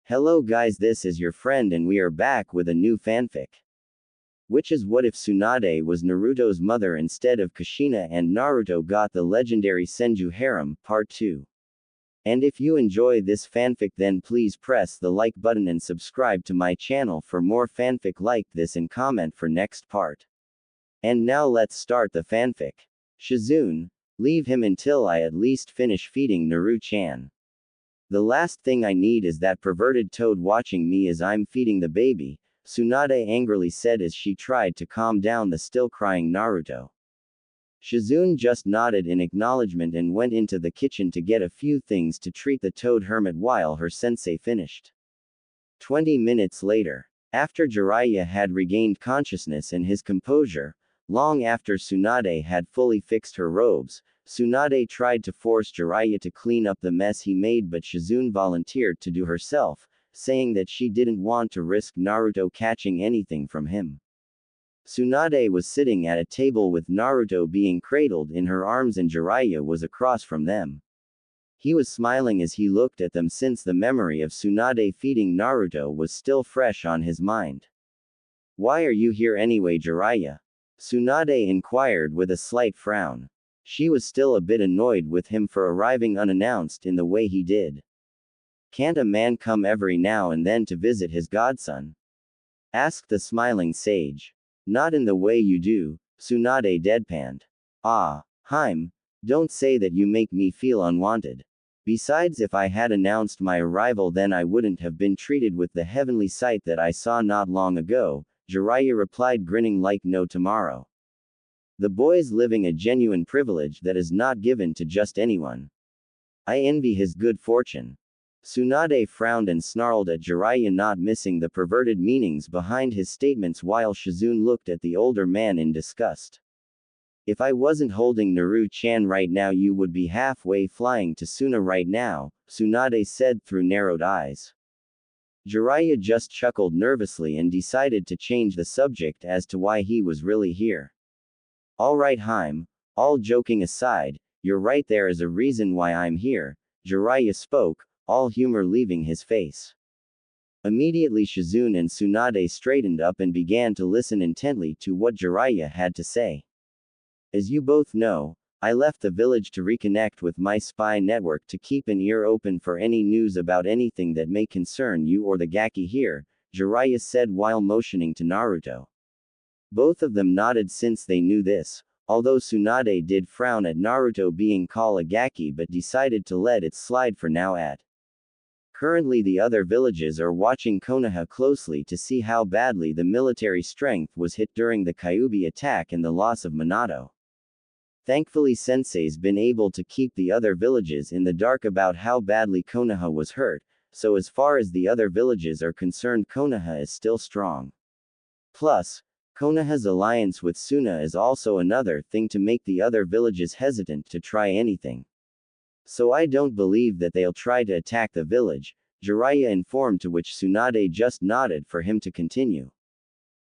Hello guys, this is your friend and we are back with a new fanfic. Which is what if Tsunade was Naruto's mother instead of Kushina and Naruto got the legendary Senju Harem, Part 2. And if you enjoy this fanfic then please press the like button and subscribe to my channel for more fanfic like this and comment for next part. And now let's start the fanfic. Shizune, leave him until I at least finish feeding Naru-chan. The last thing I need is that perverted toad watching me as I'm feeding the baby, Tsunade angrily said as she tried to calm down the still crying Naruto. Shizune just nodded in acknowledgement and went into the kitchen to get a few things to treat the toad hermit while her sensei finished. 20 minutes later, after Jiraiya had regained consciousness and his composure, long after Tsunade had fully fixed her robes, Tsunade tried to force Jiraiya to clean up the mess he made, but Shizune volunteered to do herself, saying that she didn't want to risk Naruto catching anything from him. Tsunade was sitting at a table with Naruto being cradled in her arms and Jiraiya was across from them. He was smiling as he looked at them since the memory of Tsunade feeding Naruto was still fresh on his mind. "Why are you here anyway, Jiraiya?" Tsunade inquired with a slight frown. She was still a bit annoyed with him for arriving unannounced in the way he did. "Can't a man come every now and then to visit his godson?" asked the smiling sage. "Not in the way you do," Tsunade deadpanned. "Ah, Harem, don't say that, you make me feel unwanted. Besides, if I had announced my arrival then I wouldn't have been treated with the heavenly sight that I saw not long ago," Jiraiya replied, grinning like no tomorrow. "The boy's living a genuine privilege that is not given to just anyone. I envy his good fortune." Tsunade frowned and snarled at Jiraiya, not missing the perverted meanings behind his statements, while Shizune looked at the older man in disgust. "If I wasn't holding Naru-chan right now you would be halfway flying to Suna right now," Tsunade said through narrowed eyes. Jiraiya just chuckled nervously and decided to change the subject as to why he was really here. "Alright Harem, all joking aside, you're right, there is a reason why I'm here," Jiraiya spoke, all humor leaving his face. Immediately Shizune and Tsunade straightened up and began to listen intently to what Jiraiya had to say. "As you both know, I left the village to reconnect with my spy network to keep an ear open for any news about anything that may concern you or the Gaki here," Jiraiya said while motioning to Naruto. Both of them nodded since they knew this, although Tsunade did frown at Naruto being called a Gaki but decided to let it slide for now. Currently the other villages are watching Konoha closely to see how badly the military strength was hit during the Kyuubi attack and the loss of Minato. Thankfully Sensei's been able to keep the other villages in the dark about how badly Konoha was hurt, so as far as the other villages are concerned Konoha is still strong. Plus, Konoha's alliance with Suna is also another thing to make the other villages hesitant to try anything. "So I don't believe that they'll try to attack the village," Jiraiya informed, to which Tsunade just nodded for him to continue.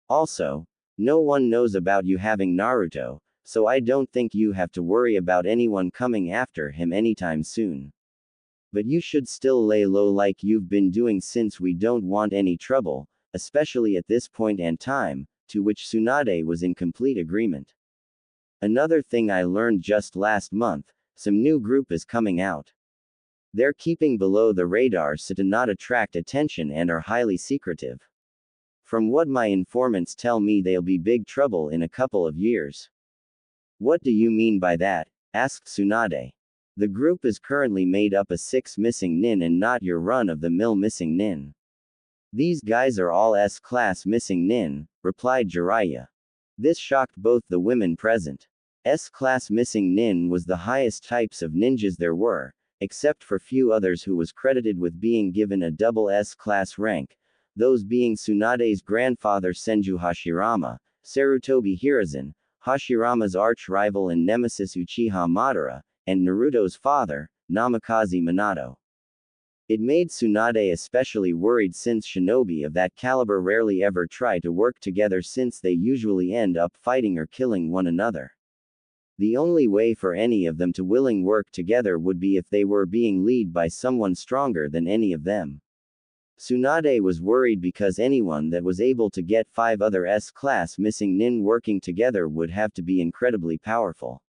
"Also, no one knows about you having Naruto, so I don't think you have to worry about anyone coming after him anytime soon. But you should still lay low like you've been doing since we don't want any trouble, especially at this point and time," to which Tsunade was in complete agreement. "Another thing I learned just last month, some new group is coming out. They're keeping below the radar so to not attract attention and are highly secretive. From what my informants tell me they'll be big trouble in a couple of years." "What do you mean by that?" asked Tsunade. "The group is currently made up of 6 missing nin and not your run-of-the-mill missing nin. These guys are all S-class missing nin," replied Jiraiya. This shocked both the women present. S-class missing nin was the highest types of ninjas there were, except for few others who was credited with being given a double S-class rank, those being Tsunade's grandfather Senju Hashirama, Sarutobi Hiruzen, Hashirama's arch-rival and nemesis Uchiha Madara, and Naruto's father, Namikaze Minato. It made Tsunade especially worried since shinobi of that caliber rarely ever try to work together since they usually end up fighting or killing one another. The only way for any of them to willing work together would be if they were being led by someone stronger than any of them. Tsunade was worried because anyone that was able to get 5 other S-class missing nin working together would have to be incredibly powerful.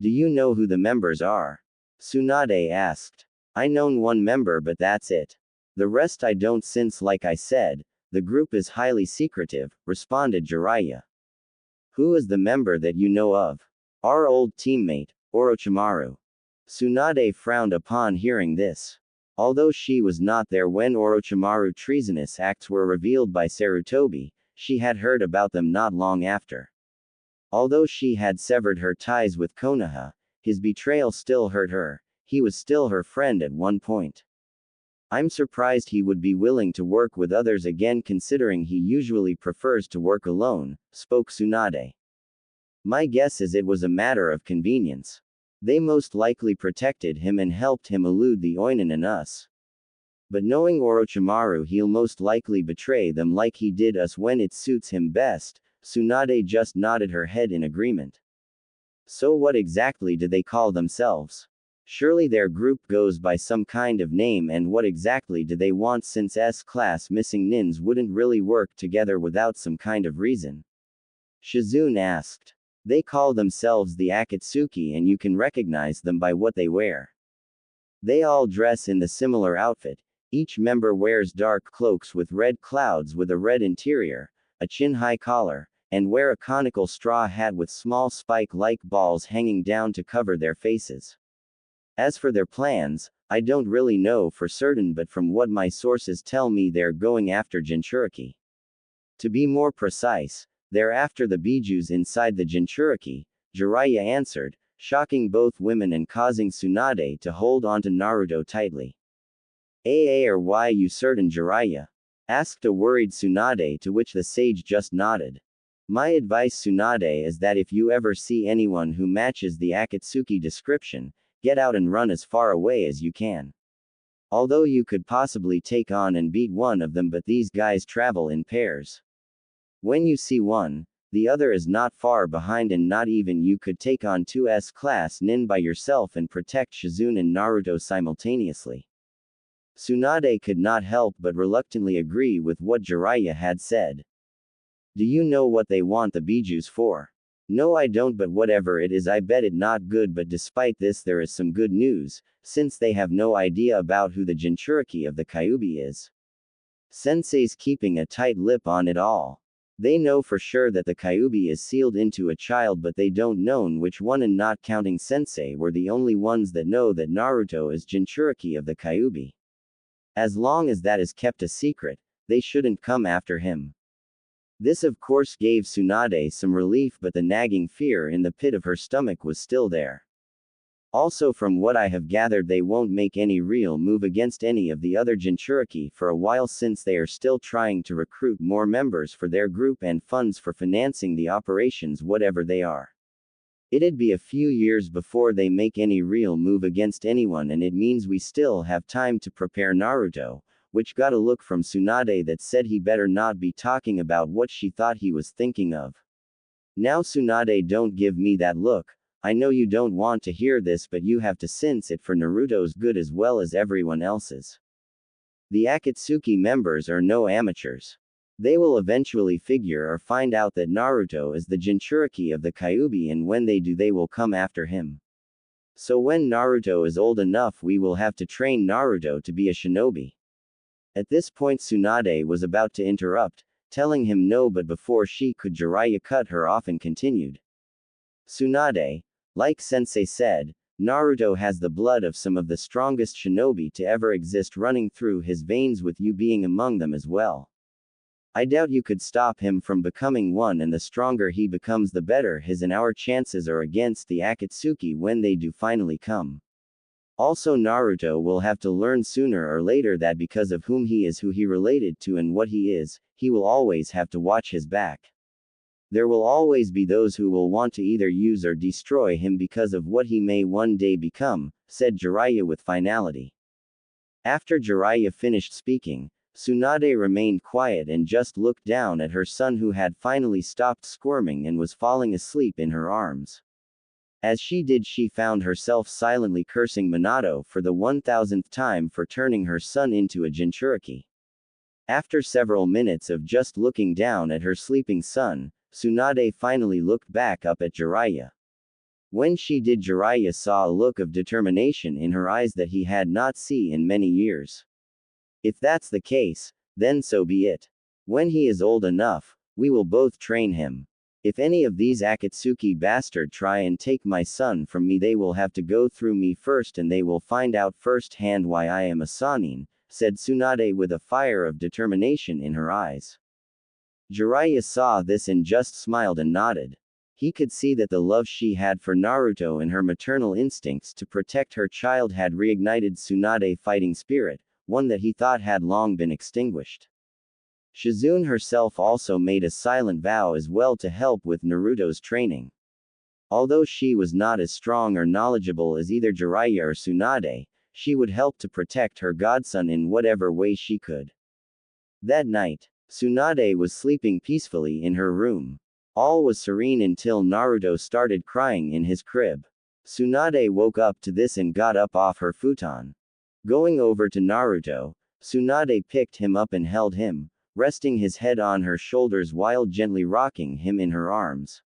Do you know who the members are? Tsunade asked. I know one member but that's it. The rest I don't since like I said, the group is highly secretive, responded Jiraiya. Who is the member that you know of? Our old teammate, Orochimaru. Tsunade frowned upon hearing this. Although she was not there when Orochimaru's treasonous acts were revealed by Sarutobi, she had heard about them not long after. Although she had severed her ties with Konoha, his betrayal still hurt her. He was still her friend at one point. I'm surprised he would be willing to work with others again considering he usually prefers to work alone, spoke Tsunade. My guess is it was a matter of convenience. They most likely protected him and helped him elude the Oinen and us. But knowing Orochimaru, he'll most likely betray them like he did us when it suits him best. Tsunade just nodded her head in agreement. So what exactly do they call themselves? Surely their group goes by some kind of name, and what exactly do they want since S-class missing nins wouldn't really work together without some kind of reason? Shizune asked. They call themselves the Akatsuki and you can recognize them by what they wear. They all dress in the similar outfit. Each member wears dark cloaks with red clouds with a red interior, a chin-high collar, and wear a conical straw hat with small spike-like balls hanging down to cover their faces. As for their plans, I don't really know for certain, but from what my sources tell me they're going after Jinchuriki. To be more precise, they're after the Bijus inside the Jinchuriki, Jiraiya answered, shocking both women and causing Tsunade to hold onto Naruto tightly. Or why you certain, Jiraiya? Asked a worried Tsunade, to which the sage just nodded. My advice, Tsunade, is that if you ever see anyone who matches the Akatsuki description, get out and run as far away as you can. Although you could possibly take on and beat one of them, but these guys travel in pairs. When you see one, the other is not far behind, and not even you could take on 2 S-class nin by yourself and protect Shizune and Naruto simultaneously. Tsunade could not help but reluctantly agree with what Jiraiya had said. Do you know what they want the Bijus for? No, I don't, but whatever it is, I bet it not good. But despite this, there is some good news, since they have no idea about who the Jinchuriki of the Kyuubi is. Sensei's keeping a tight lip on it all. They know for sure that the Kyuubi is sealed into a child, but they don't know which one, and not counting Sensei were the only ones that know that Naruto is Jinchuriki of the Kyuubi. As long as that is kept a secret, they shouldn't come after him. This of course gave Tsunade some relief, but the nagging fear in the pit of her stomach was still there. Also, from what I have gathered, they won't make any real move against any of the other Jinchuriki for a while, since they are still trying to recruit more members for their group and funds for financing the operations, whatever they are. It'd be a few years before they make any real move against anyone, and it means we still have time to prepare. Naruto, which got a look from Tsunade that said he better not be talking about what she thought he was thinking of. Now Tsunade, don't give me that look. I know you don't want to hear this, but you have to, since it for Naruto's good as well as everyone else's. The Akatsuki members are no amateurs. They will eventually figure or find out that Naruto is the Jinchuriki of the Kyuubi, and when they do, they will come after him. So when Naruto is old enough, we will have to train Naruto to be a shinobi. At this point Tsunade was about to interrupt, telling him no, but before she could, Jiraiya cut her off and continued. Tsunade, like Sensei said, Naruto has the blood of some of the strongest shinobi to ever exist running through his veins, with you being among them as well. I doubt you could stop him from becoming one, and the stronger he becomes, the better his and our chances are against the Akatsuki when they do finally come. Also, Naruto will have to learn sooner or later that because of whom he is, who he related to, and what he is, he will always have to watch his back. There will always be those who will want to either use or destroy him because of what he may one day become, said Jiraiya with finality. After Jiraiya finished speaking, Tsunade remained quiet and just looked down at her son, who had finally stopped squirming and was falling asleep in her arms. As she did, she found herself silently cursing Minato for the 1000th time for turning her son into a Jinchuriki. After several minutes of just looking down at her sleeping son, Tsunade finally looked back up at Jiraiya. When she did, Jiraiya saw a look of determination in her eyes that he had not seen in many years. If that's the case, then so be it. When he is old enough, we will both train him. If any of these Akatsuki bastard try and take my son from me, they will have to go through me first, and they will find out firsthand why I am a Sannin, said Tsunade with a fire of determination in her eyes. Jiraiya saw this and just smiled and nodded. He could see that the love she had for Naruto and her maternal instincts to protect her child had reignited Tsunade's fighting spirit, one that he thought had long been extinguished. Shizune herself also made a silent vow as well to help with Naruto's training. Although she was not as strong or knowledgeable as either Jiraiya or Tsunade, she would help to protect her godson in whatever way she could. That night, Tsunade was sleeping peacefully in her room. All was serene until Naruto started crying in his crib. Tsunade woke up to this and got up off her futon. Going over to Naruto, Tsunade picked him up and held him, resting his head on her shoulders while gently rocking him in her arms.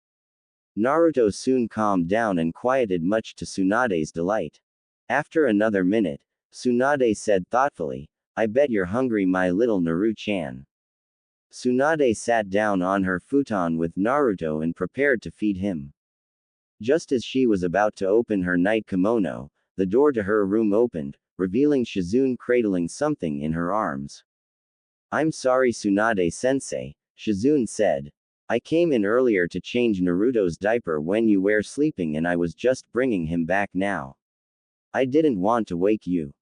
Naruto soon calmed down and quieted, much to Tsunade's delight. After another minute, Tsunade said thoughtfully, "I bet you're hungry, my little Naru-chan." Tsunade sat down on her futon with Naruto and prepared to feed him. Just as she was about to open her night kimono, the door to her room opened, revealing Shizune cradling something in her arms. "I'm sorry, Tsunade-sensei," Shizune said. "I came in earlier to change Naruto's diaper when you were sleeping, and I was just bringing him back now. I didn't want to wake you."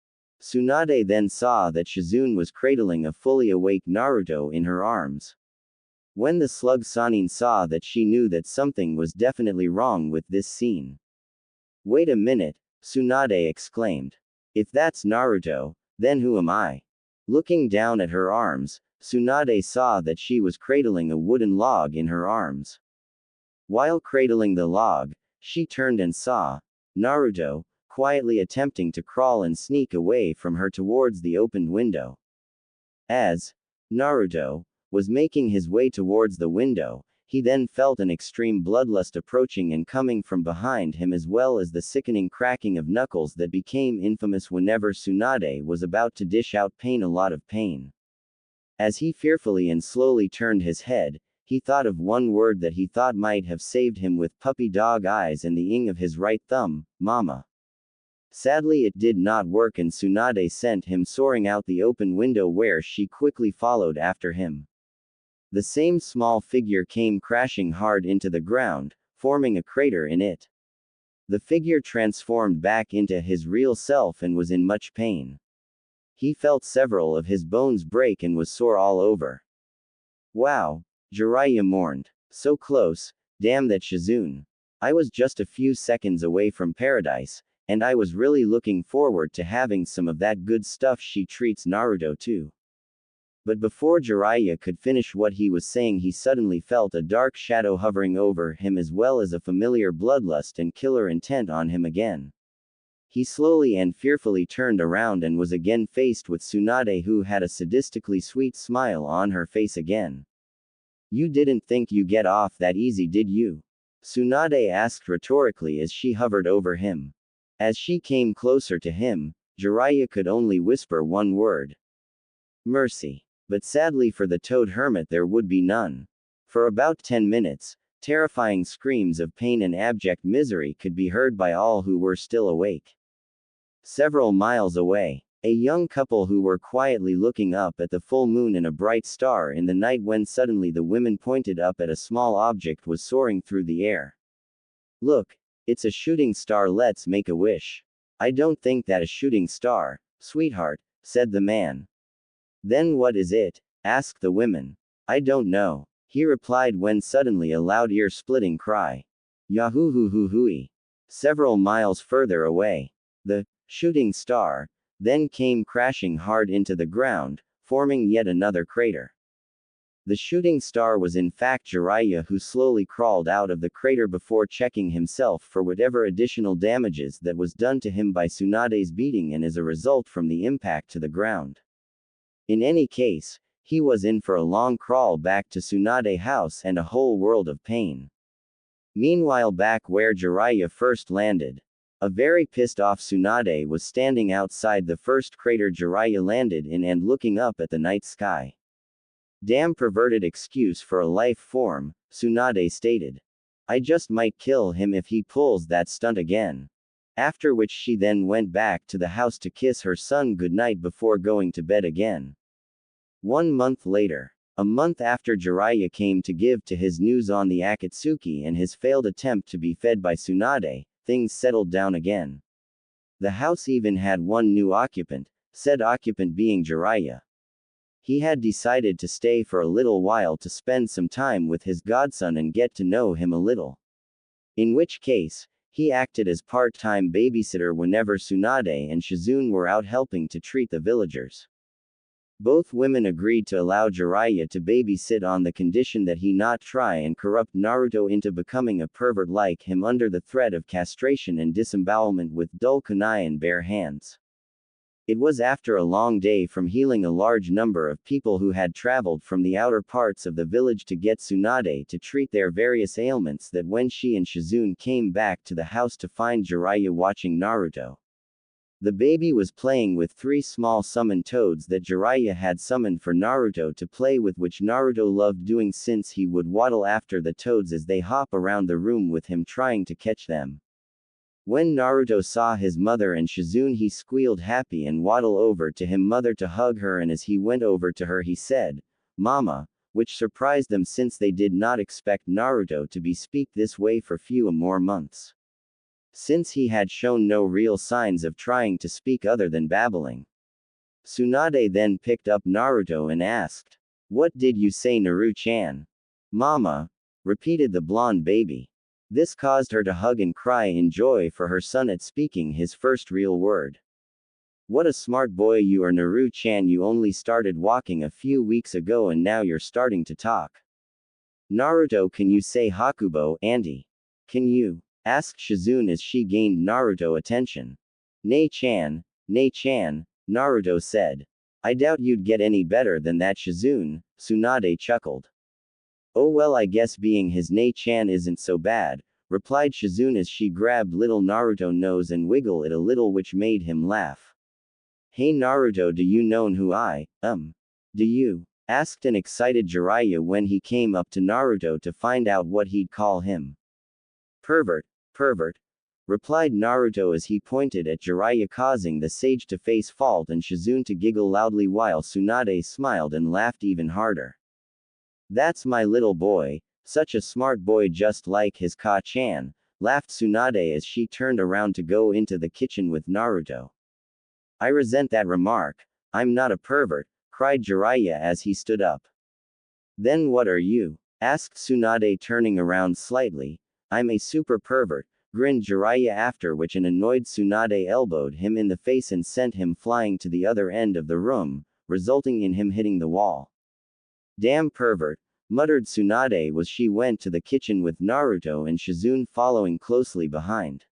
Tsunade then saw that Shizune was cradling a fully awake Naruto in her arms. When the slug Sannin saw that, she knew that something was definitely wrong with this scene. "Wait a minute," Tsunade exclaimed. "If that's Naruto, then who am I?" Looking down at her arms, Tsunade saw that she was cradling a wooden log in her arms. While cradling the log, she turned and saw Naruto, quietly attempting to crawl and sneak away from her towards the opened window. As Naruto was making his way towards the window, he then felt an extreme bloodlust approaching and coming from behind him, as well as the sickening cracking of knuckles that became infamous whenever Tsunade was about to dish out a lot of pain. As he fearfully and slowly turned his head, he thought of one word that he thought might have saved him with puppy dog eyes and the ing of his right thumb: mama. Sadly, it did not work, and Tsunade sent him soaring out the open window, where she quickly followed after him. The same small figure came crashing hard into the ground, forming a crater in it. The figure transformed back into his real self and was in much pain. He felt several of his bones break and was sore all over. "Wow," Jiraiya mourned. "So close, damn that Shizune. I was just a few seconds away from paradise, and I was really looking forward to having some of that good stuff she treats Naruto to." But before Jiraiya could finish what he was saying, he suddenly felt a dark shadow hovering over him, as well as a familiar bloodlust and killer intent on him again. He slowly and fearfully turned around and was again faced with Tsunade, who had a sadistically sweet smile on her face again. "You didn't think you get off that easy, did you?" Tsunade asked rhetorically as she hovered over him. As she came closer to him, Jiraiya could only whisper one word: "Mercy." But sadly for the Toad Hermit, there would be none. For about 10 minutes, terrifying screams of pain and abject misery could be heard by all who were still awake. Several miles away, a young couple who were quietly looking up at the full moon and a bright star in the night, when suddenly the women pointed up at a small object was soaring through the air. "Look, it's a shooting star, let's make a wish." "I don't think that a shooting star, sweetheart," said the man. "Then what is it?" asked the women. "I don't know," he replied, when suddenly a loud ear-splitting cry, "Yahoo-hoo-hoo-hooey!" several miles further away. The shooting star then came crashing hard into the ground, forming yet another crater. The shooting star was in fact Jiraiya, who slowly crawled out of the crater before checking himself for whatever additional damages that was done to him by Tsunade's beating and as a result from the impact to the ground. In any case, he was in for a long crawl back to Tsunade house and a whole world of pain. Meanwhile, back where Jiraiya first landed, a very pissed off Tsunade was standing outside the first crater Jiraiya landed in and looking up at the night sky. Damn perverted excuse for a life form, Tsunade stated. I just might kill him if he pulls that stunt again. After which she then went back to the house to kiss her son goodnight before going to bed again. 1 month later, a month after Jiraiya came to give to his news on the Akatsuki and his failed attempt to be fed by Tsunade, things settled down again. The house even had one new occupant, said occupant being Jiraiya. He had decided to stay for a little while to spend some time with his godson and get to know him a little. In which case, he acted as part-time babysitter whenever Tsunade and Shizune were out helping to treat the villagers. Both women agreed to allow Jiraiya to babysit on the condition that he not try and corrupt Naruto into becoming a pervert like him under the threat of castration and disembowelment with dull kunai and bare hands. It was after a long day from healing a large number of people who had traveled from the outer parts of the village to get Tsunade to treat their various ailments that when she and Shizune came back to the house to find Jiraiya watching Naruto. The baby was playing with 3 small summoned toads that Jiraiya had summoned for Naruto to play with, which Naruto loved doing since he would waddle after the toads as they hop around the room with him trying to catch them. When Naruto saw his mother and Shizune, he squealed happy and waddled over to him mother to hug her, and as he went over to her he said, "Mama," which surprised them since they did not expect Naruto to be speak this way for few more months. Since he had shown no real signs of trying to speak other than babbling. Tsunade then picked up Naruto and asked, "What did you say, Naru-chan?" "Mama," repeated the blonde baby. This caused her to hug and cry in joy for her son at speaking his first real word. "What a smart boy you are, Naru-chan, you only started walking a few weeks ago and now you're starting to talk." "Naruto, can you say Hakubo, auntie? Can you?" asked Shizune as she gained Naruto attention. Nei-chan, Naruto said. "I doubt you'd get any better than that, Shizune," Tsunade chuckled. "Oh well, I guess being his Nei-chan isn't so bad," replied Shizune as she grabbed little Naruto's nose and wiggled it a little, which made him laugh. "Hey Naruto, do you know who I am? Do you?" asked an excited Jiraiya when he came up to Naruto to find out what he'd call him. "Pervert, replied Naruto as he pointed at Jiraiya, causing the sage to face fault and Shizune to giggle loudly while Tsunade smiled and laughed even harder. "That's my little boy, such a smart boy just like his Ka-chan," laughed Tsunade as she turned around to go into the kitchen with Naruto. "I resent that remark, I'm not a pervert," cried Jiraiya as he stood up. "Then what are you?" asked Tsunade turning around slightly. "I'm a super pervert," grinned Jiraiya, after which an annoyed Tsunade elbowed him in the face and sent him flying to the other end of the room, resulting in him hitting the wall. "Damn pervert," muttered Tsunade as she went to the kitchen with Naruto and Shizune following closely behind.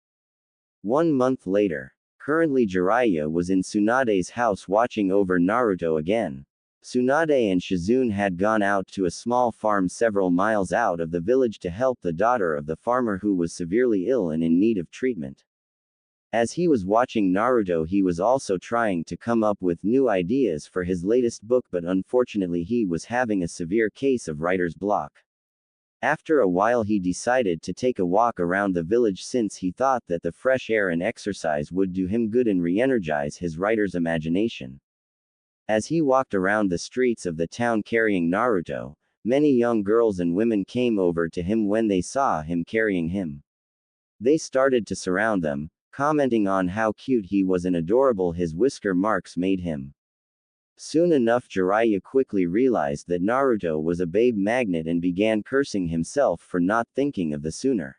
1 month later. Currently Jiraiya was in Tsunade's house watching over Naruto again. Tsunade and Shizune had gone out to a small farm several miles out of the village to help the daughter of the farmer who was severely ill and in need of treatment. As he was watching Naruto, he was also trying to come up with new ideas for his latest book, but unfortunately he was having a severe case of writer's block. After a while he decided to take a walk around the village since he thought that the fresh air and exercise would do him good and re-energize his writer's imagination. As he walked around the streets of the town carrying Naruto, many young girls and women came over to him when they saw him carrying him. They started to surround them, commenting on how cute he was and adorable his whisker marks made him. Soon enough Jiraiya quickly realized that Naruto was a babe magnet and began cursing himself for not thinking of the sooner.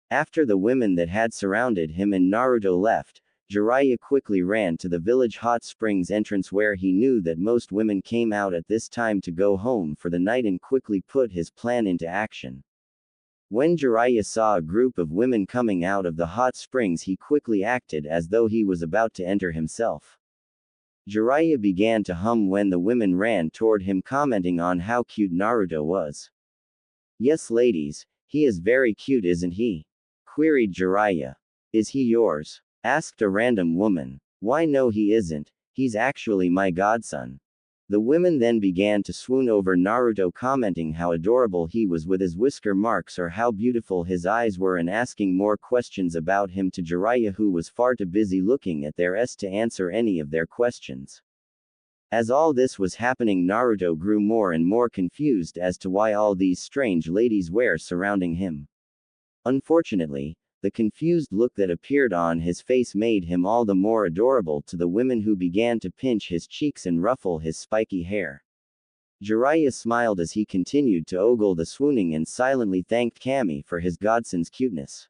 After the women that had surrounded him and Naruto left, Jiraiya quickly ran to the village hot springs entrance where he knew that most women came out at this time to go home for the night and quickly put his plan into action. When Jiraiya saw a group of women coming out of the hot springs, he quickly acted as though he was about to enter himself. Jiraiya began to hum when the women ran toward him, commenting on how cute Naruto was. Yes, ladies, he is very cute, isn't he? Queried Jiraiya. Is he yours? Asked a random woman. Why, no, he isn't. He's actually my godson. The women then began to swoon over Naruto, commenting how adorable he was with his whisker marks or how beautiful his eyes were, and asking more questions about him to Jiraiya, who was far too busy looking at theirs to answer any of their questions. As all this was happening, Naruto grew more and more confused as to why all these strange ladies were surrounding him. Unfortunately, the confused look that appeared on his face made him all the more adorable to the women, who began to pinch his cheeks and ruffle his spiky hair. Jiraiya smiled as he continued to ogle the swooning and silently thanked Kami for his godson's cuteness.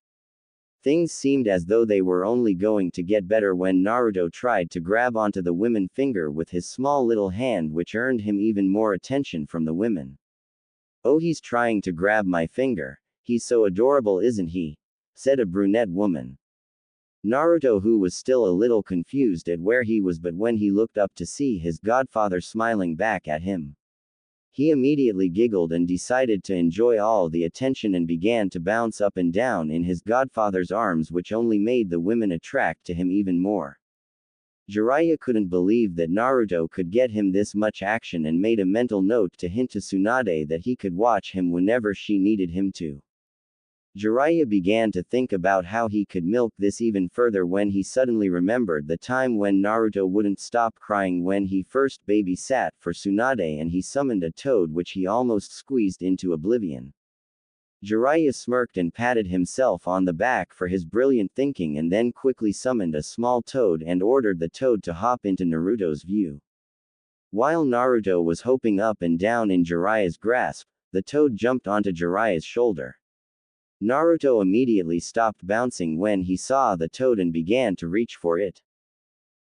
Things seemed as though they were only going to get better when Naruto tried to grab onto the woman's finger with his small little hand, which earned him even more attention from the women. Oh, he's trying to grab my finger. He's so adorable, isn't he? Said a brunette woman. Naruto, who was still a little confused at where he was, but when he looked up to see his godfather smiling back at him, he immediately giggled and decided to enjoy all the attention and began to bounce up and down in his godfather's arms, which only made the women attract to him even more. Jiraiya couldn't believe that Naruto could get him this much action and made a mental note to hint to Tsunade that he could watch him whenever she needed him to. Jiraiya began to think about how he could milk this even further when he suddenly remembered the time when Naruto wouldn't stop crying when he first babysat for Tsunade, and he summoned a toad which he almost squeezed into oblivion. Jiraiya smirked and patted himself on the back for his brilliant thinking, and then quickly summoned a small toad and ordered the toad to hop into Naruto's view. While Naruto was hopping up and down in Jiraiya's grasp, the toad jumped onto Jiraiya's shoulder. Naruto immediately stopped bouncing when he saw the toad and began to reach for it.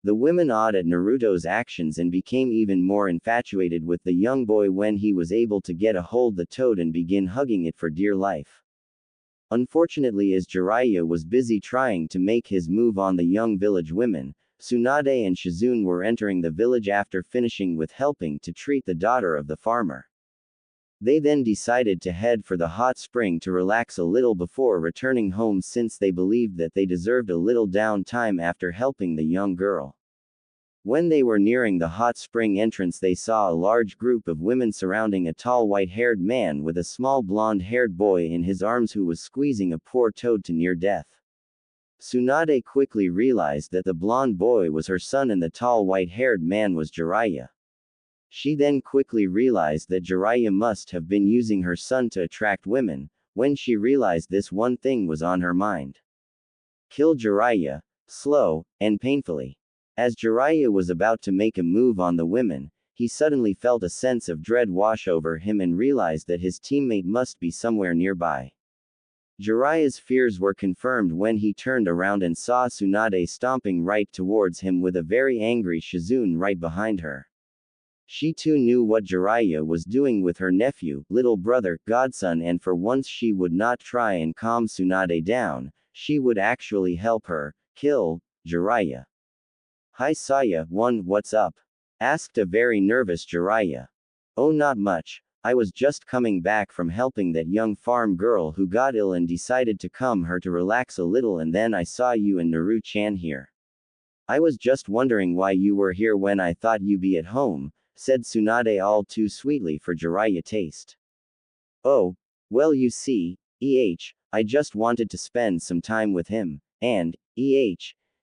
The women awed at Naruto's actions and became even more infatuated with the young boy when he was able to get a hold of the toad and begin hugging it for dear life. Unfortunately, as Jiraiya was busy trying to make his move on the young village women, Tsunade and Shizune were entering the village after finishing with helping to treat the daughter of the farmer. They then decided to head for the hot spring to relax a little before returning home, since they believed that they deserved a little downtime after helping the young girl. When they were nearing the hot spring entrance, they saw a large group of women surrounding a tall white-haired man with a small blonde-haired boy in his arms who was squeezing a poor toad to near death. Tsunade quickly realized that the blonde boy was her son and the tall white-haired man was Jiraiya. She then quickly realized that Jiraiya must have been using her son to attract women. When she realized this, one thing was on her mind: kill Jiraiya, slow and painfully. As Jiraiya was about to make a move on the women, he suddenly felt a sense of dread wash over him and realized that his teammate must be somewhere nearby. Jiraiya's fears were confirmed when he turned around and saw Tsunade stomping right towards him with a very angry Shizune right behind her. She too knew what Jiraiya was doing with her nephew, little brother, godson, and for once she would not try and calm Tsunade down, she would actually help her kill Jiraiya. "Hi Saya, what's up?" asked a very nervous Jiraiya. "Oh, not much. I was just coming back from helping that young farm girl who got ill and decided to come here to relax a little, and then I saw you and Naru-chan here. I was just wondering why you were here when I thought you'd be at home," said Tsunade all too sweetly for Jiraiya taste. "Oh, well, you see, I just wanted to spend some time with him, and,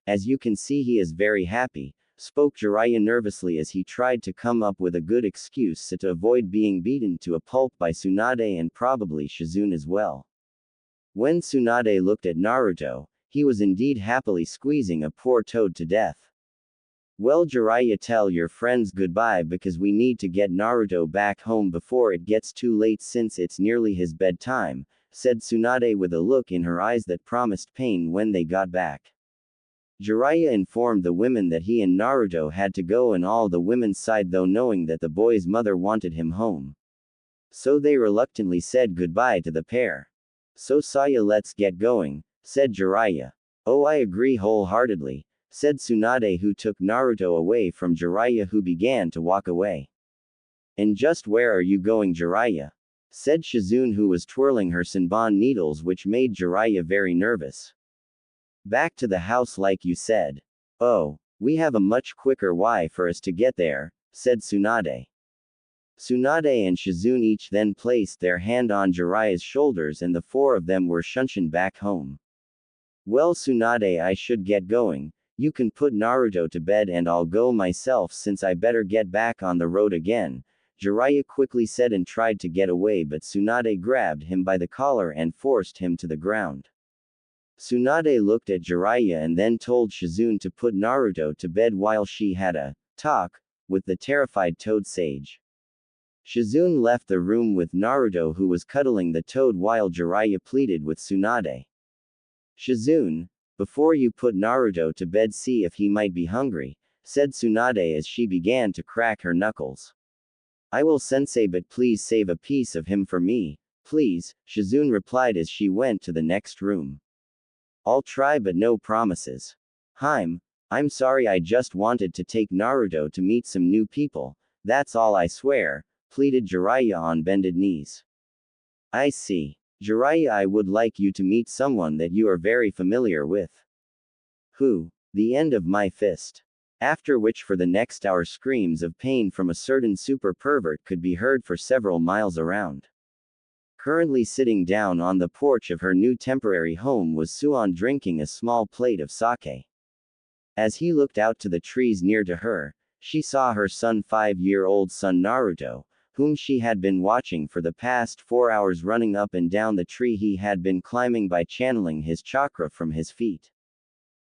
as you can see, he is very happy," spoke Jiraiya nervously as he tried to come up with a good excuse to avoid being beaten to a pulp by Tsunade and probably Shizune as well. When Tsunade looked at Naruto, he was indeed happily squeezing a poor toad to death. "Well, Jiraiya, tell your friends goodbye because we need to get Naruto back home before it gets too late since it's nearly his bedtime," said Tsunade with a look in her eyes that promised pain when they got back. Jiraiya informed the women that he and Naruto had to go, and all the women sighed, though knowing that the boy's mother wanted him home. So they reluctantly said goodbye to the pair. "So Saya, let's get going," said Jiraiya. "Oh, I agree wholeheartedly," said Tsunade, who took Naruto away from Jiraiya, who began to walk away. And just where are you going, Jiraiya? Said Shizune, who was twirling her Senbon needles, which made Jiraiya very nervous. Back to the house like you said. Oh, we have a much quicker way for us to get there, said Tsunade. Tsunade and Shizune each then placed their hand on Jiraiya's shoulders, and the four of them were shunshin back home. Well, Tsunade, I should get going. You can put Naruto to bed and I'll go myself, since I better get back on the road again, Jiraiya quickly said and tried to get away, but Tsunade grabbed him by the collar and forced him to the ground. Tsunade looked at Jiraiya and then told Shizune to put Naruto to bed while she had a talk with the terrified Toad Sage. Shizune left the room with Naruto, who was cuddling the toad, while Jiraiya pleaded with Tsunade. Shizune, before you put Naruto to bed, see if he might be hungry, said Tsunade as she began to crack her knuckles. I will, sensei, but please save a piece of him for me, please, Shizune replied as she went to the next room. I'll try, but no promises. I'm sorry, I just wanted to take Naruto to meet some new people, that's all, I swear, pleaded Jiraiya on bended knees. I see. Jiraiya, I would like you to meet someone that you are very familiar with. Who? The end of my fist. After which, for the next hour, screams of pain from a certain super pervert could be heard for several miles around. Currently sitting down on the porch of her new temporary home was Suan, drinking a small plate of sake. As he looked out to the trees near to her, she saw her son, 5-year-old son Naruto, whom she had been watching for the past 4 hours, running up and down the tree he had been climbing by channeling his chakra from his feet.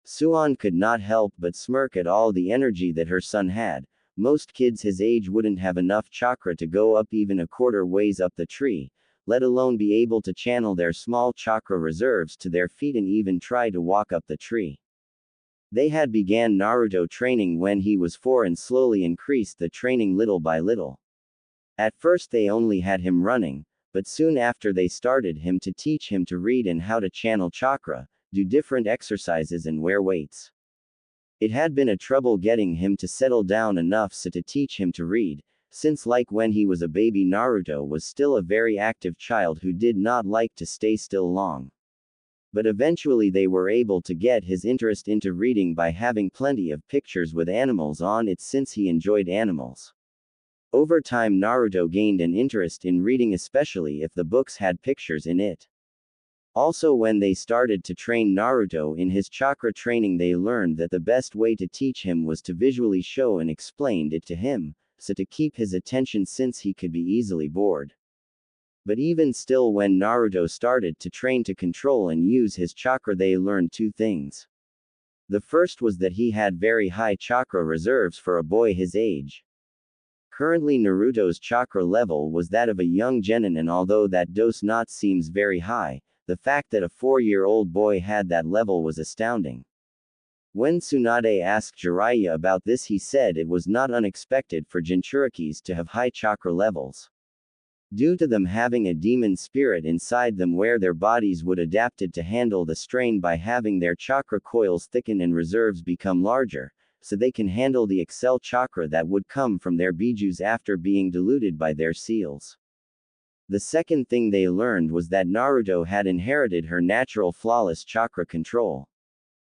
Suan could not help but smirk at all the energy that her son had. Most kids his age wouldn't have enough chakra to go up even a quarter ways up the tree, let alone be able to channel their small chakra reserves to their feet and even try to walk up the tree. They had began Naruto training when he was 4 and slowly increased the training little by little. At first they only had him running, but soon after they started him to teach him to read and how to channel chakra, do different exercises and wear weights. It had been a trouble getting him to settle down enough so to teach him to read, since like when he was a baby, Naruto was still a very active child who did not like to stay still long. But eventually they were able to get his interest into reading by having plenty of pictures with animals on it, since he enjoyed animals. Over time Naruto gained an interest in reading, especially if the books had pictures in it. Also, when they started to train Naruto in his chakra training, they learned that the best way to teach him was to visually show and explain it to him, so to keep his attention, since he could be easily bored. But even still, when Naruto started to train to control and use his chakra, they learned 2 things. The first was that he had very high chakra reserves for a boy his age. Currently Naruto's chakra level was that of a young genin, and although that does not seems very high, the fact that a 4-year-old boy had that level was astounding. When Tsunade asked Jiraiya about this, he said it was not unexpected for Jinchurikis to have high chakra levels. Due to them having a demon spirit inside them, where their bodies would adapted to handle the strain by having their chakra coils thicken and reserves become larger, so they can handle the Excel chakra that would come from their bijus after being diluted by their seals. The second thing they learned was that Naruto had inherited her natural flawless chakra control.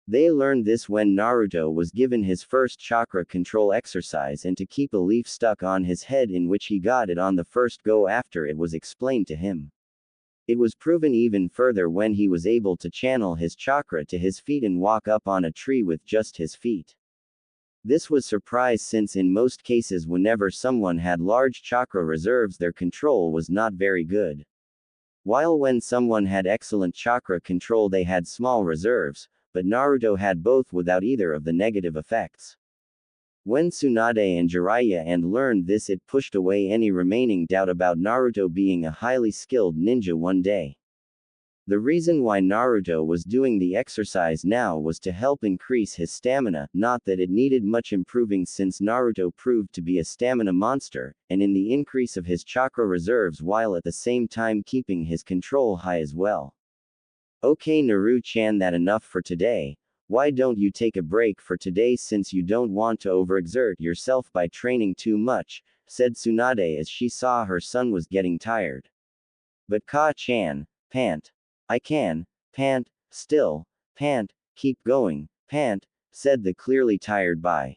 They learned this when Naruto was given his first chakra control exercise, and to keep a leaf stuck on his head, in which he got it on the first go after it was explained to him. It was proven even further when he was able to channel his chakra to his feet and walk up on a tree with just his feet. This was surprise, since in most cases whenever someone had large chakra reserves, their control was not very good. While when someone had excellent chakra control, they had small reserves, but Naruto had both without either of the negative effects. When Tsunade and Jiraiya learned this, it pushed away any remaining doubt about Naruto being a highly skilled ninja one day. The reason why Naruto was doing the exercise now was to help increase his stamina, not that it needed much improving, since Naruto proved to be a stamina monster, and in the increase of his chakra reserves while at the same time keeping his control high as well. Okay Naru-chan, that enough for today. Why don't you take a break for today since you don't want to overexert yourself by training too much, said Tsunade as she saw her son was getting tired. But Ka-chan, pant. I can, pant, still, pant, keep going, pant, said the clearly tired boy.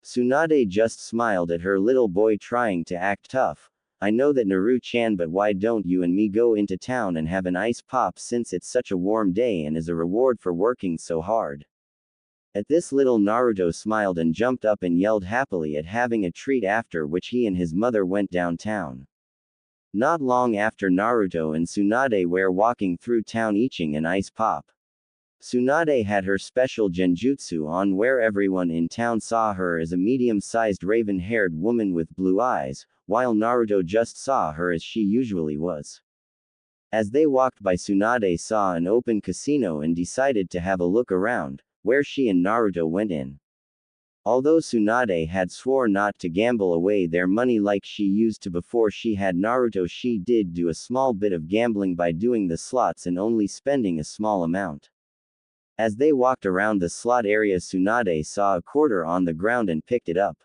Tsunade just smiled at her little boy trying to act tough. I know that Naru-chan, but why don't you and me go into town and have an ice pop since it's such a warm day and is a reward for working so hard. At this, little Naruto smiled and jumped up and yelled happily at having a treat, after which he and his mother went downtown. Not long after, Naruto and Tsunade were walking through town eating an ice pop. Tsunade had her special genjutsu on where everyone in town saw her as a medium-sized raven-haired woman with blue eyes, while Naruto just saw her as she usually was. As they walked by, Tsunade saw an open casino and decided to have a look around, where she and Naruto went in. Although Tsunade had swore not to gamble away their money like she used to before she had Naruto, she did do a small bit of gambling by doing the slots and only spending a small amount. As they walked around the slot area, Tsunade saw a quarter on the ground and picked it up.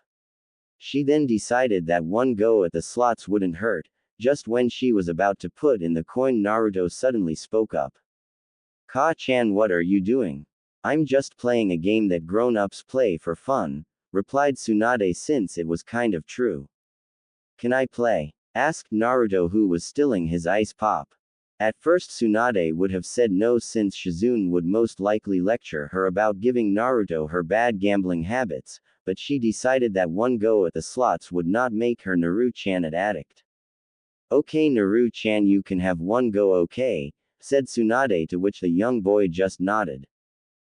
She then decided that one go at the slots wouldn't hurt. Just when she was about to put in the coin, Naruto suddenly spoke up. Ka-chan, what are you doing? I'm just playing a game that grown-ups play for fun, replied Tsunade, since it was kind of true. Can I play? Asked Naruto, who was stilling his ice pop. At first Tsunade would have said no, since Shizune would most likely lecture her about giving Naruto her bad gambling habits, but she decided that one go at the slots would not make her Naru-chan an addict. Okay Naru-chan, you can have one go, okay, said Tsunade, to which the young boy just nodded.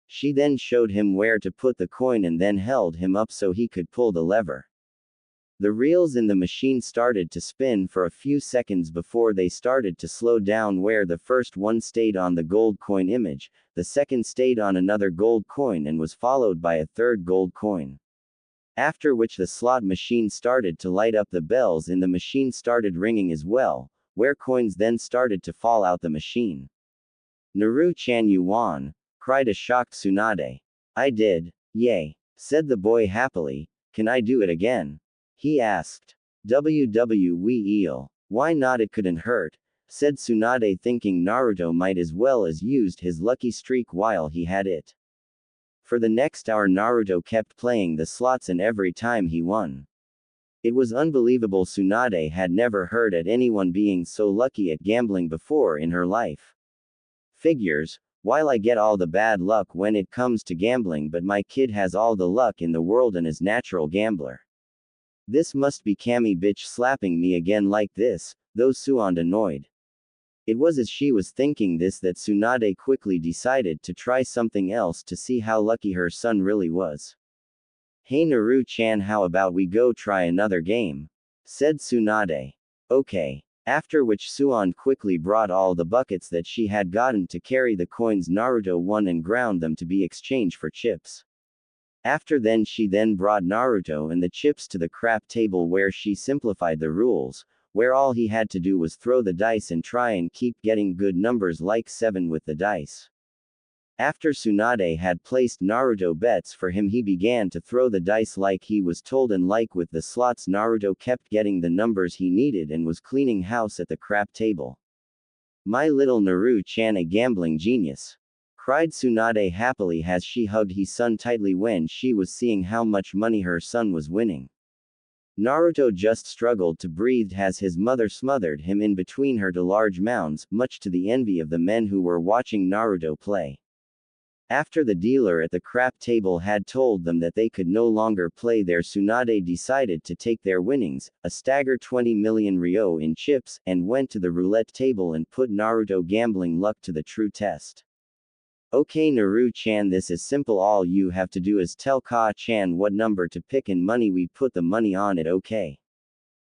She then showed him where to put the coin and then held him up so he could pull the lever. The reels in the machine started to spin for a few seconds before they started to slow down, where the first one stayed on the gold coin image, the second stayed on another gold coin and was followed by a third gold coin. After which the slot machine started to light up, the bells in the machine started ringing as well, where coins then started to fall out the machine. Naru-chan, you won, cried a shocked Tsunade. I did, yay, said the boy happily. Can I do it again? He asked. WWE, why not, it couldn't hurt, said Tsunade, thinking Naruto might as well as used his lucky streak while he had it. For the next hour Naruto kept playing the slots, and every time he won. It was unbelievable. Tsunade had never heard at anyone being so lucky at gambling before in her life. Figures, while I get all the bad luck when it comes to gambling, but my kid has all the luck in the world and is natural gambler. This must be Kami bitch slapping me again like this, though Tsunade annoyed. It was as she was thinking this that Tsunade quickly decided to try something else to see how lucky her son really was. Hey Naru-chan, how about we go try another game? Said Tsunade. Okay. After which Tsunade quickly brought all the buckets that she had gotten to carry the coins Naruto won and ground them to be exchanged for chips. After then she then brought Naruto and the chips to the crap table, where she simplified the rules, where all he had to do was throw the dice and try and keep getting good numbers like 7 with the dice. After Tsunade had placed Naruto bets for him, he began to throw the dice like he was told, and like with the slots Naruto kept getting the numbers he needed and was cleaning house at the crap table. My little Naru-chan, a gambling genius, cried Tsunade happily as she hugged his son tightly when she was seeing how much money her son was winning. Naruto just struggled to breathe as his mother smothered him in between her two large mounds, much to the envy of the men who were watching Naruto play. After the dealer at the crap table had told them that they could no longer play there, Tsunade decided to take their winnings, a stagger 20 million ryo in chips, and went to the roulette table and put Naruto gambling luck to the true test. Okay Naru-chan, this is simple. All you have to do is tell Ka-chan what number to pick and money, we put the money on it, okay?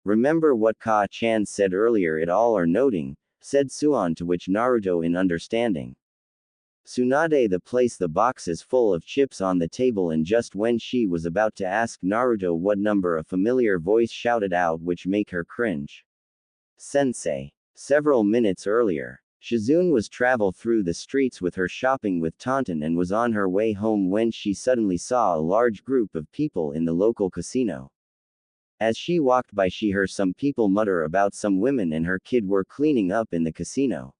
Remember what Ka-chan said earlier, it all or nothing, said Tsunade, to which Naruto in understanding. Tsunade placed the boxes full of chips on the table, and just when she was about to ask Naruto what number, a familiar voice shouted out which make her cringe. Sensei. Several minutes earlier. Shizune was travel through the streets with her shopping with Tauntaun and was on her way home when she suddenly saw a large group of people in the local casino. As she walked by, she heard some people mutter about some women and her kid were cleaning up in the casino.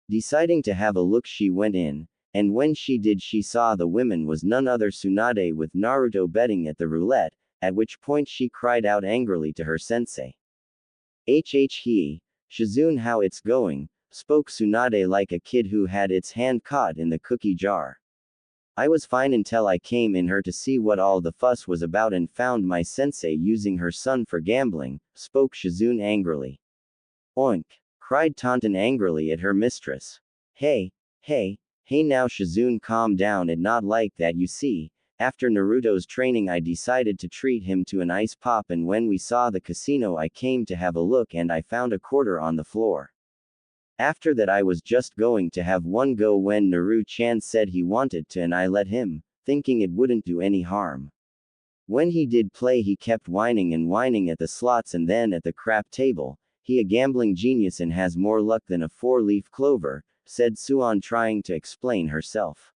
Deciding to have a look, she went in, and when she did, she saw the women was none other Tsunade with Naruto betting at the roulette, at which point she cried out angrily to her sensei. He, Shizune, how it's going, spoke Tsunade like a kid who had its hand caught in the cookie jar. I was fine until I came in here to see what all the fuss was about and found my sensei using her son for gambling, spoke Shizune angrily. Oink! Cried Tauntaun angrily at her mistress. Hey now Shizune, calm down, it not like that, you see. After Naruto's training I decided to treat him to an ice pop, and when we saw the casino I came to have a look and I found a quarter on the floor. After that I was just going to have one go when Naru-chan said he wanted to and I let him, thinking it wouldn't do any harm. When he did play he kept whining and whining at the slots and then at the crap table. He a gambling genius and has more luck than a four-leaf clover, said Suan trying to explain herself.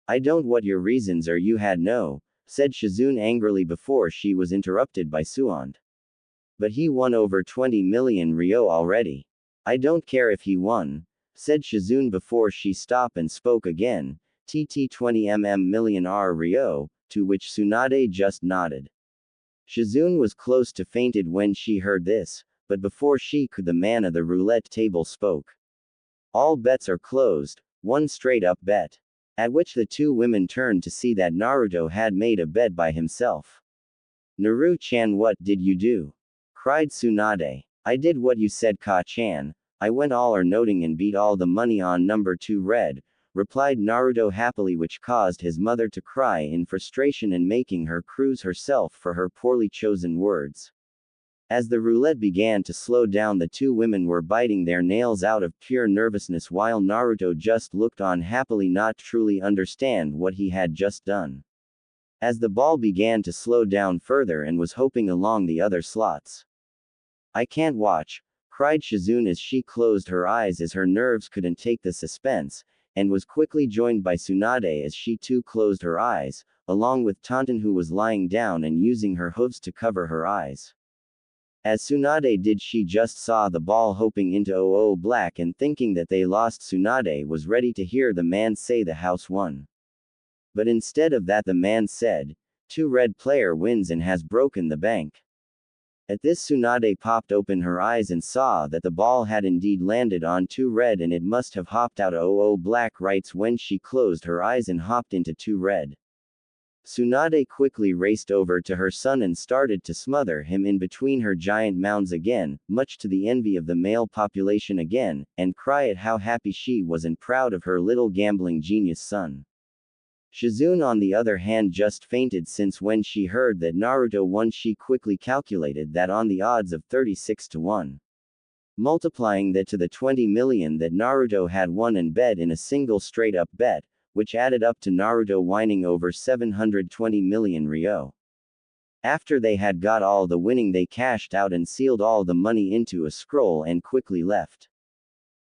I don't what your reasons are, you had no, said Shizune angrily before she was interrupted by Suan. But he won over 20 million ryo already. I don't care if he won, said Shizune before she stopped and spoke again, TT 20 million ryo, to which Tsunade just nodded. Shizune was close to fainted when she heard this, but before she could the man of the roulette table spoke. All bets are closed, one straight up bet. At which the two women turned to see that Naruto had made a bet by himself. Naru-chan, what did you do? Cried Tsunade. I did what you said, Ka-chan. I went all or noting and beat all the money on number 2 red, replied Naruto happily, which caused his mother to cry in frustration and making her cruise herself for her poorly chosen words. As the roulette began to slow down, the two women were biting their nails out of pure nervousness while Naruto just looked on happily, not truly understand what he had just done. As the ball began to slow down further and was hoping along the other slots. I can't watch, cried Shizune as she closed her eyes as her nerves couldn't take the suspense, and was quickly joined by Tsunade as she too closed her eyes, along with Tauntaun, who was lying down and using her hooves to cover her eyes. As Tsunade did, she just saw the ball hoping into OO black and thinking that they lost. Tsunade was ready to hear the man say the house won. But instead of that the man said, 2 red player wins and has broken the bank. At this Tsunade popped open her eyes and saw that the ball had indeed landed on 2 red and it must have hopped out OO black rights when she closed her eyes and hopped into 2 red. Tsunade quickly raced over to her son and started to smother him in between her giant mounds again, much to the envy of the male population again, and cry at how happy she was and proud of her little gambling genius son. Shizune on the other hand just fainted, since when she heard that Naruto won she quickly calculated that on the odds of 36 to 1. Multiplying that to the 20 million that Naruto had won and bet in a single straight up bet, which added up to Naruto winning over 720 million ryo. After they had got all the winning they cashed out and sealed all the money into a scroll and quickly left.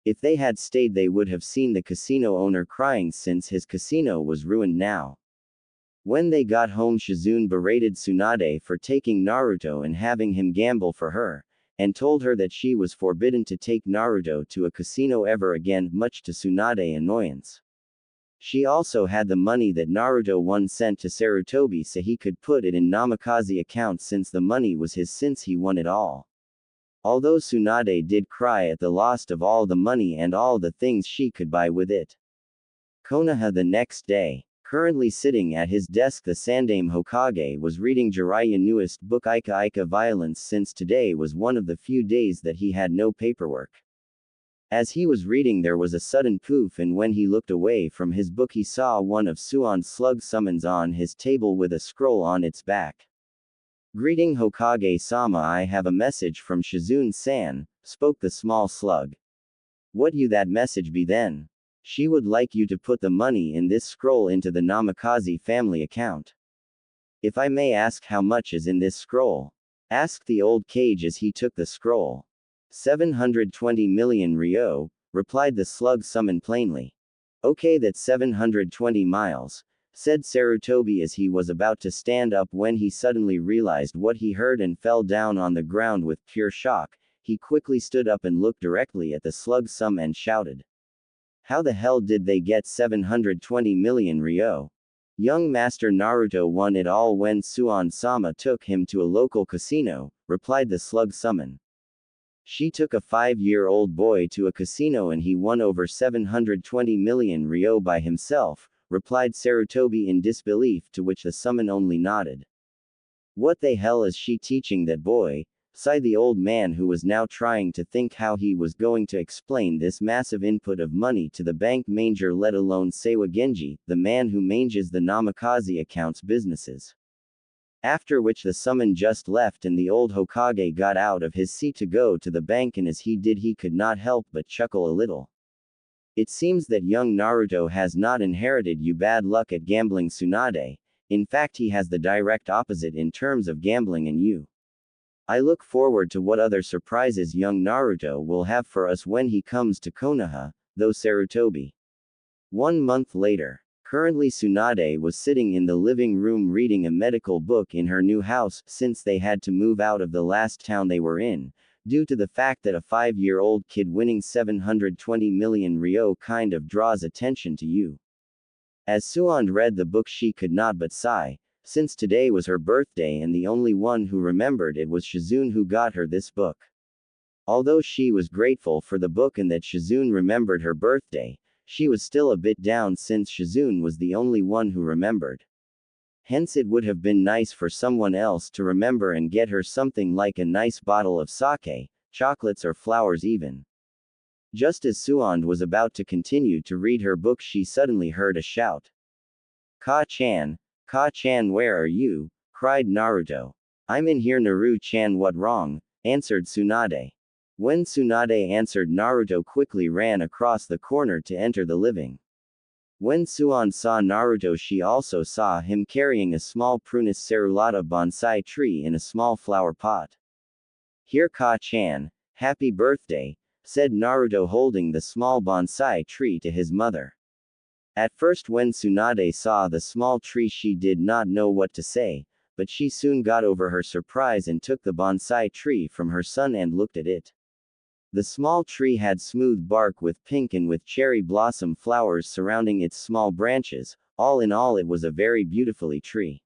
If they had stayed they would have seen the casino owner crying since his casino was ruined now. When they got home Shizune berated Tsunade for taking Naruto and having him gamble for her, and told her that she was forbidden to take Naruto to a casino ever again, much to Tsunade's annoyance. She also had the money that Naruto won sent to Sarutobi so he could put it in Namikaze account since the money was his since he won it all. Although Tsunade did cry at the loss of all the money and all the things she could buy with it. Konoha the next day. Currently sitting at his desk, the Sandaime Hokage was reading Jiraiya's newest book Ika Ika Violence, since today was one of the few days that he had no paperwork. As he was reading there was a sudden poof, and when he looked away from his book he saw one of Suan's slug summons on his table with a scroll on its back. Greeting Hokage-sama, I have a message from Shizune-san, spoke the small slug. What you that message be then? She would like you to put the money in this scroll into the Namikaze family account. If I may ask, how much is in this scroll? Asked the old cage as he took the scroll. 720 million ryo, replied the slug summon plainly. Okay, that's 720 miles, said Sarutobi as he was about to stand up when he suddenly realized what he heard and fell down on the ground with pure shock. He quickly stood up and looked directly at the slug sum and shouted. How the hell did they get 720 million ryo? Young Master Naruto won it all when Suan-sama took him to a local casino, replied the slug summon. She took a 5-year-old boy to a casino and he won over 720 million ryo by himself, replied Sarutobi in disbelief, to which the summon only nodded. What the hell is she teaching that boy? Sighed the old man, who was now trying to think how he was going to explain this massive input of money to the bank manager, let alone Seiwa Genji, the man who manages the Namikaze accounts businesses. After which the summon just left and the old Hokage got out of his seat to go to the bank, and as he did he could not help but chuckle a little. It seems that young Naruto has not inherited you bad luck at gambling, Tsunade. In fact, he has the direct opposite in terms of gambling and you. I look forward to what other surprises young Naruto will have for us when he comes to Konoha, though. Sarutobi. 1 month later. Currently Tsunade was sitting in the living room reading a medical book in her new house, since they had to move out of the last town they were in, due to the fact that a 5-year-old kid winning 720 million ryo kind of draws attention to you. As Tsunade read the book she could not but sigh, since today was her birthday and the only one who remembered it was Shizune, who got her this book. Although she was grateful for the book and that Shizune remembered her birthday, she was still a bit down since Shizune was the only one who remembered. Hence it would have been nice for someone else to remember and get her something like a nice bottle of sake, chocolates or flowers even. Just as Tsunade was about to continue to read her book, she suddenly heard a shout. Ka-chan, where are you? Cried Naruto. I'm in here, Naru-chan. What wrong? Answered Tsunade. When Tsunade answered, Naruto quickly ran across the corner to enter the living. When Tsunade saw Naruto, she also saw him carrying a small Prunus cerulata bonsai tree in a small flower pot. Here, Ka-chan, happy birthday, said Naruto, holding the small bonsai tree to his mother. At first when Tsunade saw the small tree she did not know what to say, but she soon got over her surprise and took the bonsai tree from her son and looked at it. The small tree had smooth bark with pink and with cherry blossom flowers surrounding its small branches. All in all, it was a very beautifully tree.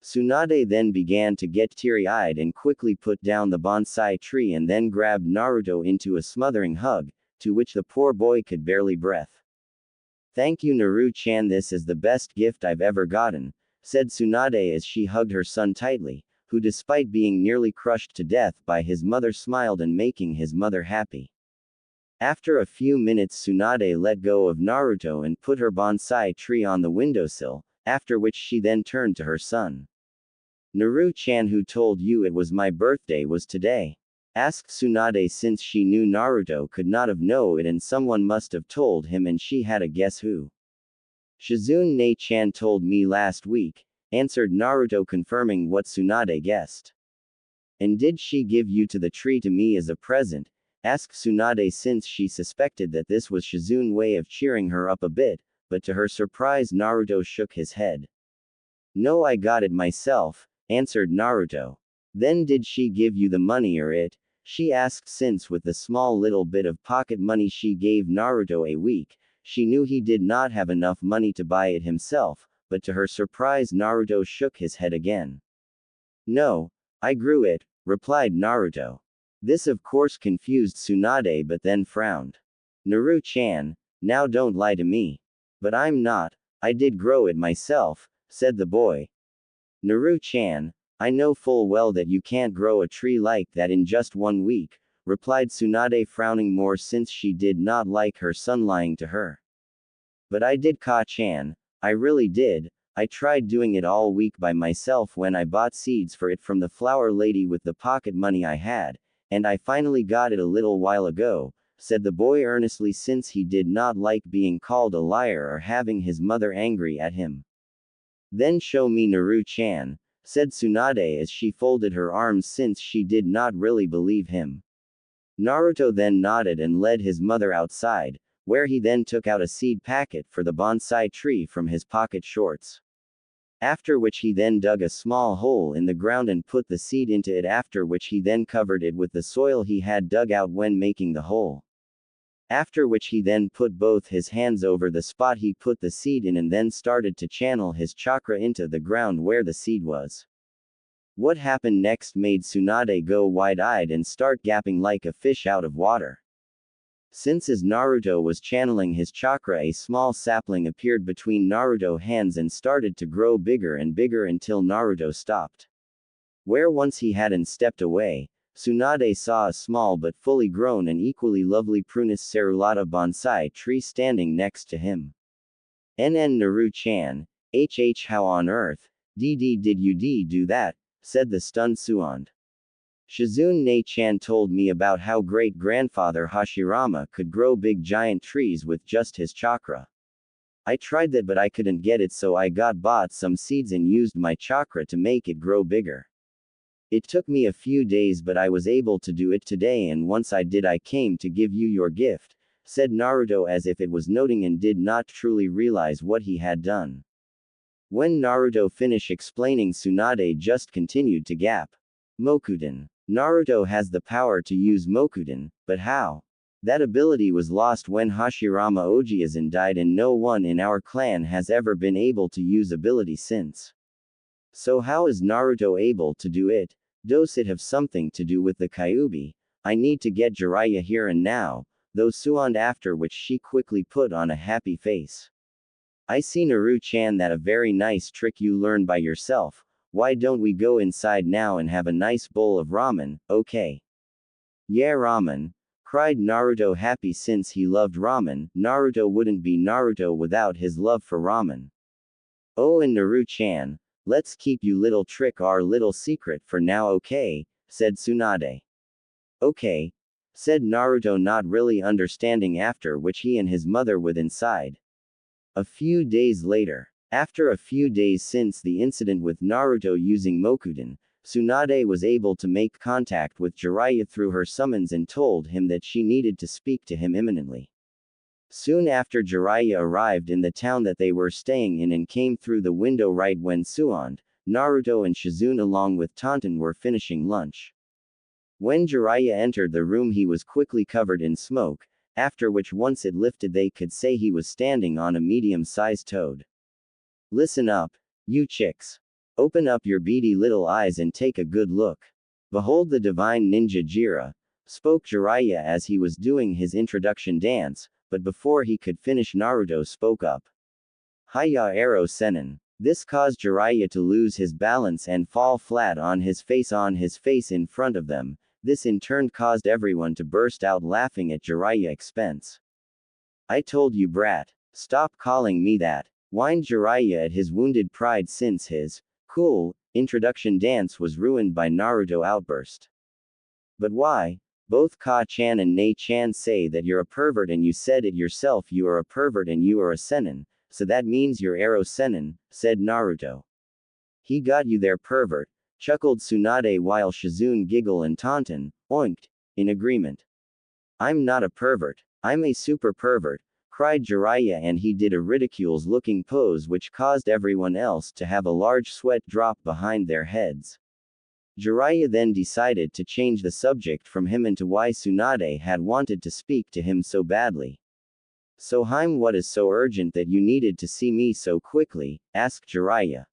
Tsunade then began to get teary-eyed and quickly put down the bonsai tree and then grabbed Naruto into a smothering hug, to which the poor boy could barely breath. Thank you, Naru-chan, this is the best gift I've ever gotten, said Tsunade as she hugged her son tightly, who despite being nearly crushed to death by his mother smiled and making his mother happy. After a few minutes Tsunade let go of Naruto and put her bonsai tree on the windowsill, after which she then turned to her son. Naru-chan, who told you it was my birthday was today? Asked Tsunade, since she knew Naruto could not have known it and someone must have told him and she had a guess who. Shizune-chan told me last week, answered Naruto, confirming what Tsunade guessed. And did she give you to the tree to me as a present? Asked Tsunade, since she suspected that this was Shizune's way of cheering her up a bit, but to her surprise Naruto shook his head. No, I got it myself, answered Naruto. Then did she give you the money or it? She asked, since with the small little bit of pocket money she gave Naruto a week, she knew he did not have enough money to buy it himself. But to her surprise Naruto shook his head again. No, I grew it, replied Naruto. This of course confused Tsunade, but then frowned. Naru-chan, now don't lie to me. But I'm not, I did grow it myself, said the boy. Naru-chan, I know full well that you can't grow a tree like that in just 1 week, replied Tsunade, frowning more since she did not like her son lying to her. But I did, Ka-chan. I really did. I tried doing it all week by myself when I bought seeds for it from the flower lady with the pocket money I had, and I finally got it a little while ago, said the boy earnestly, since he did not like being called a liar or having his mother angry at him. Then show me, Naru-chan, said Tsunade as she folded her arms, since she did not really believe him. Naruto then nodded and led his mother outside, where he then took out a seed packet for the bonsai tree from his pocket shorts. After which he then dug a small hole in the ground and put the seed into it, after which he then covered it with the soil he had dug out when making the hole. After which he then put both his hands over the spot he put the seed in and then started to channel his chakra into the ground where the seed was. What happened next made Tsunade go wide-eyed and start gapping like a fish out of water. Since as Naruto was channeling his chakra, a small sapling appeared between Naruto's hands and started to grow bigger and bigger until Naruto stopped. Where once he hadn't stepped away, Tsunade saw a small but fully grown and equally lovely Prunus cerulata bonsai tree standing next to him. NN Naru-chan, HH how on earth, did you do that, said the stunned Tsunade. Shizune-chan told me about how great-grandfather Hashirama could grow big giant trees with just his chakra. I tried that but I couldn't get it, so I bought some seeds and used my chakra to make it grow bigger. It took me a few days but I was able to do it today, and once I did I came to give you your gift, said Naruto as if it was noting and did not truly realize what he had done. When Naruto finished explaining, Tsunade just continued to gap. Mokuden. Naruto has the power to use Mokuden, but how? That ability was lost when Hashirama Ojiazan died and no one in our clan has ever been able to use ability since. So how is Naruto able to do it? Does it have something to do with the Kyuubi? I need to get Jiraiya here and now, though Tsunade, after which she quickly put on a happy face. I see Naru-chan, that a very nice trick you learned by yourself. Why don't we go inside now and have a nice bowl of ramen, okay? Yeah, ramen, cried Naruto, happy since he loved ramen. Naruto wouldn't be Naruto without his love for ramen. Oh, and Naru-chan, let's keep you little trick our little secret for now, okay? Said Tsunade. Okay, said Naruto, not really understanding, after which he and his mother went inside. A few days later. After a few days since the incident with Naruto using Mokuden, Tsunade was able to make contact with Jiraiya through her summons and told him that she needed to speak to him imminently. Soon after, Jiraiya arrived in the town that they were staying in and came through the window right when Tsunade, Naruto and Shizune along with Tonton were finishing lunch. When Jiraiya entered the room, he was quickly covered in smoke, after which once it lifted they could say he was standing on a medium-sized toad. Listen up, you chicks. Open up your beady little eyes and take a good look. Behold the divine ninja Jiraiya, spoke Jiraiya as he was doing his introduction dance, but before he could finish, Naruto spoke up. Hiya Arrow Senin. This caused Jiraiya to lose his balance and fall flat on his face in front of them. This in turn caused everyone to burst out laughing at Jiraiya's expense. I told you, brat. Stop calling me that. Whined Jiraiya at his wounded pride since his cool introduction dance was ruined by Naruto's outburst. But why? Both Ka-chan and Nei-chan say that you're a pervert, and you said it yourself, you are a pervert and you are a senin, so that means you're Arrow Senin, said Naruto. He got you there, pervert, chuckled Tsunade while Shizune giggled and Tonton oinked in agreement. I'm not a pervert, I'm a super pervert, cried Jiraiya, and he did a ridiculous-looking pose which caused everyone else to have a large sweat drop behind their heads. Jiraiya then decided to change the subject from him into why Tsunade had wanted to speak to him so badly. So what is so urgent that you needed to see me so quickly? Asked Jiraiya.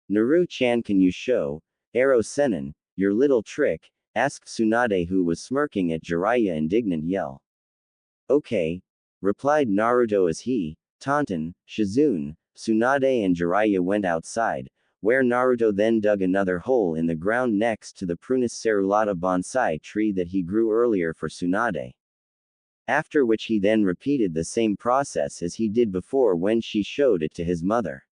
Naru-chan, can you show Arrow Senin your little trick? Asked Tsunade, who was smirking at Jiraiya's indignant yell. Okay, replied Naruto as he, Tonton, Shizune, Tsunade and Jiraiya went outside, where Naruto then dug another hole in the ground next to the Prunus cerulata bonsai tree that he grew earlier for Tsunade. After which he then repeated the same process as he did before when she showed it to his mother.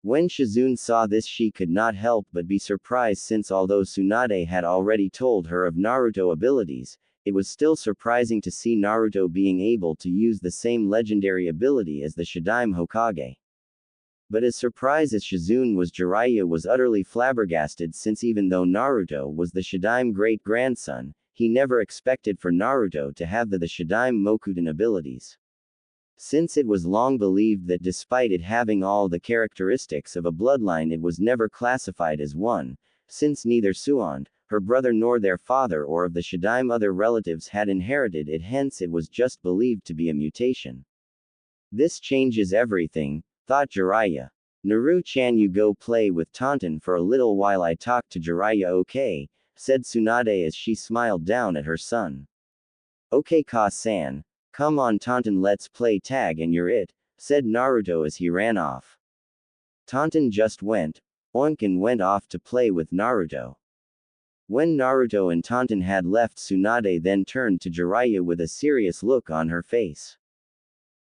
When Shizune saw this, she could not help but be surprised, since although Tsunade had already told her of Naruto's abilities, it was still surprising to see Naruto being able to use the same legendary ability as the Shadaime Hokage. But as surprised as Shizune was, Jiraiya was utterly flabbergasted, since even though Naruto was the Shadaime great-grandson, he never expected for Naruto to have the Shadaime Mokuden abilities. Since it was long believed that despite it having all the characteristics of a bloodline, it was never classified as one, since neither Tsunade, her brother, nor their father or of the Shadaime other relatives had inherited it, hence it was just believed to be a mutation. This changes everything, thought Jiraiya. Naru-chan, you go play with Tonton for a little while I talk to Jiraiya. Okay, said Tsunade as she smiled down at her son. Okay Ka-san. Come on Tonton, let's play tag and you're it, said Naruto as he ran off. Tonton just went, oink, and went off to play with Naruto. When Naruto and Tonton had left, Tsunade then turned to Jiraiya with a serious look on her face.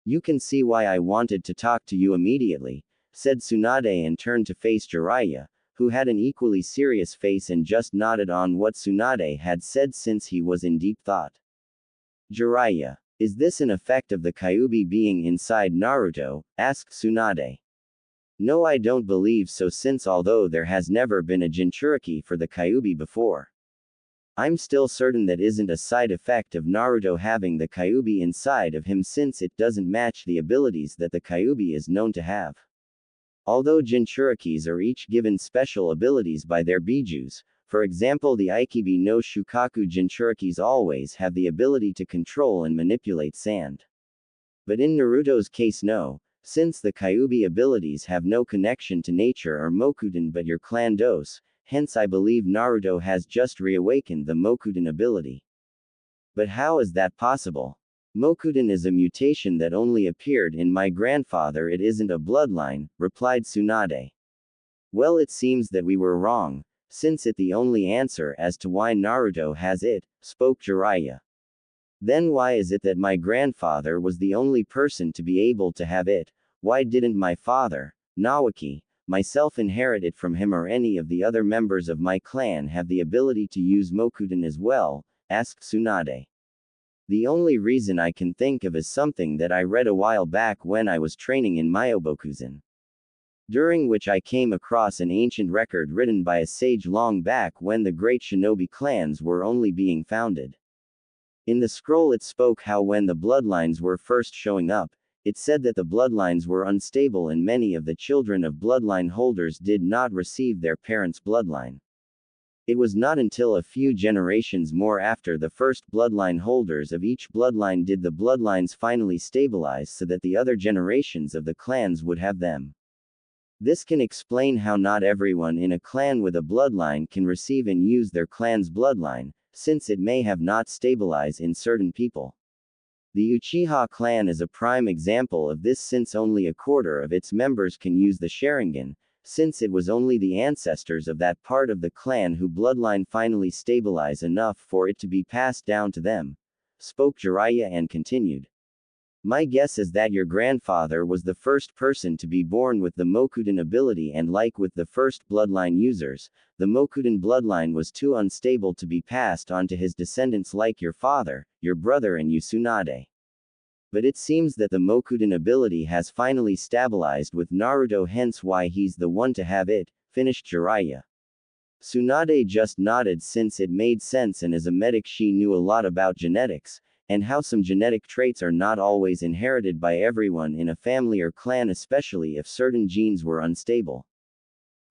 You can see why I wanted to talk to you immediately, said Tsunade and turned to face Jiraiya, who had an equally serious face and just nodded on what Tsunade had said since he was in deep thought. Jiraiya, is this an effect of the Kyuubi being inside Naruto? Asked Tsunade. No, I don't believe so, since although there has never been a Jinchuriki for the Kyuubi before, I'm still certain that isn't a side effect of Naruto having the Kyuubi inside of him, since it doesn't match the abilities that the Kyuubi is known to have. Although Jinchurikis are each given special abilities by their bijus, for example the Ikibi no Shukaku Jinchurikis always have the ability to control and manipulate sand. But in Naruto's case no, since the Kyuubi abilities have no connection to nature or Mokuden but your clan dos, hence I believe Naruto has just reawakened the Mokuden ability. But how is that possible? Mokuden is a mutation that only appeared in my grandfather, it isn't a bloodline, replied Tsunade. Well, it seems that we were wrong, since it the only answer as to why Naruto has it, spoke Jiraiya. Then why is it that my grandfather was the only person to be able to have it? Why didn't my father, Nawaki, myself inherit it from him, or any of the other members of my clan have the ability to use Mokuden as well? Asked Tsunade. The only reason I can think of is something that I read a while back when I was training in Myobokuzen, during which I came across an ancient record written by a sage long back when the great shinobi clans were only being founded. In the scroll it spoke how when the bloodlines were first showing up, it said that the bloodlines were unstable and many of the children of bloodline holders did not receive their parents' bloodline. It was not until a few generations more after the first bloodline holders of each bloodline did the bloodlines finally stabilize so that the other generations of the clans would have them. This can explain how not everyone in a clan with a bloodline can receive and use their clan's bloodline, since it may have not stabilized in certain people. The Uchiha clan is a prime example of this, since only a quarter of its members can use the Sharingan, since it was only the ancestors of that part of the clan who bloodline finally stabilize enough for it to be passed down to them, spoke Jiraiya and continued. My guess is that your grandfather was the first person to be born with the Mokuden ability, and like with the first bloodline users, the Mokuden bloodline was too unstable to be passed on to his descendants like your father, your brother and you Tsunade. But it seems that the Mokuden ability has finally stabilized with Naruto, hence why he's the one to have it, finished Jiraiya. Tsunade just nodded since it made sense, and as a medic she knew a lot about genetics, and how some genetic traits are not always inherited by everyone in a family or clan, especially if certain genes were unstable.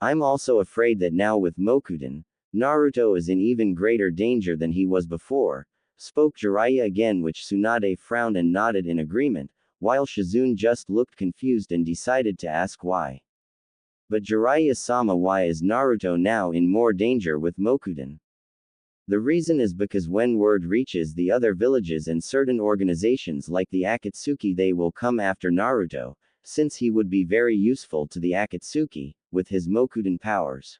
I'm also afraid that now with Mokuden, Naruto is in even greater danger than he was before, spoke Jiraiya again, which Tsunade frowned and nodded in agreement, while Shizune just looked confused and decided to ask why. But Jiraiya-sama, why is Naruto now in more danger with Mokuden? The reason is because when word reaches the other villages and certain organizations like the Akatsuki, they will come after Naruto, since he would be very useful to the Akatsuki, with his Mokuden powers.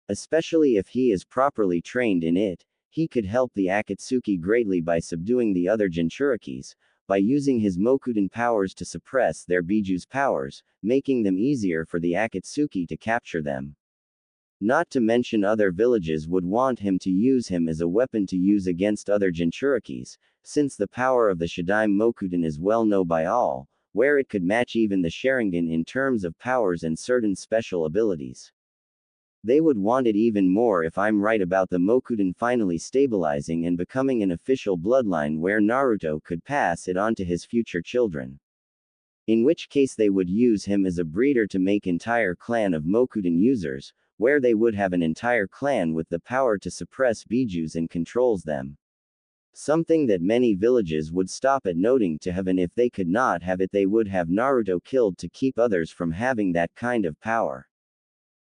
Especially if he is properly trained in it, he could help the Akatsuki greatly by subduing the other Jinchurikis, by using his Mokuden powers to suppress their Biju's powers, making them easier for the Akatsuki to capture them. Not to mention other villages would want him to use him as a weapon to use against other Jinchurikis, since the power of the Shadaime Mokuden is well known by all, where it could match even the Sharingan in terms of powers and certain special abilities. They would want it even more if I'm right about the Mokuden finally stabilizing and becoming an official bloodline where Naruto could pass it on to his future children. In which case they would use him as a breeder to make entire clan of Mokuden users, where they would have an entire clan with the power to suppress bijus and controls them. Something that many villages would stop at noting to have, and if they could not have it they would have Naruto killed to keep others from having that kind of power.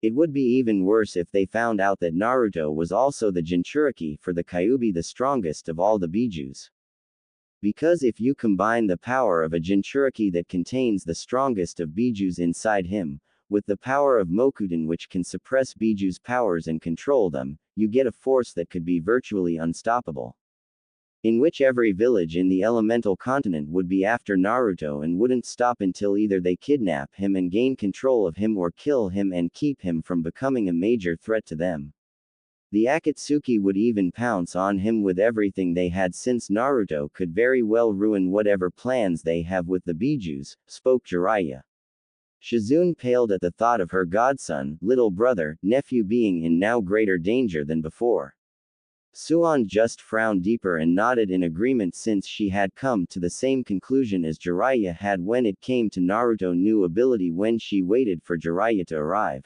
It would be even worse if they found out that Naruto was also the Jinchuriki for the Kyuubi, the strongest of all the bijus. Because if you combine the power of a Jinchuriki that contains the strongest of bijus inside him, with the power of Mokuden which can suppress bijus' powers and control them, you get a force that could be virtually unstoppable. In which every village in the elemental continent would be after Naruto and wouldn't stop until either they kidnap him and gain control of him or kill him and keep him from becoming a major threat to them. The Akatsuki would even pounce on him with everything they had, since Naruto could very well ruin whatever plans they have with the bijus, spoke Jiraiya. Shizune paled at the thought of her godson, little brother, nephew being in now greater danger than before. Suan just frowned deeper and nodded in agreement, since she had come to the same conclusion as Jiraiya had when it came to Naruto's new ability when she waited for Jiraiya to arrive.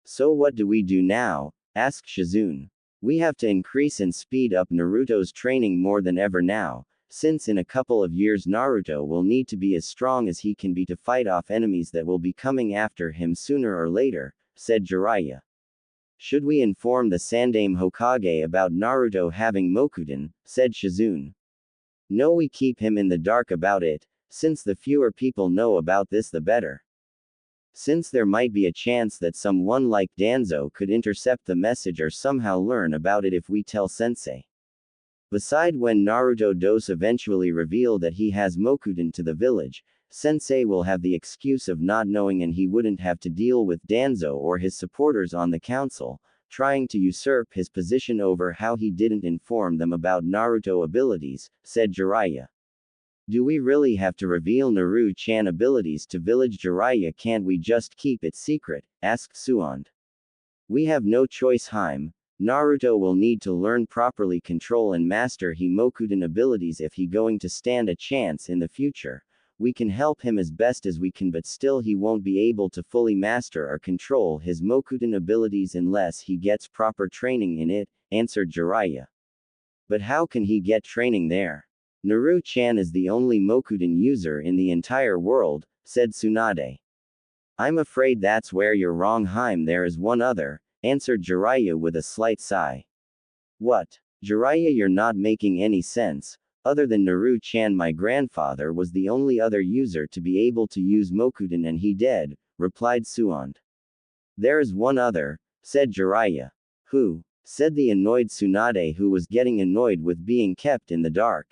So what do we do now? Asked Shizune. We have to increase and speed up Naruto's training more than ever now, since in a couple of years Naruto will need to be as strong as he can be to fight off enemies that will be coming after him sooner or later, said Jiraiya. Should we inform the Sandaime Hokage about Naruto having Mokuden? Said Shizune. No, we keep him in the dark about it, since the fewer people know about this the better. Since there might be a chance that someone like Danzo could intercept the message or somehow learn about it if we tell Sensei. Beside, when Naruto does eventually reveal that he has Mokuden to the village, Sensei will have the excuse of not knowing and he wouldn't have to deal with Danzo or his supporters on the council, trying to usurp his position over how he didn't inform them about Naruto abilities, said Jiraiya. Do we really have to reveal Naru-chan abilities to village Jiraiya? Can't we just keep it secret? Asked Suand. We have no choice, Haim. Naruto will need to learn properly control and master his Mokuden abilities if he going to stand a chance in the future. We can help him as best as we can, but still he won't be able to fully master or control his Mokuden abilities unless he gets proper training in it, answered Jiraiya. But how can he get training there? Naru-chan is the only Mokuden user in the entire world, said Tsunade. I'm afraid that's where you're wrong, Haim. There is one other, answered Jiraiya with a slight sigh. What? Jiraiya, you're not making any sense. Other than Naru-chan, my grandfather was the only other user to be able to use Mokuden and he dead, replied Suand. There is one other, said Jiraiya. Who? Said the annoyed Tsunade, who was getting annoyed with being kept in the dark.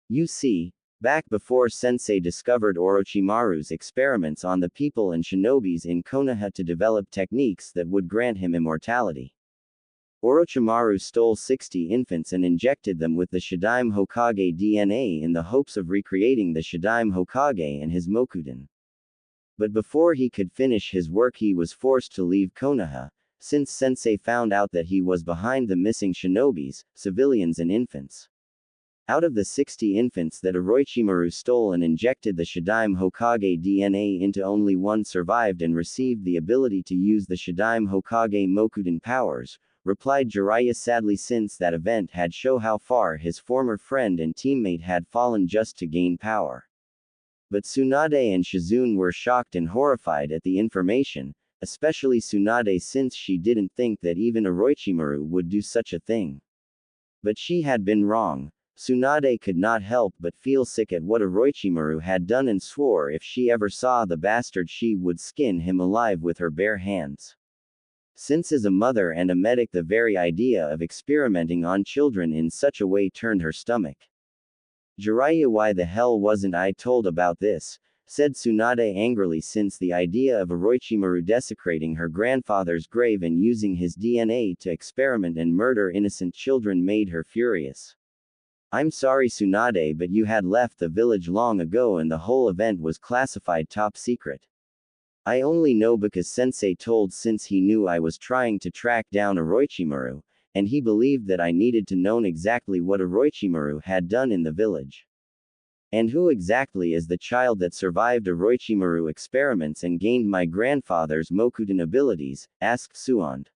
You see, back before Sensei discovered Orochimaru's experiments on the people and shinobis in Konoha to develop techniques that would grant him immortality, Orochimaru stole 60 infants and injected them with the Shadaime Hokage DNA in the hopes of recreating the Shadaime Hokage and his Mokuden. But before he could finish his work he was forced to leave Konoha, since Sensei found out that he was behind the missing shinobis, civilians and infants. Out of the 60 infants that Orochimaru stole and injected the Shadaime Hokage DNA into, only one survived and received the ability to use the Shadaime Hokage Mokuden powers, replied Jiraiya sadly, since that event had shown how far his former friend and teammate had fallen just to gain power. But Tsunade and Shizune were shocked and horrified at the information, especially Tsunade, since she didn't think that even Orochimaru would do such a thing. But she had been wrong. Tsunade could not help but feel sick at what Orochimaru had done and swore if she ever saw the bastard she would skin him alive with her bare hands. Since as a mother and a medic the very idea of experimenting on children in such a way turned her stomach. Jiraiya, why the hell wasn't I told about this? Said Tsunade angrily, since the idea of Orochimaru desecrating her grandfather's grave and using his DNA to experiment and murder innocent children made her furious. I'm sorry Tsunade, but you had left the village long ago and the whole event was classified top secret. I only know because sensei told since he knew I was trying to track down Orochimaru, and he believed that I needed to know exactly what Orochimaru had done in the village. And who exactly is the child that survived Orochimaru experiments and gained my grandfather's Mokudan abilities? Asked Tsunade.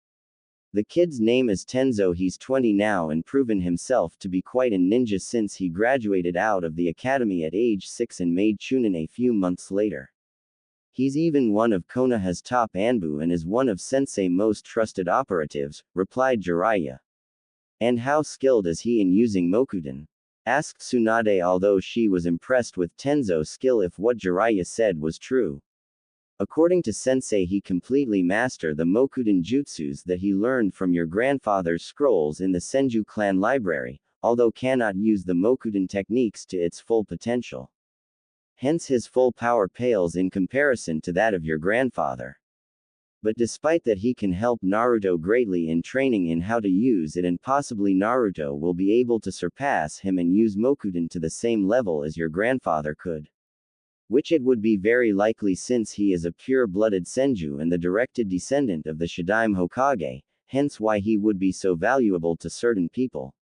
The kid's name is Tenzo. He's 20 now and proven himself to be quite a ninja since he graduated out of the academy at age 6 and made Chunin a few months later. He's even one of Konoha's top Anbu and is one of Sensei's most trusted operatives, replied Jiraiya. And how skilled is he in using Mokudan? Asked Tsunade, although she was impressed with Tenzo's skill if what Jiraiya said was true. According to Sensei, he completely mastered the Mokudan jutsus that he learned from your grandfather's scrolls in the Senju clan library, although cannot use the Mokudan techniques to its full potential. Hence his full power pales in comparison to that of your grandfather. But despite that, he can help Naruto greatly in training in how to use it, and possibly Naruto will be able to surpass him and use Mokudan to the same level as your grandfather could. Which it would be very likely since he is a pure-blooded Senju and the directed descendant of the Shadaime Hokage, hence why he would be so valuable to certain people.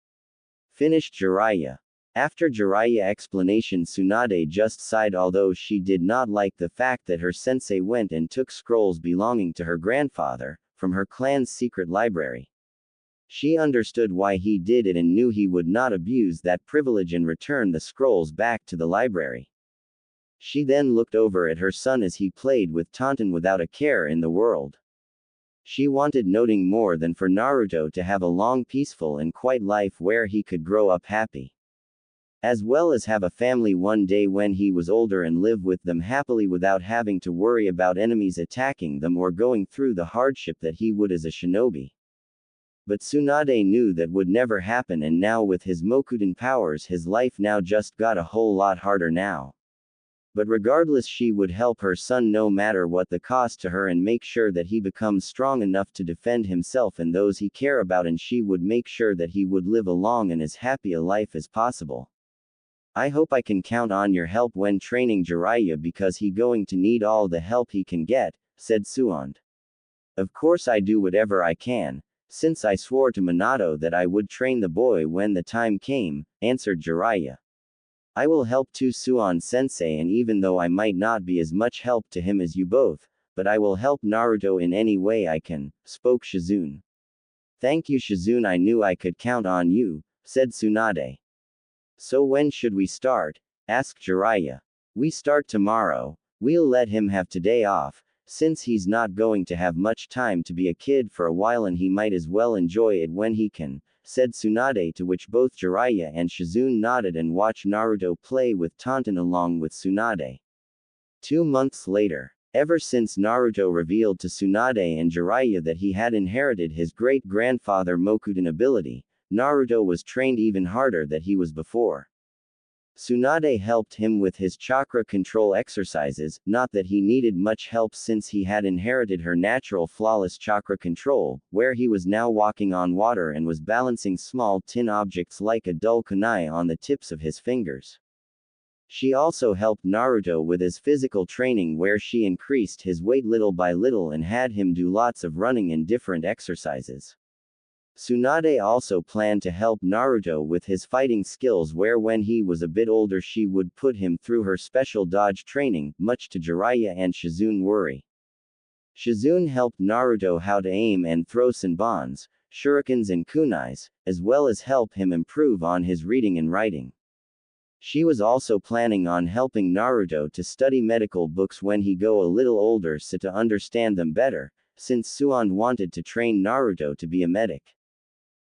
Finished Jiraiya. After Jiraiya explanation, Tsunade just sighed, although she did not like the fact that her sensei went and took scrolls belonging to her grandfather, from her clan's secret library. She understood why he did it and knew he would not abuse that privilege and return the scrolls back to the library. She then looked over at her son as he played with Tauntaun without a care in the world. She wanted nothing more than for Naruto to have a long, peaceful and quiet life where he could grow up happy, as well as have a family one day when he was older and live with them happily without having to worry about enemies attacking them or going through the hardship that he would as a shinobi. But Tsunade knew that would never happen, and now with his Mokudan powers his life now just got a whole lot harder now. But regardless, she would help her son no matter what the cost to her and make sure that he becomes strong enough to defend himself and those he care about, and she would make sure that he would live a long and as happy a life as possible. I hope I can count on your help when training Jiraiya, because he going to need all the help he can get, said Tsunade. Of course I do whatever I can, since I swore to Minato that I would train the boy when the time came, answered Jiraiya. I will help too, Tsunade-sensei, and even though I might not be as much help to him as you both, but I will help Naruto in any way I can, spoke Shizune. Thank you, Shizune, I knew I could count on you, said Tsunade. So when should we start? Asked Jiraiya. We start tomorrow. We'll let him have today off, since he's not going to have much time to be a kid for a while and he might as well enjoy it when he can, said Tsunade, to which both Jiraiya and Shizune nodded and watched Naruto play with Tauntaun along with Tsunade. 2 months later. Ever since Naruto revealed to Tsunade and Jiraiya that he had inherited his great-grandfather Mokudan ability, Naruto was trained even harder than he was before. Tsunade helped him with his chakra control exercises, not that he needed much help since he had inherited her natural flawless chakra control, where he was now walking on water and was balancing small tin objects like a dull kunai on the tips of his fingers. She also helped Naruto with his physical training, where she increased his weight little by little and had him do lots of running and different exercises. Tsunade also planned to help Naruto with his fighting skills, where when he was a bit older she would put him through her special dodge training, much to Jiraiya and Shizune's worry. Shizune helped Naruto how to aim and throw senbons, shurikens and kunais, as well as help him improve on his reading and writing. She was also planning on helping Naruto to study medical books when he go a little older so to understand them better, since Tsunade wanted to train Naruto to be a medic,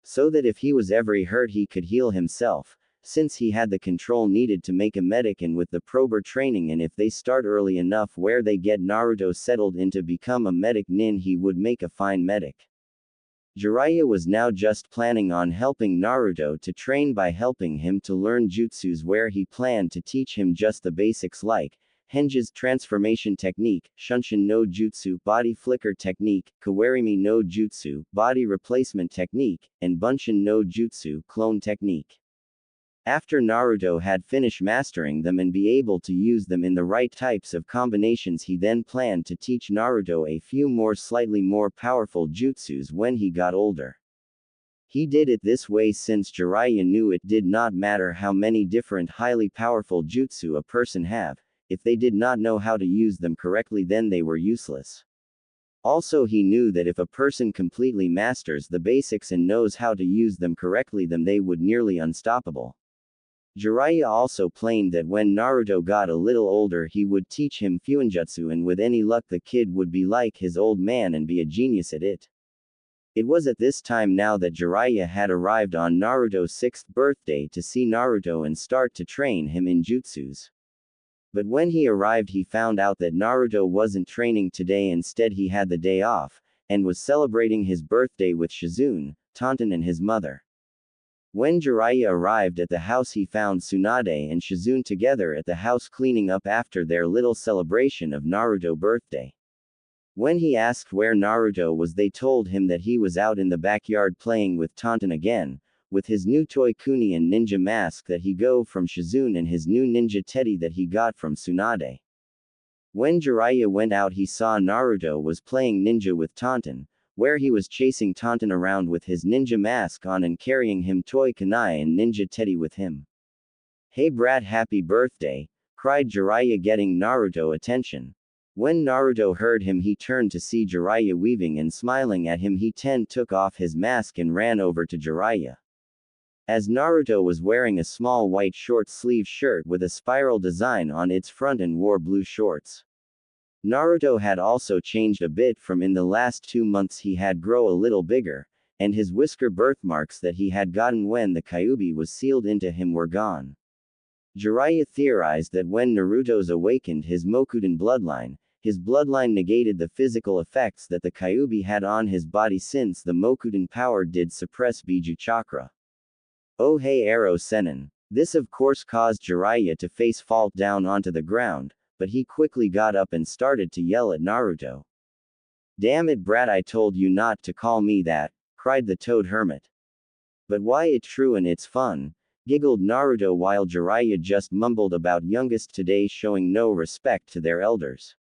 so that if he was ever hurt he could heal himself, since he had the control needed to make a medic, and with the proper training and if they start early enough where they get Naruto settled in to become a medic nin, he would make a fine medic. Jiraiya was now just planning on helping Naruto to train by helping him to learn jutsus, where he planned to teach him just the basics like Henge's transformation technique, Shunshin no Jutsu, body flicker technique, Kawarimi no Jutsu, body replacement technique, and Bunshin no Jutsu, clone technique. After Naruto had finished mastering them and be able to use them in the right types of combinations, he then planned to teach Naruto a few more slightly more powerful jutsus when he got older. He did it this way since Jiraiya knew it did not matter how many different highly powerful jutsu a person have, if they did not know how to use them correctly then they were useless. Also he knew that if a person completely masters the basics and knows how to use them correctly then they would nearly unstoppable. Jiraiya also planned that when Naruto got a little older he would teach him Fuinjutsu, and with any luck the kid would be like his old man and be a genius at it. It was at this time now that Jiraiya had arrived on Naruto's 6th birthday to see Naruto and start to train him in jutsus. But when he arrived he found out that Naruto wasn't training today, instead he had the day off, and was celebrating his birthday with Shizune, Tonton and his mother. When Jiraiya arrived at the house he found Tsunade and Shizune together at the house cleaning up after their little celebration of Naruto's birthday. When he asked where Naruto was they told him that he was out in the backyard playing with Tonton again, with his new toy kuni and ninja mask that he got from Shizune and his new ninja teddy that he got from Tsunade. When Jiraiya went out he saw Naruto was playing ninja with Tonton, where he was chasing Tonton around with his ninja mask on and carrying him toy kunai and ninja teddy with him. "Hey brat, happy birthday," cried Jiraiya, getting Naruto attention. When Naruto heard him he turned to see Jiraiya weaving and smiling at him. He took off his mask and ran over to Jiraiya. As Naruto was wearing a small white short-sleeved shirt with a spiral design on its front and wore blue shorts. Naruto had also changed a bit from in the last 2 months. He had grown a little bigger, and his whisker birthmarks that he had gotten when the Kyuubi was sealed into him were gone. Jiraiya theorized that when Naruto's awakened his Mokuden bloodline, his bloodline negated the physical effects that the Kyuubi had on his body, since the Mokuden power did suppress Biju chakra. Oh hey Arrow Sennin. This of course caused Jiraiya to face fall down onto the ground, but he quickly got up and started to yell at Naruto. "Damn it brat, I told you not to call me that," cried the Toad Hermit. "But why, it's true and it's fun," giggled Naruto while Jiraiya just mumbled about youngest today showing no respect to their elders.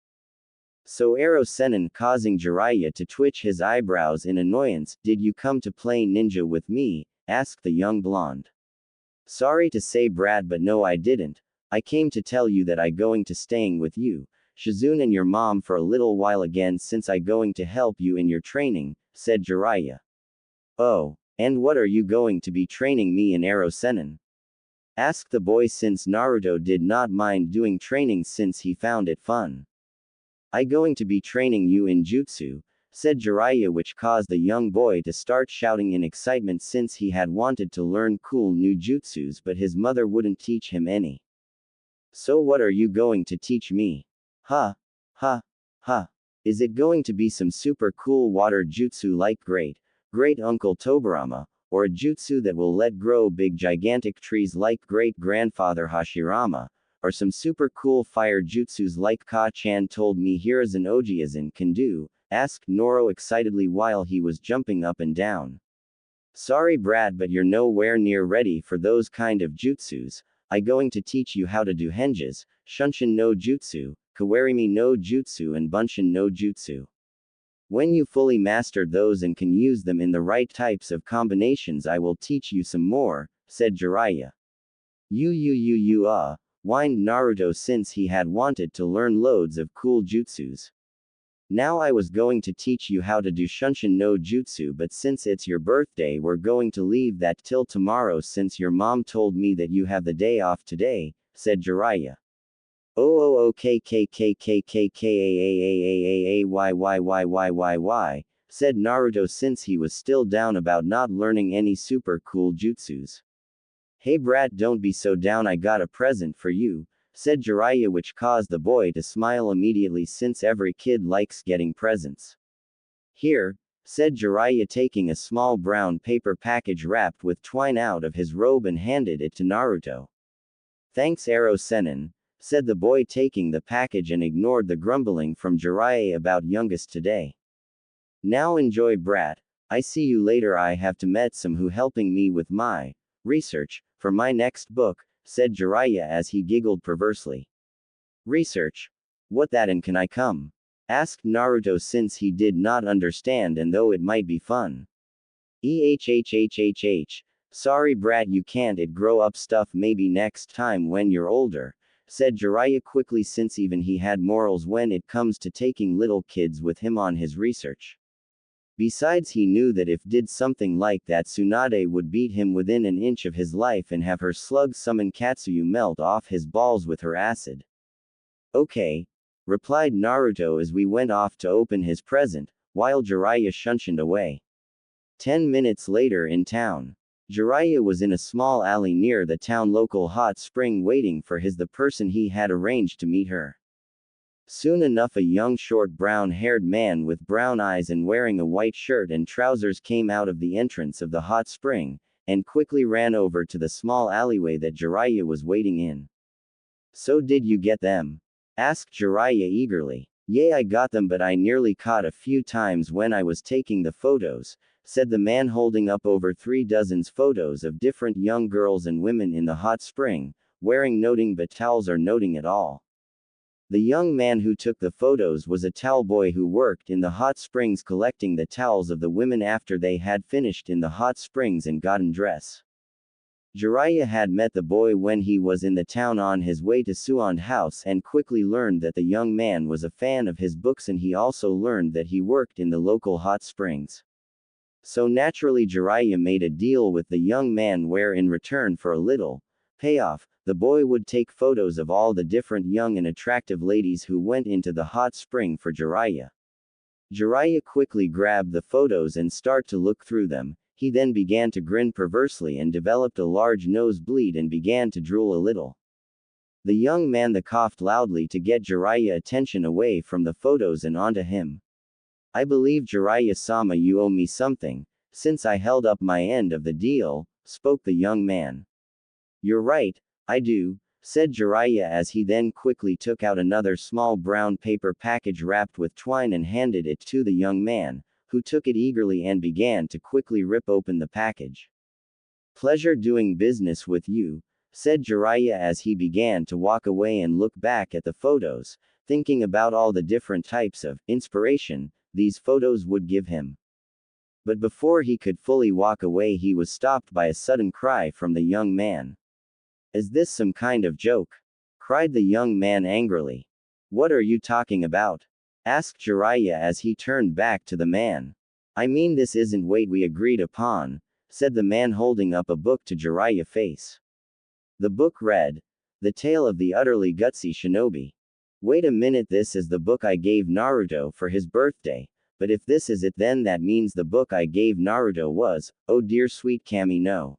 So Arrow Sennin, causing Jiraiya to twitch his eyebrows in annoyance. "Did you come to play ninja with me?" asked the young blonde. "Sorry to say brat, but no I didn't. I came to tell you that I going to staying with you, Shizune and your mom for a little while again, since I going to help you in your training," said Jiraiya. "Oh, and what are you going to be training me in, Arrow Sennin?" asked the boy, since Naruto did not mind doing training since he found it fun. "I going to be training you in jutsu," said Jiraiya, which caused the young boy to start shouting in excitement since he had wanted to learn cool new jutsus but his mother wouldn't teach him any. "So what are you going to teach me?" "Ha. Ha. Ha. Is it going to be some super cool water jutsu like great Uncle Tobirama, or a jutsu that will let grow big gigantic trees like great grandfather Hashirama, or some super cool fire jutsus like Ka-chan told me Hiruzen Ojiazin can do?" asked Noro excitedly while he was jumping up and down. "Sorry brat, but you're nowhere near ready for those kind of jutsus. I going to teach you how to do henges, Shunshin no Jutsu, Kawarimi no Jutsu and Bunshin no Jutsu. When you fully mastered those and can use them in the right types of combinations I will teach you some more," said Jiraiya. Whined Naruto, since he had wanted to learn loads of cool jutsus. "Now I was going to teach you how to do Shunshin no Jutsu, but since it's your birthday we're going to leave that till tomorrow since your mom told me that you have the day off today," said Jiraiya. Said Naruto, since he was still down about not learning any super cool jutsus. "Hey brat, don't be so down, I got a present for you," said Jiraiya, which caused the boy to smile immediately since every kid likes getting presents. "Here," said Jiraiya, taking a small brown paper package wrapped with twine out of his robe and handed it to Naruto. "Thanks Arrow Sennin," said the boy, taking the package and ignored the grumbling from Jiraiya about youngest today. "Now enjoy brat, I see you later. I have to met some who helping me with my research," for my next book, said Jiraiya as he giggled perversely. Research? What that and can I come? Asked Naruto since he did not understand and though it might be fun. Sorry brat you can't it grow up stuff maybe next time when you're older, said Jiraiya quickly since even he had morals when it comes to taking little kids with him on his research. Besides he knew that if did something like that Tsunade would beat him within an inch of his life and have her slug summon Katsuyu melt off his balls with her acid. Okay, replied Naruto as we went off to open his present, while Jiraiya shunshined away. 10 minutes later in town. Jiraiya was in a small alley near the town local hot spring waiting for the person he had arranged to meet her. Soon enough a young short brown-haired man with brown eyes and wearing a white shirt and trousers came out of the entrance of the hot spring, and quickly ran over to the small alleyway that Jiraiya was waiting in. So did you get them? Asked Jiraiya eagerly. Yeah I got them but I nearly caught a few times when I was taking the photos, said the man holding up over 3 dozen photos of different young girls and women in the hot spring, wearing noting but towels or noting at all. The young man who took the photos was a towel boy who worked in the hot springs collecting the towels of the women after they had finished in the hot springs and gotten dress. Jiraiya had met the boy when he was in the town on his way to Tsunade house and quickly learned that the young man was a fan of his books and he also learned that he worked in the local hot springs. So naturally Jiraiya made a deal with the young man where in return for a little payoff, the boy would take photos of all the different young and attractive ladies who went into the hot spring for Jiraiya. Jiraiya quickly grabbed the photos and started to look through them, he then began to grin perversely and developed a large nosebleed and began to drool a little. The young man coughed loudly to get Jiraiya attention away from the photos and onto him. I believe Jiraiya-sama you owe me something, since I held up my end of the deal, spoke the young man. You're right, I do, said Jiraiya as he then quickly took out another small brown paper package wrapped with twine and handed it to the young man, who took it eagerly and began to quickly rip open the package. Pleasure doing business with you, said Jiraiya as he began to walk away and look back at the photos, thinking about all the different types of inspiration these photos would give him. But before he could fully walk away he was stopped by a sudden cry from the young man. Is this some kind of joke? Cried the young man angrily. What are you talking about? Asked Jiraiya as he turned back to the man. I mean this isn't what we agreed upon, said the man holding up a book to Jiraiya's face. The book read, The Tale of the Utterly Gutsy Shinobi. Wait a minute, this is the book I gave Naruto for his birthday, but if this is it then that means the book I gave Naruto was, oh dear sweet Kami no.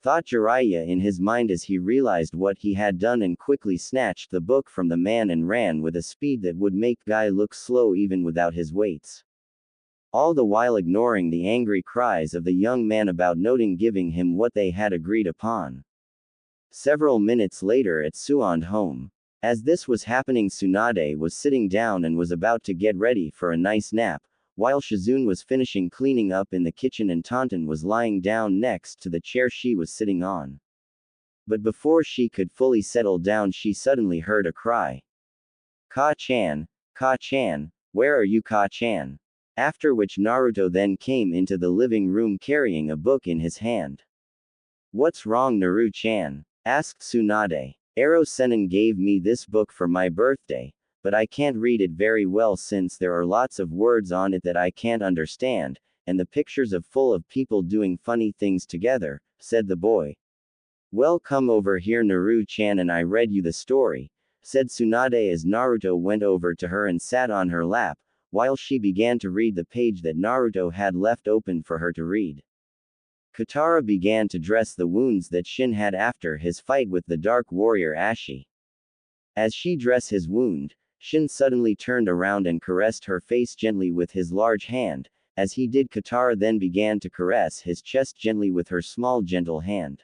Thought Jiraiya in his mind as he realized what he had done and quickly snatched the book from the man and ran with a speed that would make Guy look slow even without his weights. All the while ignoring the angry cries of the young man about noting giving him what they had agreed upon. Several minutes later at Tsunade home. As this was happening Tsunade was sitting down and was about to get ready for a nice nap, while Shizune was finishing cleaning up in the kitchen and Tonton was lying down next to the chair she was sitting on. But before she could fully settle down she suddenly heard a cry. Ka-chan, where are you Ka-chan? After which Naruto then came into the living room carrying a book in his hand. What's wrong Naru-chan? Asked Tsunade. Ero Sennin gave me this book for my birthday, but I can't read it very well since there are lots of words on it that I can't understand, and the pictures are full of people doing funny things together, said the boy. Well come over here Naru-chan and I read you the story, said Tsunade as Naruto went over to her and sat on her lap, while she began to read the page that Naruto had left open for her to read. Katara began to dress the wounds that Shin had after his fight with the dark warrior Ashi. As she dressed his wound, Shin suddenly turned around and caressed her face gently with his large hand. As he did Katara then began to caress his chest gently with her small gentle hand.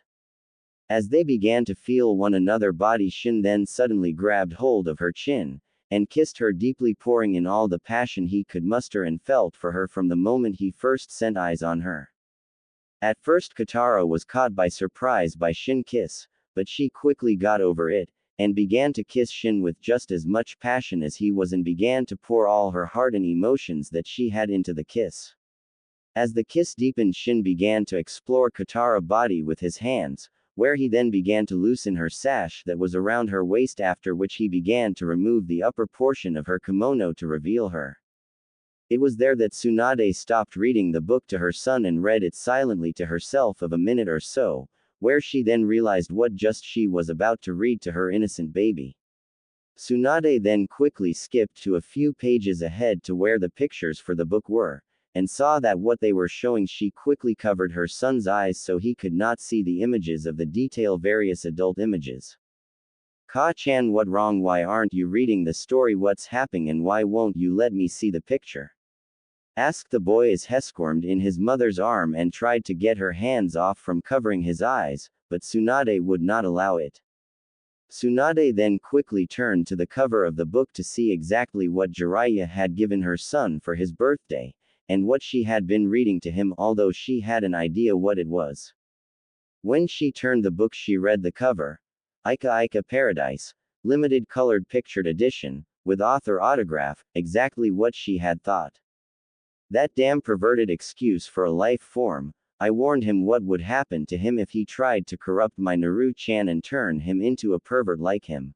As they began to feel one another body Shin then suddenly grabbed hold of her chin, and kissed her deeply pouring in all the passion he could muster and felt for her from the moment he first set eyes on her. At first Katara was caught by surprise by Shin's kiss, but she quickly got over it, and began to kiss Shin with just as much passion as he was and began to pour all her heart and emotions that she had into the kiss. As the kiss deepened, Shin began to explore Katara's body with his hands, where he then began to loosen her sash that was around her waist, after which he began to remove the upper portion of her kimono to reveal her. It was there that Tsunade stopped reading the book to her son and read it silently to herself of a minute or so, where she then realized what just she was about to read to her innocent baby. Tsunade then quickly skipped to a few pages ahead to where the pictures for the book were, and saw that what they were showing. She quickly covered her son's eyes so he could not see the images of the detail various adult images. Ka-chan, what wrong? Why aren't you reading the story? What's happening and why won't you let me see the picture? Asked the boy as he squirmed in his mother's arm and tried to get her hands off from covering his eyes, but Tsunade would not allow it. Tsunade then quickly turned to the cover of the book to see exactly what Jiraiya had given her son for his birthday, and what she had been reading to him, although she had an idea what it was. When she turned the book, she read the cover. Ika Ika Paradise, limited colored pictured edition, with author autograph, exactly what she had thought. That damn perverted excuse for a life form. I warned him what would happen to him if he tried to corrupt my Naruto-chan and turn him into a pervert like him.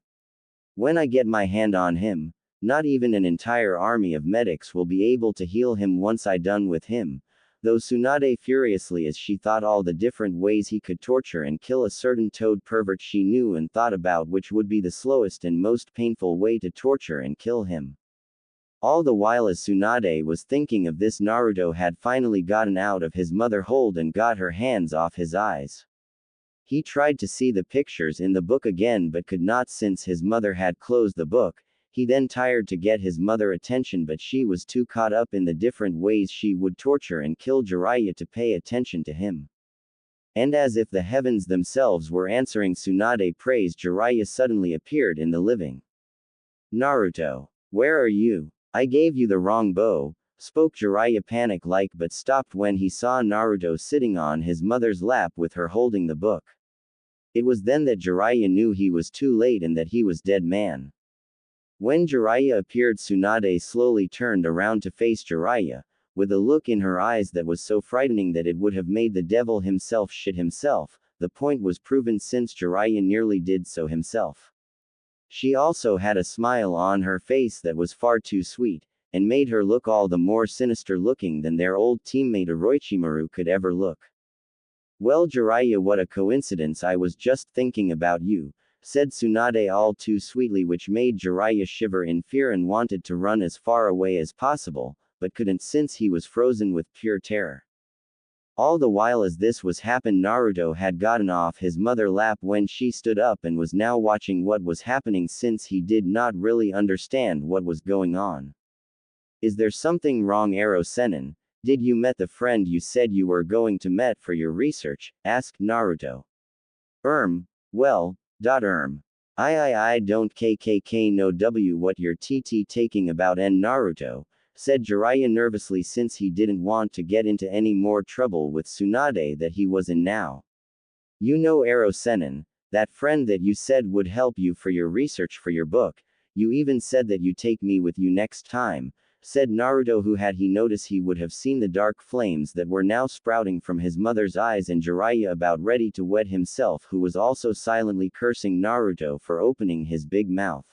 When I get my hand on him, not even an entire army of medics will be able to heal him once I done with him. Though Tsunade furiously as she thought all the different ways he could torture and kill a certain toad pervert, she knew and thought about which would be the slowest and most painful way to torture and kill him. All the while as Tsunade was thinking of this, Naruto had finally gotten out of his mother hold and got her hands off his eyes. He tried to see the pictures in the book again but could not since his mother had closed the book. He then tried to get his mother attention, but she was too caught up in the different ways she would torture and kill Jiraiya to pay attention to him. And as if the heavens themselves were answering Tsunade's praise, Jiraiya suddenly appeared in the living. Naruto, where are you? I gave you the wrong bow, spoke Jiraiya panic-like, but stopped when he saw Naruto sitting on his mother's lap with her holding the book. It was then that Jiraiya knew he was too late and that he was dead man. When Jiraiya appeared, Tsunade slowly turned around to face Jiraiya, with a look in her eyes that was so frightening that it would have made the devil himself shit himself. The point was proven since Jiraiya nearly did so himself. She also had a smile on her face that was far too sweet, and made her look all the more sinister looking than their old teammate Orochimaru could ever look. Well Jiraiya, what a coincidence, I was just thinking about you, said Tsunade all too sweetly, which made Jiraiya shiver in fear and wanted to run as far away as possible, but couldn't since he was frozen with pure terror. All the while as this was happening, Naruto had gotten off his mother's lap when she stood up and was now watching what was happening since he did not really understand what was going on. Is there something wrong, Ero Sennin? Did you met the friend you said you were going to met for your research? Asked Naruto. Well, I don't kkk no w what your tt taking about n Naruto, said Jiraiya nervously since he didn't want to get into any more trouble with Tsunade that he was in now. You know Ero Sennin, that friend that you said would help you for your research for your book, you even said that you take me with you next time, said Naruto, who had he noticed he would have seen the dark flames that were now sprouting from his mother's eyes, and Jiraiya about ready to wet himself, who was also silently cursing Naruto for opening his big mouth.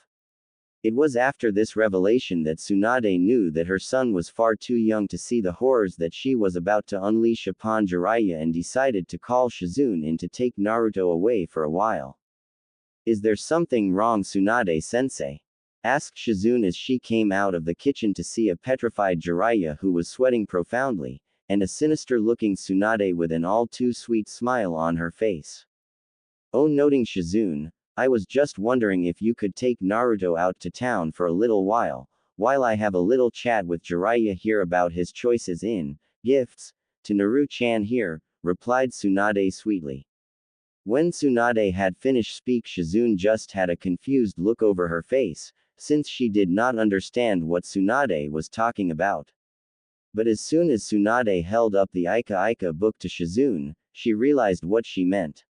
It was after this revelation that Tsunade knew that her son was far too young to see the horrors that she was about to unleash upon Jiraiya, and decided to call Shizune in to take Naruto away for a while. Is there something wrong, Tsunade-sensei? Asked Shizune as she came out of the kitchen to see a petrified Jiraiya who was sweating profoundly, and a sinister-looking Tsunade with an all-too-sweet smile on her face. Oh, noting Shizune, I was just wondering if you could take Naruto out to town for a little while I have a little chat with Jiraiya here about his choices in gifts to Naruto-chan here, replied Tsunade sweetly. When Tsunade had finished speak, Shizune just had a confused look over her face, since she did not understand what Tsunade was talking about. But as soon as Tsunade held up the Ika Ika book to Shizune, she realized what she meant.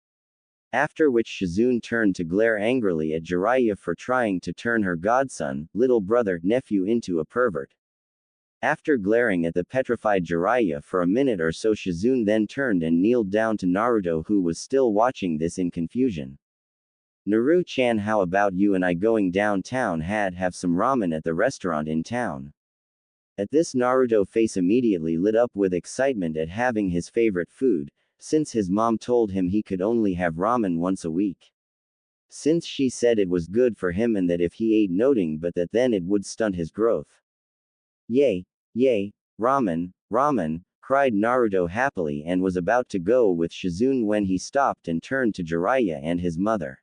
After which Shizune turned to glare angrily at Jiraiya for trying to turn her godson, little brother, nephew into a pervert. After glaring at the petrified Jiraiya for a minute or so, Shizune then turned and kneeled down to Naruto, who was still watching this in confusion. "Naru-chan, how about you and I going downtown have some ramen at the restaurant in town?" At this, Naruto face immediately lit up with excitement at having his favorite food, since his mom told him he could only have ramen once a week. Since she said it was good for him and that if he ate nothing but that then it would stunt his growth. "Yay! Yay! Ramen! Ramen!" cried Naruto happily and was about to go with Shizune when he stopped and turned to Jiraiya and his mother.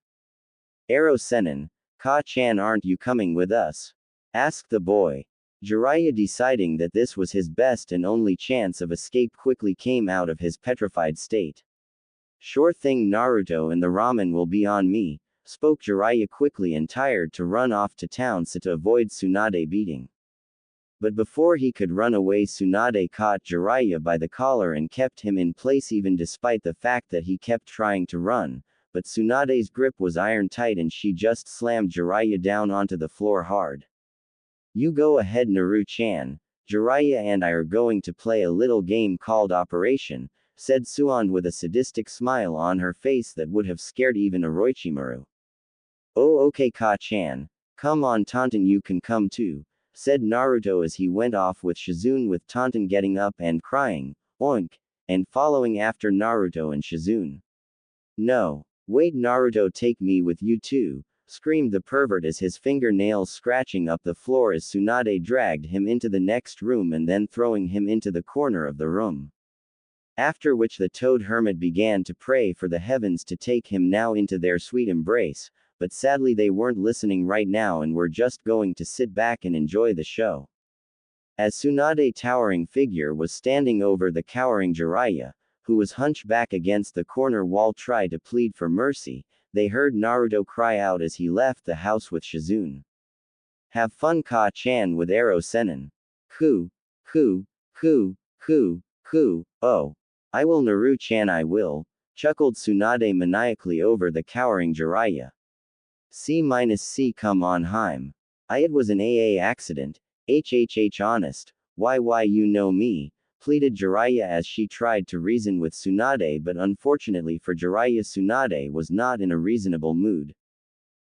"Ero Senin, Ka-chan, aren't you coming with us?" asked the boy. Jiraiya, deciding that this was his best and only chance of escape, quickly came out of his petrified state. "Sure thing, Naruto, and the ramen will be on me," spoke Jiraiya quickly and tired to run off to town so to avoid Tsunade beating. But before he could run away, Tsunade caught Jiraiya by the collar and kept him in place even despite the fact that he kept trying to run, but Tsunade's grip was iron tight and she just slammed Jiraiya down onto the floor hard. "You go ahead, Naru-chan. Jiraiya and I are going to play a little game called Operation," said Tsunade with a sadistic smile on her face that would have scared even Orochimaru. "Oh, okay, Ka-chan. Come on, Tonton, you can come too," said Naruto as he went off with Shizune, with Tonton getting up and crying, "Oink!" and following after Naruto and Shizune. "No. Wait, Naruto, take me with you too," screamed the pervert as his fingernails scratching up the floor as Tsunade dragged him into the next room and then throwing him into the corner of the room. After which the toad hermit began to pray for the heavens to take him now into their sweet embrace, but sadly they weren't listening right now and were just going to sit back and enjoy the show. As Tsunade's towering figure was standing over the cowering Jiraiya, who was hunched back against the corner wall, try to plead for mercy, they heard Naruto cry out as he left the house with Shizune. "Have fun, Ka-chan, with Ero Senin. Ku, ku, ku, ku, ku, oh. I will, Naru-chan, I will," chuckled Tsunade maniacally over the cowering Jiraiya. C-C, come on, Harem. It was an AA accident, honest, why you know me, pleaded Jiraiya as she tried to reason with Tsunade, but unfortunately for Jiraiya, Tsunade was not in a reasonable mood.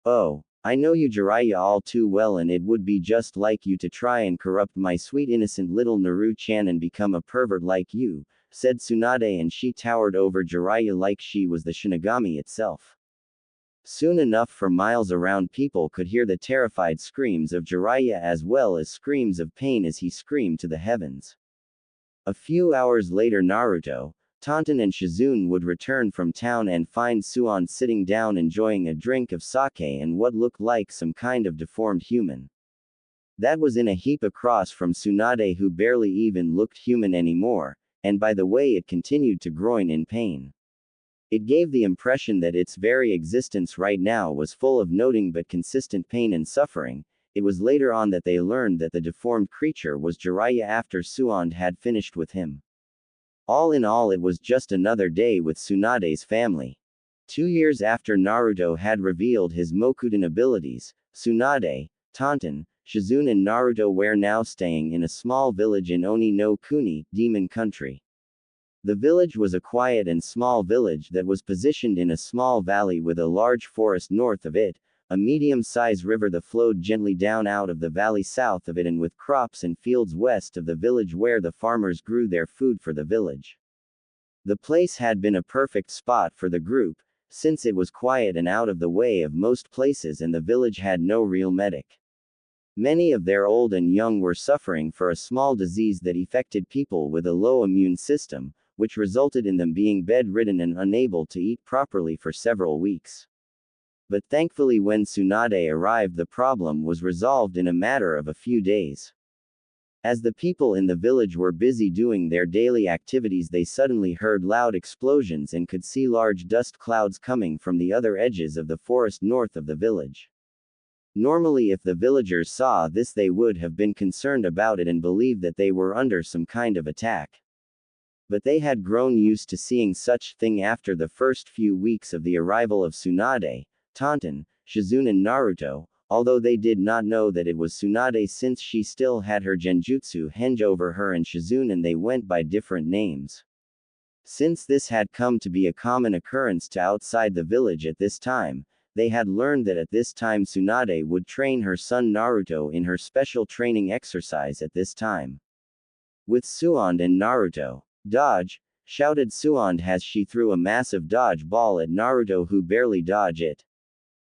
"Oh, I know you, Jiraiya, all too well, and it would be just like you to try and corrupt my sweet innocent little Naru-chan and become a pervert like you," said Tsunade, and she towered over Jiraiya like she was the Shinigami itself. Soon enough, for miles around, people could hear the terrified screams of Jiraiya as well as screams of pain as he screamed to the heavens. A few hours later, Naruto, Tonton and Shizune would return from town and find Tsunade sitting down enjoying a drink of sake and what looked like some kind of deformed human. That was in a heap across from Tsunade, who barely even looked human anymore, and by the way it continued to groan in pain. It gave the impression that its very existence right now was full of nothing but consistent pain and suffering. It was later on that they learned that the deformed creature was Jiraiya after Tsunade had finished with him. All in all, it was just another day with Tsunade's family. 2 years after Naruto had revealed his Mokudan abilities, Tsunade, Tonton, Shizune and Naruto were now staying in a small village in Oni no Kuni, Demon Country. The village was a quiet and small village that was positioned in a small valley with a large forest north of it, a medium-sized river that flowed gently down out of the valley south of it, and with crops and fields west of the village where the farmers grew their food for the village. The place had been a perfect spot for the group, since it was quiet and out of the way of most places, and the village had no real medic. Many of their old and young were suffering for a small disease that affected people with a low immune system, which resulted in them being bedridden and unable to eat properly for several weeks. But thankfully, when Tsunade arrived, the problem was resolved in a matter of a few days. As the people in the village were busy doing their daily activities, they suddenly heard loud explosions and could see large dust clouds coming from the other edges of the forest north of the village. Normally if the villagers saw this they would have been concerned about it and believed that they were under some kind of attack. But they had grown used to seeing such thing after the first few weeks of the arrival of Tsunade, Tonton, Shizune and Naruto, although they did not know that it was Tsunade since she still had her genjutsu henge over her and Shizune and they went by different names. Since this had come to be a common occurrence to outside the village at this time, they had learned that at this time Tsunade would train her son Naruto in her special training exercise at this time. With Tsunade and Naruto. Dodge, shouted Tsunade as she threw a massive dodge ball at Naruto who barely dodged it.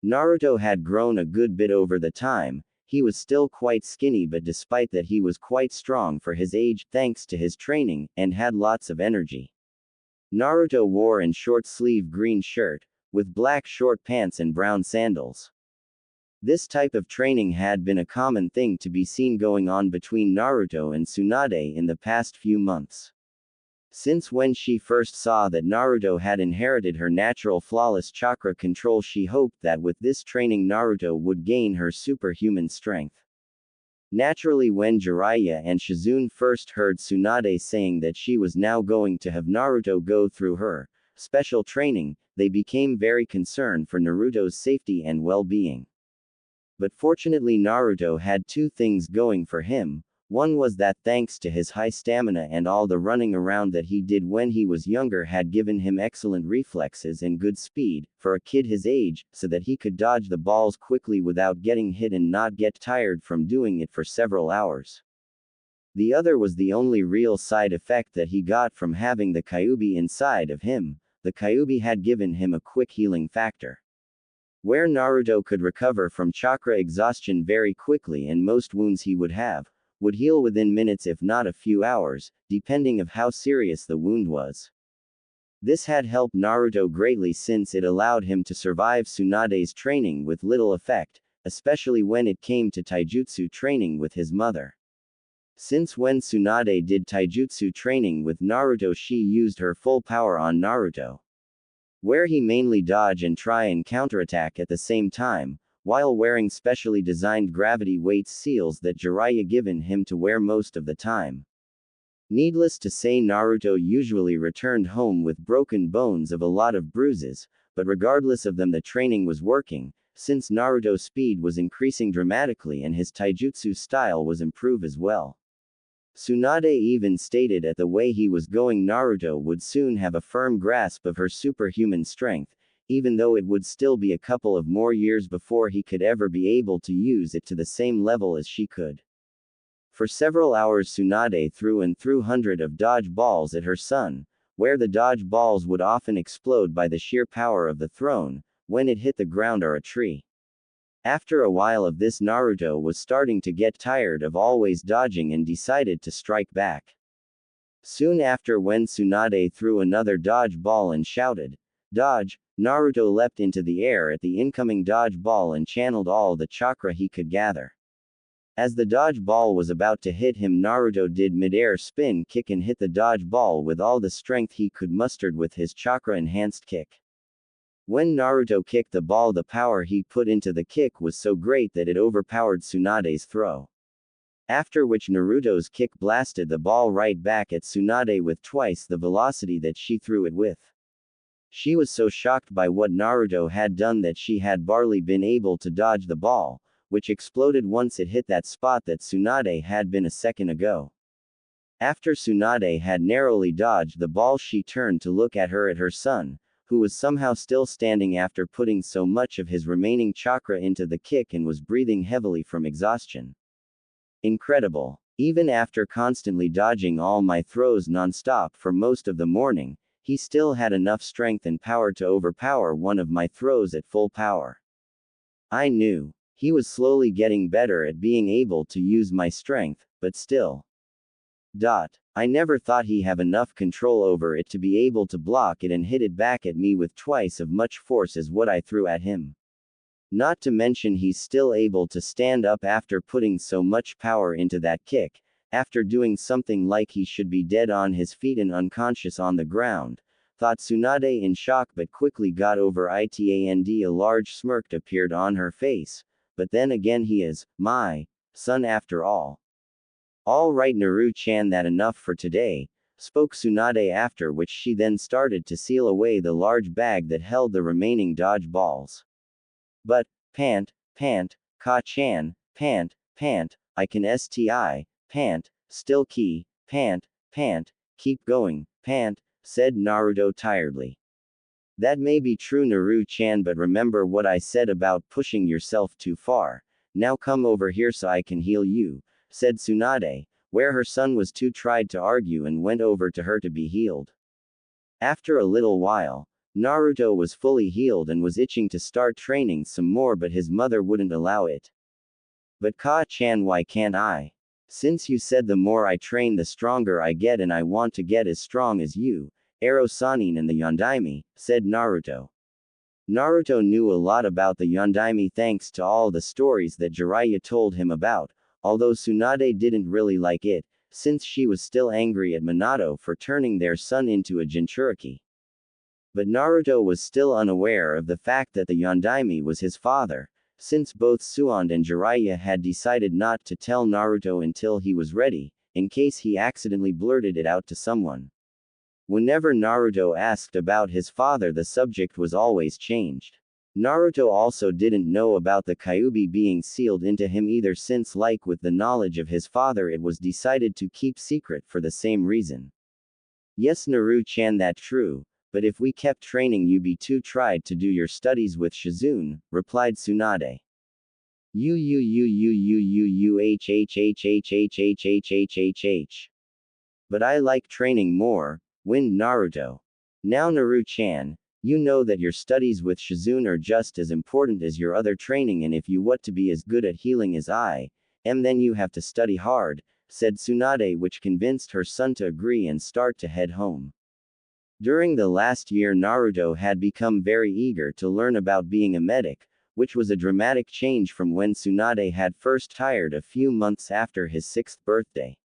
Naruto had grown a good bit over the time, he was still quite skinny but despite that he was quite strong for his age thanks to his training, and had lots of energy. Naruto wore an short-sleeve green shirt, with black short pants and brown sandals. This type of training had been a common thing to be seen going on between Naruto and Tsunade in the past few months. Since when she first saw that Naruto had inherited her natural flawless chakra control, she hoped that with this training Naruto would gain her superhuman strength. Naturally, when Jiraiya and Shizune first heard Tsunade saying that she was now going to have Naruto go through her special training, they became very concerned for Naruto's safety and well-being. But fortunately Naruto had two things going for him. One was that thanks to his high stamina and all the running around that he did when he was younger had given him excellent reflexes and good speed, for a kid his age, so that he could dodge the balls quickly without getting hit and not get tired from doing it for several hours. The other was the only real side effect that he got from having the Kyuubi inside of him. The Kyuubi had given him a quick healing factor. Where Naruto could recover from chakra exhaustion very quickly and most wounds he would heal within minutes if not a few hours, depending of how serious the wound was. This had helped Naruto greatly since it allowed him to survive Tsunade's training with little effect, especially when it came to taijutsu training with his mother. Since when Tsunade did taijutsu training with Naruto, she used her full power on Naruto, where he mainly dodge and try and counterattack at the same time, while wearing specially designed gravity weight seals that Jiraiya given him to wear most of the time. Needless to say, Naruto usually returned home with broken bones of a lot of bruises, but regardless of them the training was working, since Naruto's speed was increasing dramatically and his taijutsu style was improved as well. Tsunade even stated at the way he was going Naruto would soon have a firm grasp of her superhuman strength, even though it would still be a couple of more years before he could ever be able to use it to the same level as she could. For several hours Tsunade threw and threw hundreds of dodge balls at her son, where the dodge balls would often explode by the sheer power of the thrown, when it hit the ground or a tree. After a while of this Naruto was starting to get tired of always dodging and decided to strike back. Soon after, when Tsunade threw another dodge ball and shouted, "Dodge!" Naruto leapt into the air at the incoming dodge ball and channeled all the chakra he could gather. As the dodge ball was about to hit him, Naruto did mid-air spin kick and hit the dodge ball with all the strength he could muster with his chakra-enhanced kick. When Naruto kicked the ball, the power he put into the kick was so great that it overpowered Tsunade's throw. After which Naruto's kick blasted the ball right back at Tsunade with twice the velocity that she threw it with. She was so shocked by what Naruto had done that she had barely been able to dodge the ball, which exploded once it hit that spot that Tsunade had been a second ago. After Tsunade had narrowly dodged the ball, she turned to look at her son, who was somehow still standing after putting so much of his remaining chakra into the kick and was breathing heavily from exhaustion. Incredible. Even after constantly dodging all my throws non-stop for most of the morning, he still had enough strength and power to overpower one of my throws at full power. I knew he was slowly getting better at being able to use my strength, but still. I never thought he have enough control over it to be able to block it and hit it back at me with twice of much force as what I threw at him. Not to mention he's still able to stand up after putting so much power into that kick, after doing something like he should be dead on his feet and unconscious on the ground, thought Tsunade in shock, but quickly got over it and a large smirk appeared on her face, but then again he is my son after all. All right Naru-chan, that enough for today, spoke Tsunade, after which she then started to seal away the large bag that held the remaining dodge balls. But, pant, Ka-chan, pant, I can sti, pant, still key, pant, keep going, pant, said Naruto tiredly. That may be true Naru-chan, but remember what I said about pushing yourself too far. Now come over here so I can heal you, said Tsunade, where her son was too tried to argue and went over to her to be healed. After a little while, Naruto was fully healed and was itching to start training some more, but his mother wouldn't allow it. But Ka-chan, why can't I? Since you said the more I train the stronger I get, and I want to get as strong as you, Ero Sanin and the Yondaime, said Naruto. Naruto knew a lot about the Yondaime thanks to all the stories that Jiraiya told him about, although Tsunade didn't really like it, since she was still angry at Minato for turning their son into a Jinchuriki. But Naruto was still unaware of the fact that the Yondaime was his father, since both Tsunade and Jiraiya had decided not to tell Naruto until he was ready, in case he accidentally blurted it out to someone. Whenever Naruto asked about his father, the subject was always changed. Naruto also didn't know about the Kyuubi being sealed into him either, since like with the knowledge of his father it was decided to keep secret for the same reason. Yes Naru-chan, that true, but if we kept training you be too tried to do your studies with Shizune, replied Tsunade. But I like training more, whined Naruto. Now Naru-chan, you know that your studies with Shizune are just as important as your other training, and if you want to be as good at healing as I am, then you have to study hard, said Tsunade, which convinced her son to agree and start to head home. During the last year Naruto had become very eager to learn about being a medic, which was a dramatic change from when Tsunade had first hired a few months after his 6th birthday.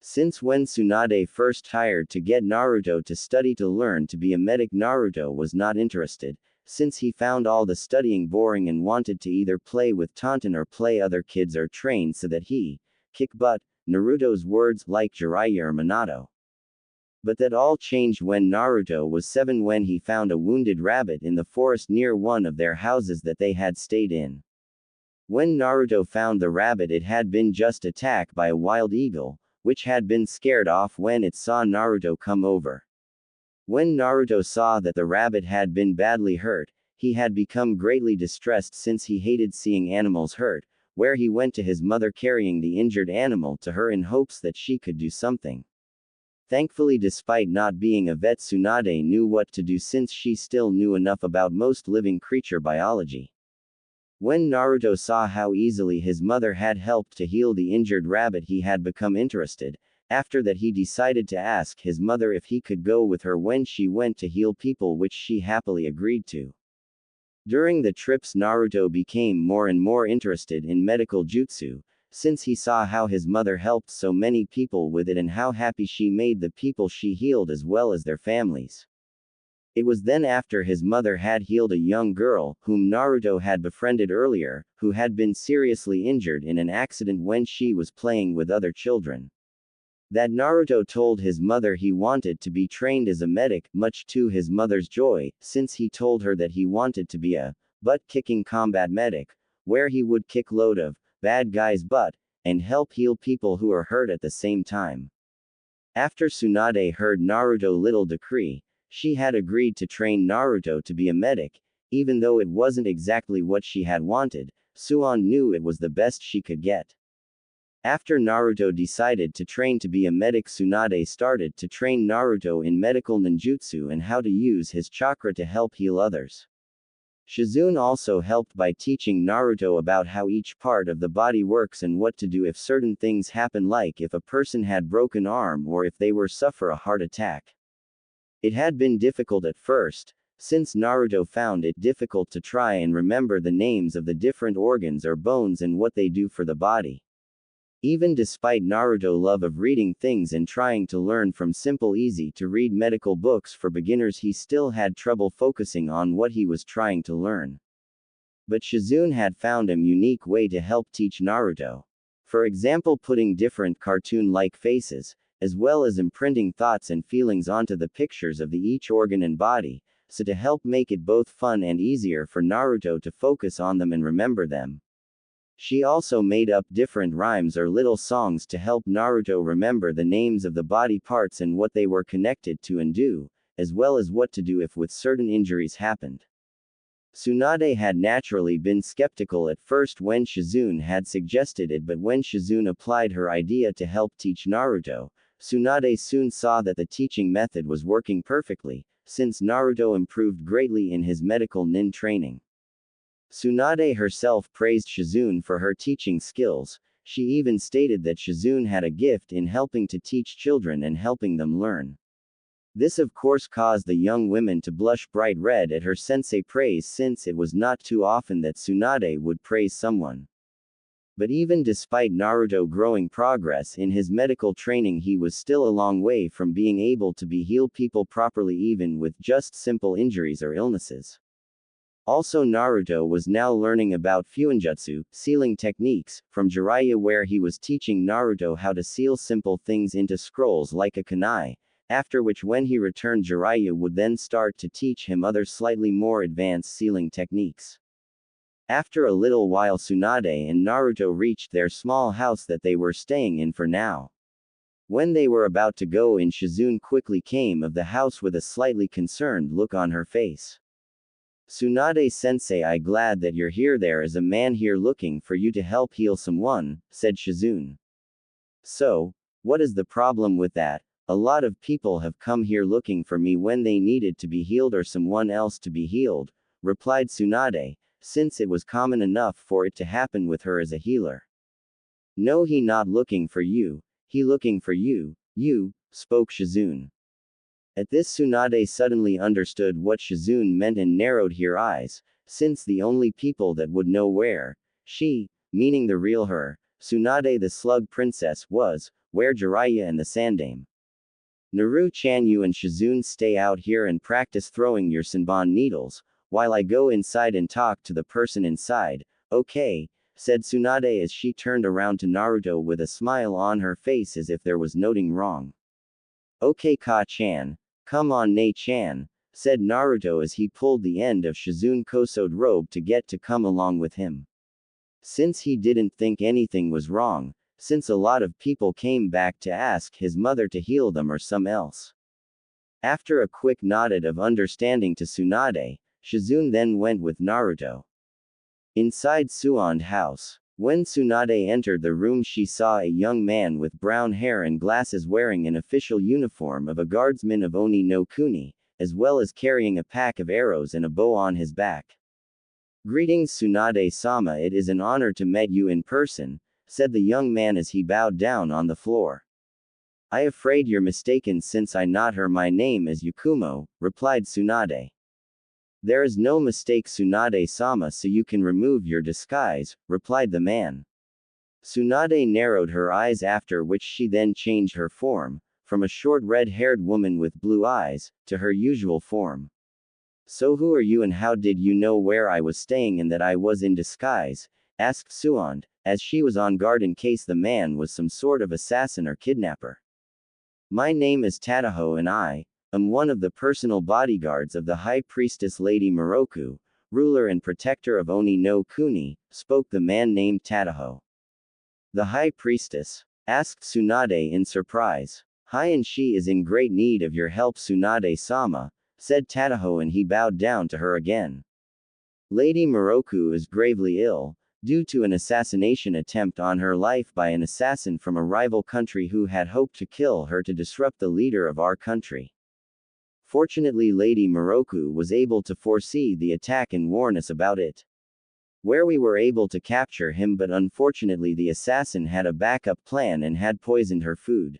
Since when Tsunade first hired to get Naruto to study to learn to be a medic, Naruto was not interested, since he found all the studying boring and wanted to either play with Tonton or play other kids or train so that he kick butt, Naruto's words, like Jiraiya or Minato. But that all changed when Naruto was 7, when he found a wounded rabbit in the forest near one of their houses that they had stayed in. When Naruto found the rabbit, it had been just attacked by a wild eagle, which had been scared off when it saw Naruto come over. When Naruto saw that the rabbit had been badly hurt, he had become greatly distressed since he hated seeing animals hurt, where he went to his mother carrying the injured animal to her in hopes that she could do something. Thankfully, despite not being a vet, Tsunade knew what to do since she still knew enough about most living creature biology. When Naruto saw how easily his mother had helped to heal the injured rabbit, he had become interested. After that, he decided to ask his mother if he could go with her when she went to heal people, which she happily agreed to. During the trips, Naruto became more and more interested in medical jutsu, since he saw how his mother helped so many people with it and how happy she made the people she healed as well as their families. It was then after his mother had healed a young girl, whom Naruto had befriended earlier, who had been seriously injured in an accident when she was playing with other children, that Naruto told his mother he wanted to be trained as a medic, much to his mother's joy, since he told her that he wanted to be a butt-kicking combat medic, where he would kick load of bad guys' butt, and help heal people who are hurt at the same time. After Tsunade heard Naruto's little decree, she had agreed to train Naruto to be a medic, even though it wasn't exactly what she had wanted. Suan knew it was the best she could get. After Naruto decided to train to be a medic, Tsunade started to train Naruto in medical ninjutsu and how to use his chakra to help heal others. Shizune also helped by teaching Naruto about how each part of the body works and what to do if certain things happen, like if a person had broken arm or if they were suffer a heart attack. It had been difficult at first, since Naruto found it difficult to try and remember the names of the different organs or bones and what they do for the body. Even despite Naruto's love of reading things and trying to learn from simple easy-to-read medical books for beginners, he still had trouble focusing on what he was trying to learn. But Shizune had found a unique way to help teach Naruto. For example, putting different cartoon-like faces, as well as imprinting thoughts and feelings onto the pictures of each organ and body, so to help make it both fun and easier for Naruto to focus on them and remember them. She also made up different rhymes or little songs to help Naruto remember the names of the body parts and what they were connected to and do, as well as what to do if with certain injuries happened. Tsunade had naturally been skeptical at first when Shizune had suggested it, but when Shizune applied her idea to help teach Naruto, Tsunade soon saw that the teaching method was working perfectly, since Naruto improved greatly in his medical nin training. Tsunade herself praised Shizune for her teaching skills. She even stated that Shizune had a gift in helping to teach children and helping them learn. This of course caused the young women to blush bright red at her sensei praise, since it was not too often that Tsunade would praise someone. But even despite Naruto growing progress in his medical training, he was still a long way from being able to heal people properly, even with just simple injuries or illnesses. Also, Naruto was now learning about fuinjutsu, sealing techniques, from Jiraiya, where he was teaching Naruto how to seal simple things into scrolls like a kunai, after which when he returned Jiraiya would then start to teach him other slightly more advanced sealing techniques. After a little while, Tsunade and Naruto reached their small house that they were staying in for now. When they were about to go in, Shizune quickly came of the house with a slightly concerned look on her face. "Tsunade-sensei, I'm glad that you're here. There is a man here looking for you to help heal someone," said Shizune. "So, what is the problem with that? A lot of people have come here looking for me when they needed to be healed or someone else to be healed," replied Tsunade, since it was common enough for it to happen with her as a healer. "No, he not looking for you, he looking for you, spoke Shizune. At this, Tsunade suddenly understood what Shizune meant and narrowed her eyes, since the only people that would know where she, meaning the real her, Tsunade the Slug Princess, was, where Jiraiya and the Sandaime. "Naru-chan, you and Shizune stay out here and practice throwing your Senbon needles, while I go inside and talk to the person inside, okay?" said Tsunade as she turned around to Naruto with a smile on her face as if there was nothing wrong. "Okay, Ka-chan. Come on, Nei-chan," said Naruto as he pulled the end of Shizune Koso's robe to get to come along with him. Since he didn't think anything was wrong, since a lot of people came back to ask his mother to heal them or some else. After a quick nod of understanding to Tsunade, Shizune then went with Naruto. Inside Tsunade house, when Tsunade entered the room, she saw a young man with brown hair and glasses wearing an official uniform of a guardsman of Oni no Kuni, as well as carrying a pack of arrows and a bow on his back. "Greetings, Tsunade-sama, it is an honor to meet you in person," said the young man as he bowed down on the floor. "I afraid you're mistaken, since I not heard my name as Yakumo," replied Tsunade. "There is no mistake, Tsunade-sama, so you can remove your disguise," replied the man. Tsunade narrowed her eyes, after which she then changed her form, from a short red-haired woman with blue eyes, to her usual form. "So who are you and how did you know where I was staying and that I was in disguise?" asked Tsunade, as she was on guard in case the man was some sort of assassin or kidnapper. "My name is Tadaho and I am one of the personal bodyguards of the High Priestess Lady Moroku, ruler and protector of Oni no Kuni," spoke the man named Tadaho. "The High Priestess?" asked Tsunade in surprise. "Hi, and she is in great need of your help, Tsunade-sama," said Tadaho, and he bowed down to her again. "Lady Moroku is gravely ill, due to an assassination attempt on her life by an assassin from a rival country who had hoped to kill her to disrupt the leader of our country. Fortunately, Lady Moroku was able to foresee the attack and warn us about it. Where we were able to capture him, but unfortunately the assassin had a backup plan and had poisoned her food.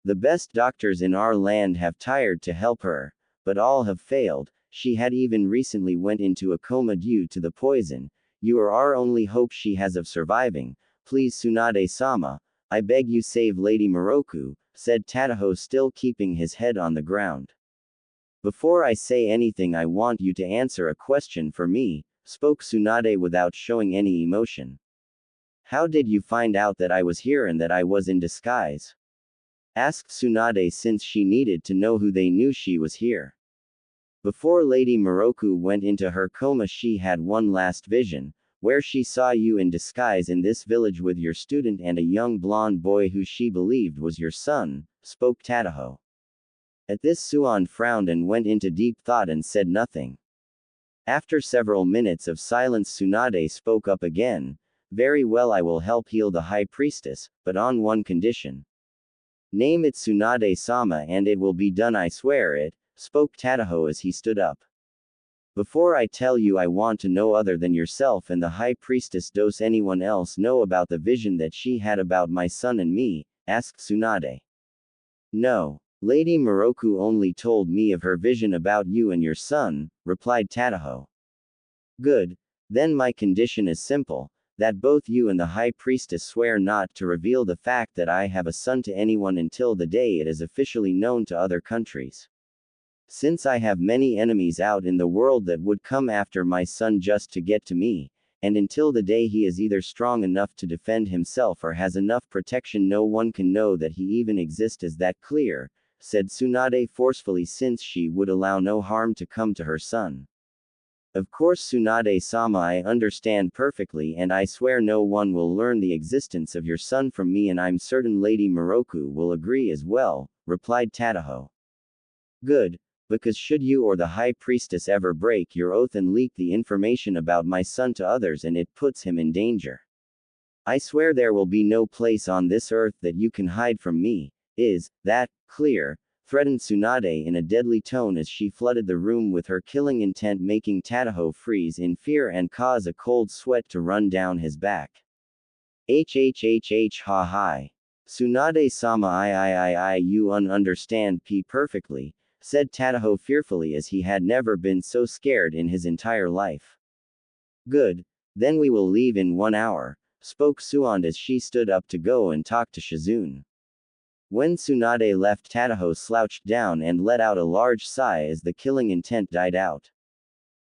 The best doctors in our land have tried to help her, but all have failed. She had even recently went into a coma due to the poison. You are our only hope she has of surviving. Please, Tsunade-sama, I beg you save Lady Moroku," said Tadaho, still keeping his head on the ground. "Before I say anything, I want you to answer a question for me," spoke Tsunade without showing any emotion. How did you find out that I was here and that I was in disguise? Asked Tsunade since she needed to know who they knew she was here. Before Lady Moroku went into her coma, she had one last vision, where she saw you in disguise in this village with your student and a young blonde boy who she believed was your son, spoke Tadaho. At this Suan frowned and went into deep thought and said nothing. After several minutes of silence, Tsunade spoke up again. Very well, I will help heal the High Priestess, but on one condition. Name it Tsunade-sama and it will be done, I swear it, spoke Tadaho as he stood up. Before I tell you, I want to know, other than yourself and the High Priestess, does anyone else know about the vision that she had about my son and me? Asked Tsunade. No. Lady Moroku only told me of her vision about you and your son, replied Tadaho. Good. Then my condition is simple, that both you and the High Priestess swear not to reveal the fact that I have a son to anyone until the day it is officially known to other countries. Since I have many enemies out in the world that would come after my son just to get to me, and until the day he is either strong enough to defend himself or has enough protection, no one can know that he even exists. Is that clear? Said Tsunade forcefully, since she would allow no harm to come to her son. Of course, Tsunade-sama, I understand perfectly, and I swear no one will learn the existence of your son from me, and I'm certain Lady Moroku will agree as well, replied Tadaho. Good. Because should you or the High Priestess ever break your oath and leak the information about my son to others and it puts him in danger, I swear there will be no place on this earth that you can hide from me. Is that clear? Threatened Tsunade in a deadly tone as she flooded the room with her killing intent, making Tadaho freeze in fear and cause a cold sweat to run down his back. Ha hi. Tsunade-sama, you understand P perfectly, said Tadaho fearfully, as he had never been so scared in his entire life. Good. Then we will leave in 1 hour, spoke Suan as she stood up to go and talk to Shizune. When Tsunade left, Tadaho slouched down and let out a large sigh as the killing intent died out.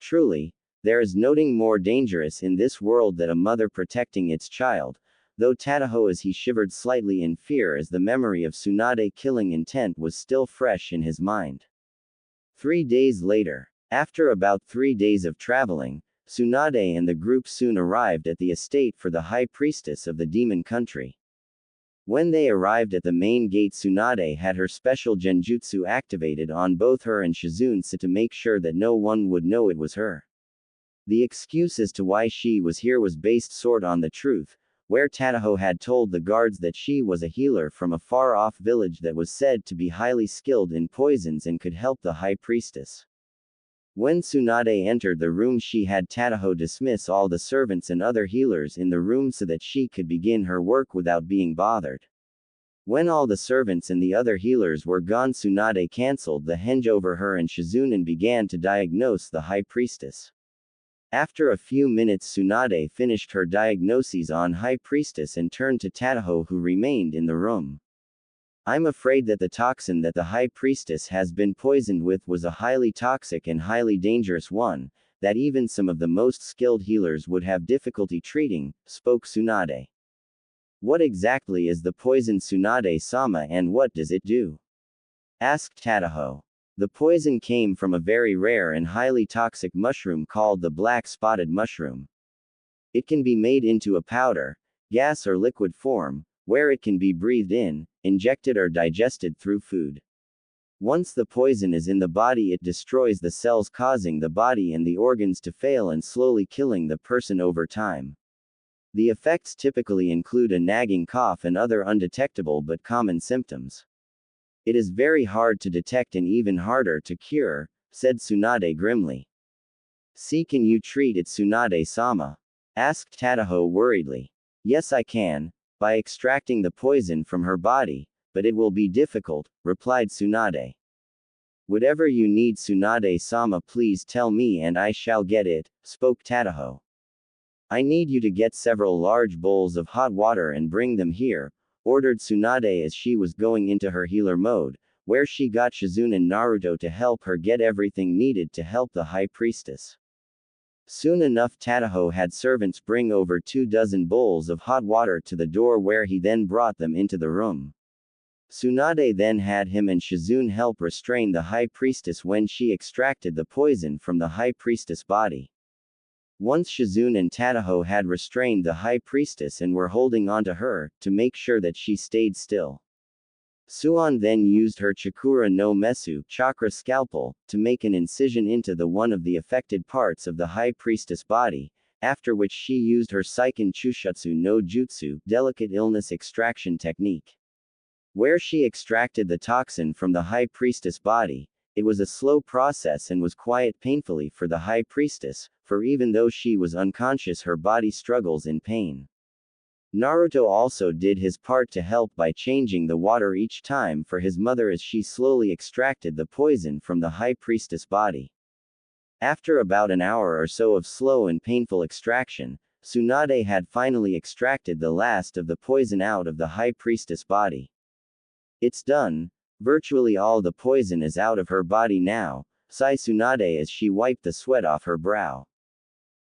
Truly, there is nothing more dangerous in this world than a mother protecting its child, though Tadaho, as he shivered slightly in fear as the memory of Tsunade killing intent was still fresh in his mind. 3 days later. After about 3 days of traveling, Tsunade and the group soon arrived at the estate for the High Priestess of the Demon Country. When they arrived at the main gate, Tsunade had her special genjutsu activated on both her and Shizune to make sure that no one would know it was her. The excuse as to why she was here was based sort on the truth, where Tadaho had told the guards that she was a healer from a far-off village that was said to be highly skilled in poisons and could help the High Priestess. When Tsunade entered the room, she had Tadaho dismiss all the servants and other healers in the room so that she could begin her work without being bothered. When all the servants and the other healers were gone, Tsunade cancelled the henge over her and Shizune and began to diagnose the High Priestess. After a few minutes, Tsunade finished her diagnoses on High Priestess and turned to Tadaho, who remained in the room. I'm afraid that the toxin that the High Priestess has been poisoned with was a highly toxic and highly dangerous one, that even some of the most skilled healers would have difficulty treating, spoke Tsunade. What exactly is the poison, Tsunade-sama, and what does it do? Asked Tadaho. The poison came from a very rare and highly toxic mushroom called the black spotted mushroom. It can be made into a powder, gas or liquid form, where it can be breathed in, injected or digested through food. Once the poison is in the body, it destroys the cells, causing the body and the organs to fail and slowly killing the person over time. The effects typically include a nagging cough and other undetectable but common symptoms. It is very hard to detect and even harder to cure, said Tsunade grimly. See, can you treat it, Tsunade-sama? Asked Tadaho worriedly. Yes, I can, by extracting the poison from her body, but it will be difficult, replied Tsunade. Whatever you need, Tsunade-sama, please tell me and I shall get it, spoke Tadaho. I need you to get several large bowls of hot water and bring them here, ordered Tsunade as she was going into her healer mode, where she got Shizune and Naruto to help her get everything needed to help the High Priestess. Soon enough Tadaho had servants bring over 2 dozen bowls of hot water to the door where he then brought them into the room. Tsunade then had him and Shizune help restrain the high priestess when she extracted the poison from the high priestess' body. Once Shizune and Tadaho had restrained the high priestess and were holding onto her, to make sure that she stayed still. Suan then used her Chakura no Mesu chakra scalpel, to make an incision into the one of the affected parts of the high priestess body, after which she used her Seiken Chushutsu no Jutsu delicate illness extraction technique. Where she extracted the toxin from the high priestess body, it was a slow process and was quite painfully for the high priestess, for even though she was unconscious her body struggles in pain. Naruto also did his part to help by changing the water each time for his mother as she slowly extracted the poison from the high priestess body. After about an hour or so of slow and painful extraction, Tsunade had finally extracted the last of the poison out of the high priestess body. It's done. Virtually all the poison is out of her body now, sighed Tsunade as she wiped the sweat off her brow.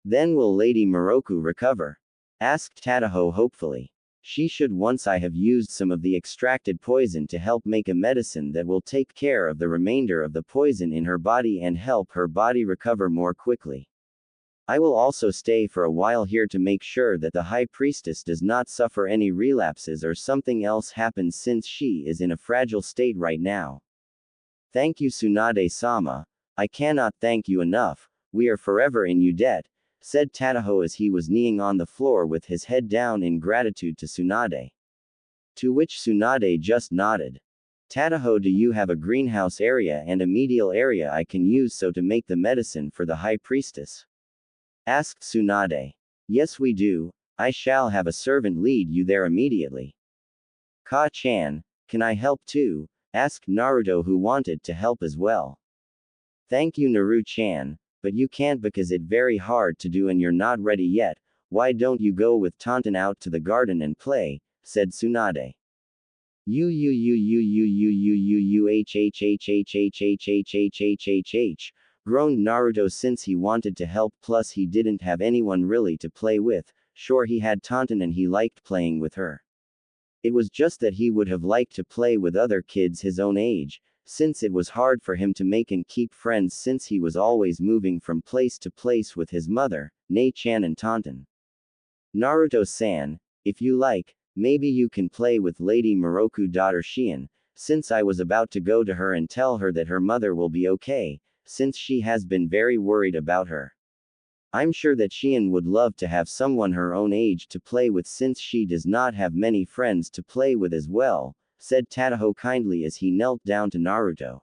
Then will Lady Moroku recover? Asked Tadaho hopefully. She should once I have used some of the extracted poison to help make a medicine that will take care of the remainder of the poison in her body and help her body recover more quickly. I will also stay for a while here to make sure that the high priestess does not suffer any relapses or something else happens since she is in a fragile state right now. Thank you Tsunade-sama. I cannot thank you enough, we are forever in your debt, said Tadaho as he was kneeling on the floor with his head down in gratitude to Tsunade. To which Tsunade just nodded. Tadaho, do you have a greenhouse area and a medial area I can use so to make the medicine for the high priestess? Asked Tsunade. Yes we do, I shall have a servant lead you there immediately. Ka-chan, can I help too? Asked Naruto who wanted to help as well. Thank you Naru-chan, but you can't because it's very hard to do and you're not ready yet, why don't you go with Tonton out to the garden and play, said Tsunade. Groaned Naruto since he wanted to help plus he didn't have anyone really to play with, sure he had Tonton and he liked playing with her. It was just that he would have liked to play with other kids his own age, since it was hard for him to make and keep friends since he was always moving from place to place with his mother, Nei-chan and Tonton. Naruto-san, if you like, maybe you can play with Lady Moroku daughter Shion, since I was about to go to her and tell her that her mother will be okay, since she has been very worried about her. I'm sure that Shion would love to have someone her own age to play with since she does not have many friends to play with as well, said Tadaho kindly as he knelt down to Naruto.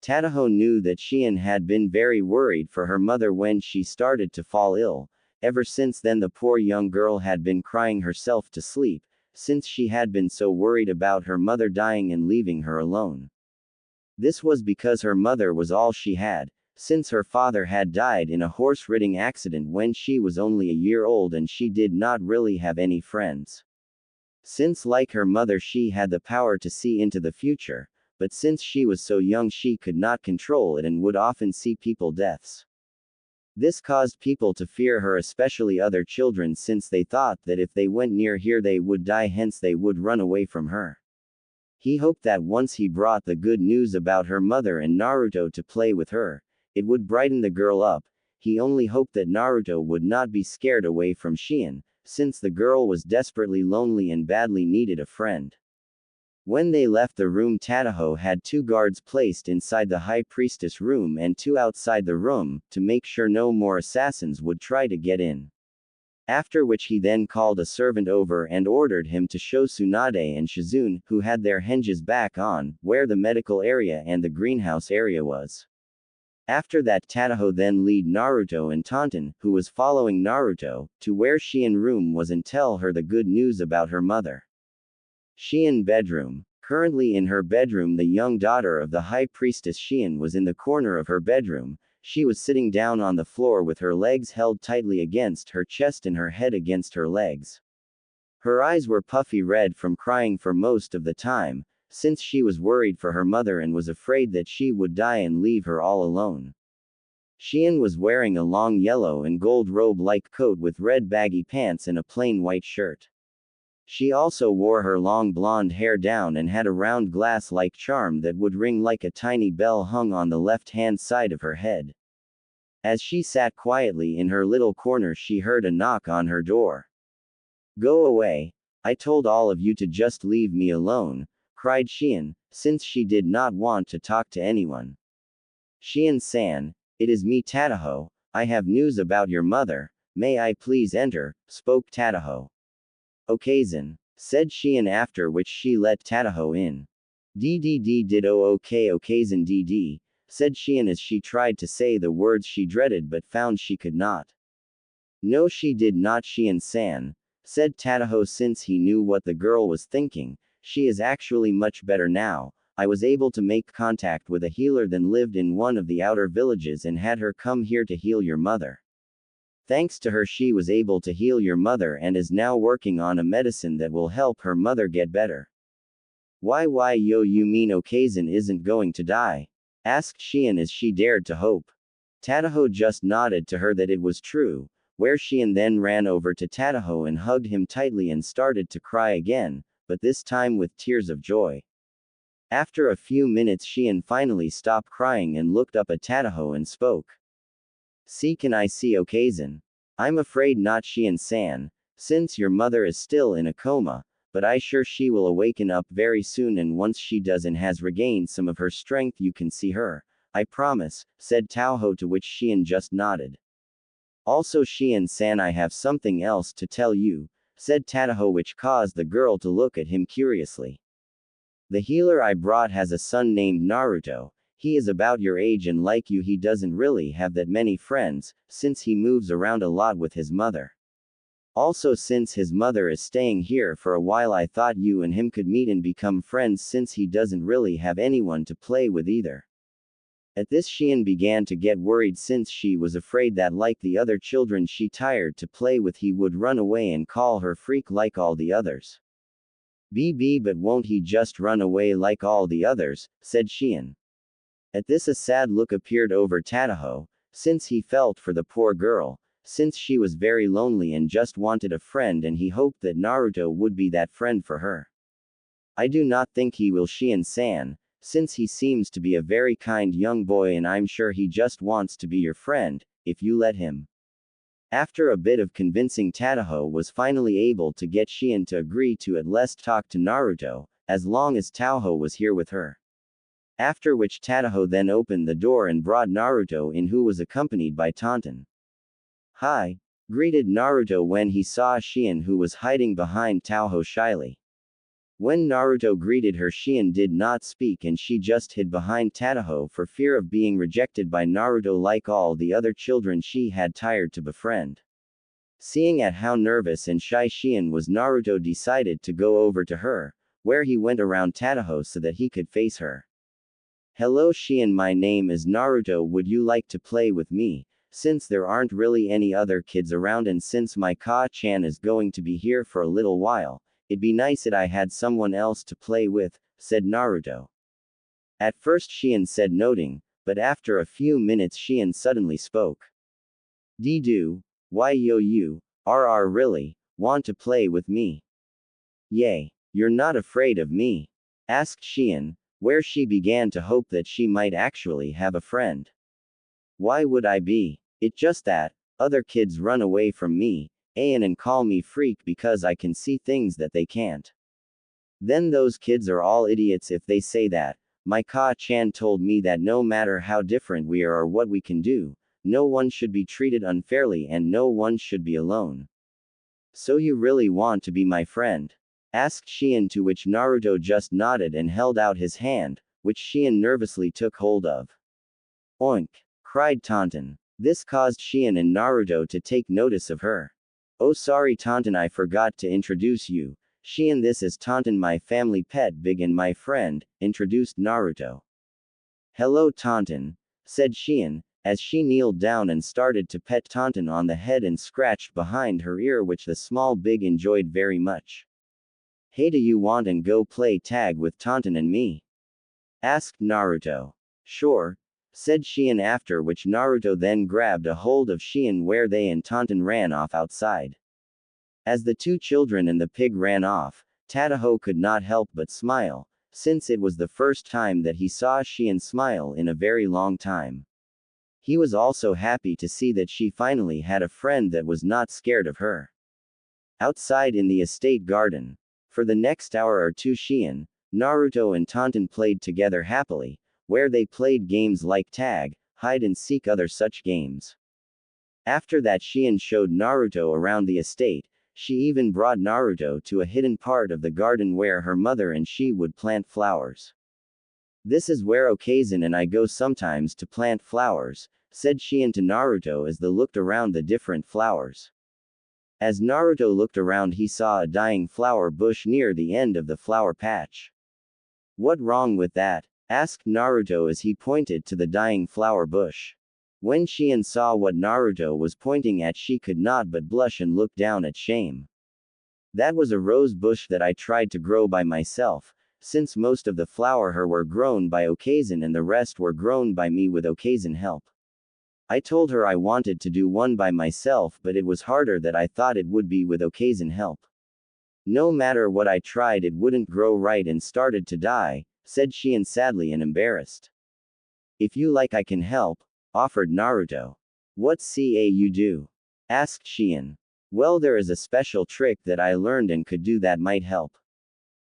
Tadaho knew that Shion had been very worried for her mother when she started to fall ill. Ever since then the poor young girl had been crying herself to sleep, since she had been so worried about her mother dying and leaving her alone. This was because her mother was all she had, since her father had died in a horse-riding accident when she was only a year old and she did not really have any friends. Since like her mother she had the power to see into the future, but since she was so young she could not control it and would often see people deaths. This caused people to fear her, especially other children, since they thought that if they went near her they would die, hence they would run away from her. He hoped that once he brought the good news about her mother and Naruto to play with her, it would brighten the girl up. He only hoped that Naruto would not be scared away from Shion, since the girl was desperately lonely and badly needed a friend. When they left the room, Tadaho had 2 guards placed inside the high priestess room and 2 outside the room, to make sure no more assassins would try to get in. After which he then called a servant over and ordered him to show Tsunade and Shizune, who had their henges back on, where the medical area and the greenhouse area was. After that Tadaho then lead Naruto and Tonton, who was following Naruto, to where Shion room was and tell her the good news about her mother. Shion bedroom. Currently in her bedroom the young daughter of the high priestess Shion was in the corner of her bedroom. She was sitting down on the floor with her legs held tightly against her chest and her head against her legs. Her eyes were puffy red from crying for most of the time, since she was worried for her mother and was afraid that she would die and leave her all alone. Shion was wearing a long yellow and gold robe-like coat with red baggy pants and a plain white shirt. She also wore her long blonde hair down and had a round glass-like charm that would ring like a tiny bell hung on the left-hand side of her head. As she sat quietly in her little corner, she heard a knock on her door. "Go away. I told all of you to just leave me alone," cried Shion, since she did not want to talk to anyone. "Shion-san, it is me Tadaho. I have news about your mother. May I please enter?" spoke Tadaho. "Okay-san," said Shion, after which she let Tadaho in. "Did okay-san dd," said Shion as she tried to say the words she dreaded but found she could not. "No, she did not, Shion-san," said Tadaho, since he knew what the girl was thinking. "She is actually much better now. I was able to make contact with a healer that lived in one of the outer villages and had her come here to heal your mother. Thanks to her, she was able to heal your mother and is now working on a medicine that will help her mother get better." Why you mean Okazen isn't going to die?" asked Shion as she dared to hope. Tadaho just nodded to her that it was true, where Shion then ran over to Tadaho and hugged him tightly and started to cry again, but this time with tears of joy. After a few minutes, Shion finally stopped crying and looked up at Tadaho and spoke. "See, can I see Okazen?" "I'm afraid not, Shion-san, since your mother is still in a coma, but I sure she will awaken up very soon, and once she does and has regained some of her strength you can see her. I promise," said Tadaho, to which Shion just nodded. "Also, Shion-san, I have something else to tell you," said Tadaho, which caused the girl to look at him curiously. "The healer I brought has a son named Naruto. He is about your age, and like you, he doesn't really have that many friends, since he moves around a lot with his mother. Also, since his mother is staying here for a while, I thought you and him could meet and become friends, since he doesn't really have anyone to play with either." At this, Shion began to get worried, since she was afraid that, like the other children she tired to play with, he would run away and call her freak like all the others. But won't he just run away like all the others?" said Shion. At this, a sad look appeared over Tadaho, since he felt for the poor girl, since she was very lonely and just wanted a friend, and he hoped that Naruto would be that friend for her. "I do not think he will, Shion-san, since he seems to be a very kind young boy, and I'm sure he just wants to be your friend, if you let him." After a bit of convincing, Tadaho was finally able to get Shion to agree to at least talk to Naruto, as long as Tadaho was here with her. After which, Tadaho then opened the door and brought Naruto in, who was accompanied by Tonton. "Hi," greeted Naruto when he saw Shion, who was hiding behind Tadaho shyly. When Naruto greeted her, Shion did not speak, and she just hid behind Tadaho for fear of being rejected by Naruto like all the other children she had tired to befriend. Seeing at how nervous and shy Shion was, Naruto decided to go over to her, where he went around Tadaho so that he could face her. "Hello Shion, my name is Naruto, would you like to play with me? Since there aren't really any other kids around, and since my Ka-chan is going to be here for a little while, it'd be nice if I had someone else to play with," said Naruto. At first Shion said nothing, but after a few minutes Shion suddenly spoke. "Didu, why you really want to play with me? Yay, you're not afraid of me?" asked Shion, where she began to hope that she might actually have a friend. "Why would I be? It's just that other kids run away from me, and call me freak because I can see things that they can't. Then those kids are all idiots if they say that. My Ka-chan told me that no matter how different we are or what we can do, no one should be treated unfairly and no one should be alone. So you really want to be my friend?" asked Shion, to which Naruto just nodded and held out his hand, which Shion nervously took hold of. "Oink!" cried Tonton. This caused Shion and Naruto to take notice of her. "Oh, sorry Tonton, I forgot to introduce you. Shion, this is Tonton, my family pet Big, and my friend," introduced Naruto. "Hello Tonton," said Shion, as she kneeled down and started to pet Tonton on the head and scratched behind her ear, which the small Big enjoyed very much. "Hey, do you want to go play tag with Tonton and me?" asked Naruto. "Sure, said Shion, after which Naruto then grabbed a hold of Shion, where they and Taunton ran off outside. As the two children and the pig ran off, Tadaho could not help but smile, since it was the first time that he saw Shion smile in a very long time. He was also happy to see that she finally had a friend that was not scared of her. Outside in the estate garden, for the next hour or two, Shion, Naruto and Taunton played together happily, where they played games like tag, hide and seek, other such games. After that, Shion showed Naruto around the estate. She even brought Naruto to a hidden part of the garden where her mother and she would plant flowers. "This is where Okazen and I go sometimes to plant flowers," said Shion to Naruto as they looked around the different flowers. As Naruto looked around, he saw a dying flower bush near the end of the flower patch. "What wrong with that?" asked Naruto as he pointed to the dying flower bush. When Shion saw what Naruto was pointing at, she could not but blush and look down at shame. "That was a rose bush that I tried to grow by myself, since most of the flower were grown by Okazen and the rest were grown by me with Okazen help. I told her I wanted to do one by myself, but it was harder than I thought it would be with Okazen help. No matter what I tried, it wouldn't grow right and started to die," said Shion sadly and embarrassed. "If you like, I can help," offered Naruto. "What ca you do?" asked Shion. "Well, there is a special trick that I learned and could do that might help.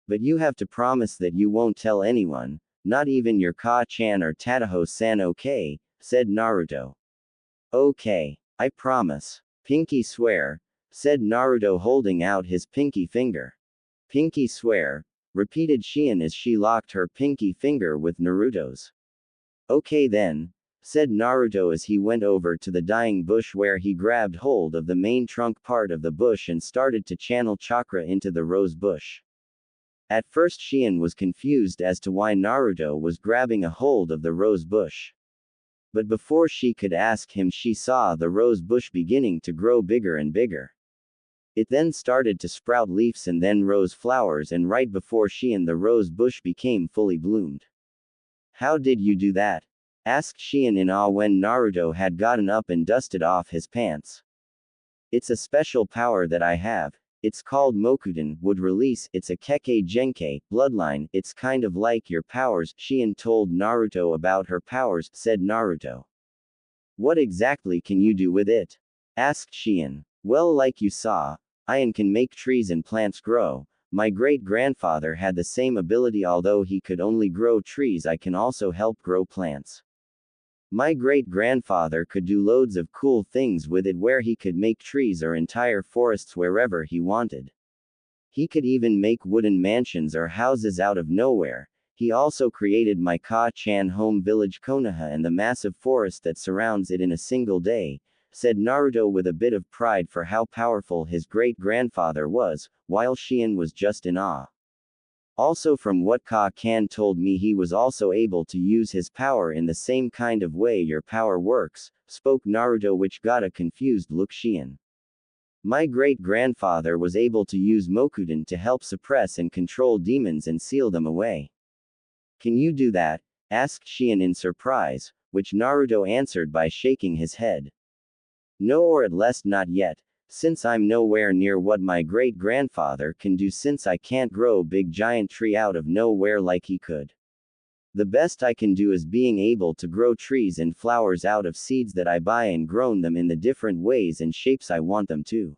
But you have to promise that you won't tell anyone, not even your Ka-chan or Tadaho-san, okay?" said Naruto. "Okay, I promise." "Pinky swear," said Naruto, holding out his pinky finger. "Pinky swear," repeated Shion as she locked her pinky finger with Naruto's. "Okay then," said Naruto as he went over to the dying bush, where he grabbed hold of the main trunk part of the bush and started to channel chakra into the rose bush. At first, Shion was confused as to why Naruto was grabbing a hold of the rose bush. But before she could ask him, she saw the rose bush beginning to grow bigger and bigger. It then started to sprout leaves and then rose flowers, and right before Shion, the rose bush became fully bloomed. "How did you do that?" asked Shion in awe when Naruto had gotten up and dusted off his pants. "It's a special power that I have. It's called Mokuden, would release. It's a Kekkei Genkei, bloodline. It's kind of like your powers." Shion told Naruto about her powers, said Naruto. "What exactly can you do with it?" asked Shion. "Well, like you saw, I can make trees and plants grow. My great-grandfather had the same ability. Although he could only grow trees, I can also help grow plants. My great-grandfather could do loads of cool things with it, where he could make trees or entire forests wherever he wanted. He could even make wooden mansions or houses out of nowhere. He also created my Ka-chan home village Konoha and the massive forest that surrounds it in a single day," said Naruto with a bit of pride for how powerful his great-grandfather was, while Shion was just in awe. "Also, from what Ka-kan told me, he was also able to use his power in the same kind of way your power works," spoke Naruto, which got a confused look Shion. "My great-grandfather was able to use Mokuden to help suppress and control demons and seal them away." "Can you do that?" asked Shion in surprise, which Naruto answered by shaking his head. "No, or at least not yet, since I'm nowhere near what my great-grandfather can do, since I can't grow big giant tree out of nowhere like he could. The best I can do is being able to grow trees and flowers out of seeds that I buy and grown them in the different ways and shapes I want them to.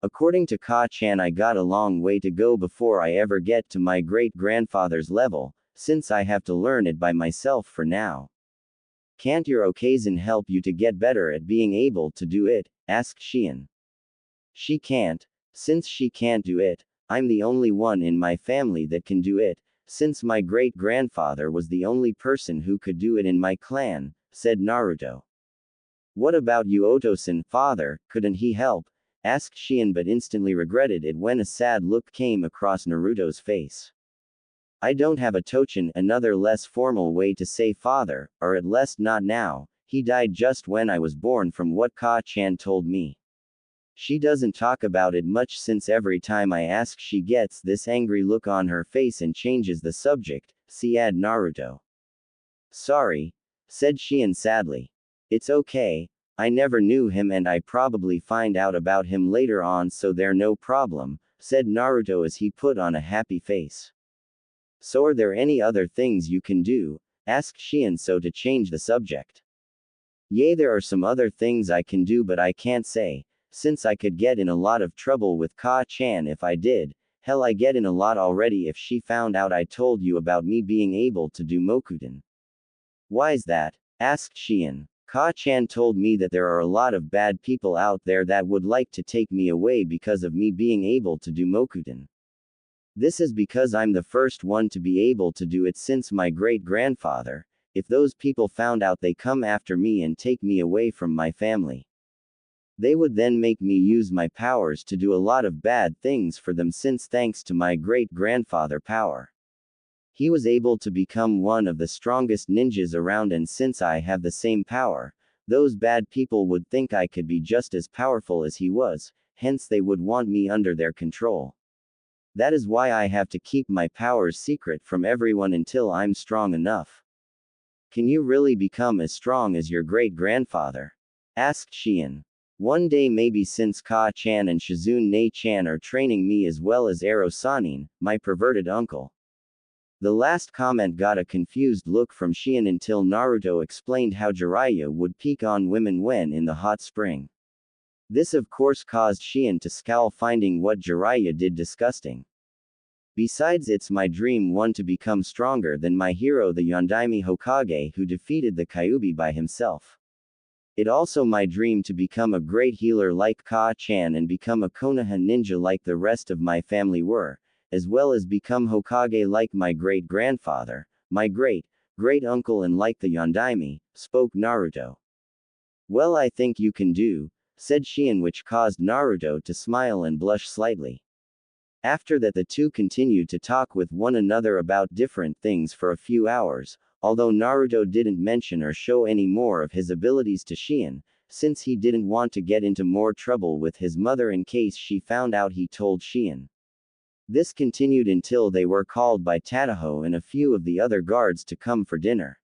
According to Ka-chan, I got a long way to go before I ever get to my great-grandfather's level, since I have to learn it by myself for now." "Can't your Okazen help you to get better at being able to do it?" asked Shion. "She can't. Since she can't do it, I'm the only one in my family that can do it, since my great-grandfather was the only person who could do it in my clan," said Naruto. "What about you, Otosan, father, couldn't he help?" asked Shion, but instantly regretted it when a sad look came across Naruto's face. "I don't have a Tochan," another less formal way to say father, or at least not now. He died just when I was born, from what Ka-chan told me. She doesn't talk about it much, since every time I ask she gets this angry look on her face and changes the subject," said Naruto. "Sorry," said Shion sadly. It's okay, I never knew him and I probably find out about him later on so they're no problem, said Naruto as he put on a happy face. So are there any other things you can do? Asked Shion so to change the subject. Yeah, there are some other things I can do but I can't say, since I could get in a lot of trouble with Ka-chan if I did. Hell, I get in a lot already if she found out I told you about me being able to do Mokuten. Why's that? Asked Shion. Ka-chan told me that there are a lot of bad people out there that would like to take me away because of me being able to do Mokuten. This is because I'm the first one to be able to do it since my great-grandfather. If those people found out, they come after me and take me away from my family. They would then make me use my powers to do a lot of bad things for them since thanks to my great-grandfather power, he was able to become one of the strongest ninjas around, and since I have the same power, those bad people would think I could be just as powerful as he was, hence they would want me under their control. That is why I have to keep my powers secret from everyone until I'm strong enough. Can you really become as strong as your great-grandfather? Asked Shion. One day maybe, since Ka-chan and Shizune-chan are training me as well as Ero-sanin, my perverted uncle. The last comment got a confused look from Shion until Naruto explained how Jiraiya would peek on women when in the hot spring. This of course caused Shion to scowl, finding what Jiraiya did disgusting. Besides, it's my dream one to become stronger than my hero the Yondaime Hokage who defeated the Kyuubi by himself. It also my dream to become a great healer like Ka-chan and become a Konoha ninja like the rest of my family were, as well as become Hokage like my great-grandfather, my great-great-uncle, and like the Yondaime, spoke Naruto. Well, I think you can do, said Shion, which caused Naruto to smile and blush slightly. After that the two continued to talk with one another about different things for a few hours, although Naruto didn't mention or show any more of his abilities to Shion, since he didn't want to get into more trouble with his mother in case she found out he told Shion. This continued until they were called by Tadaho and a few of the other guards to come for dinner.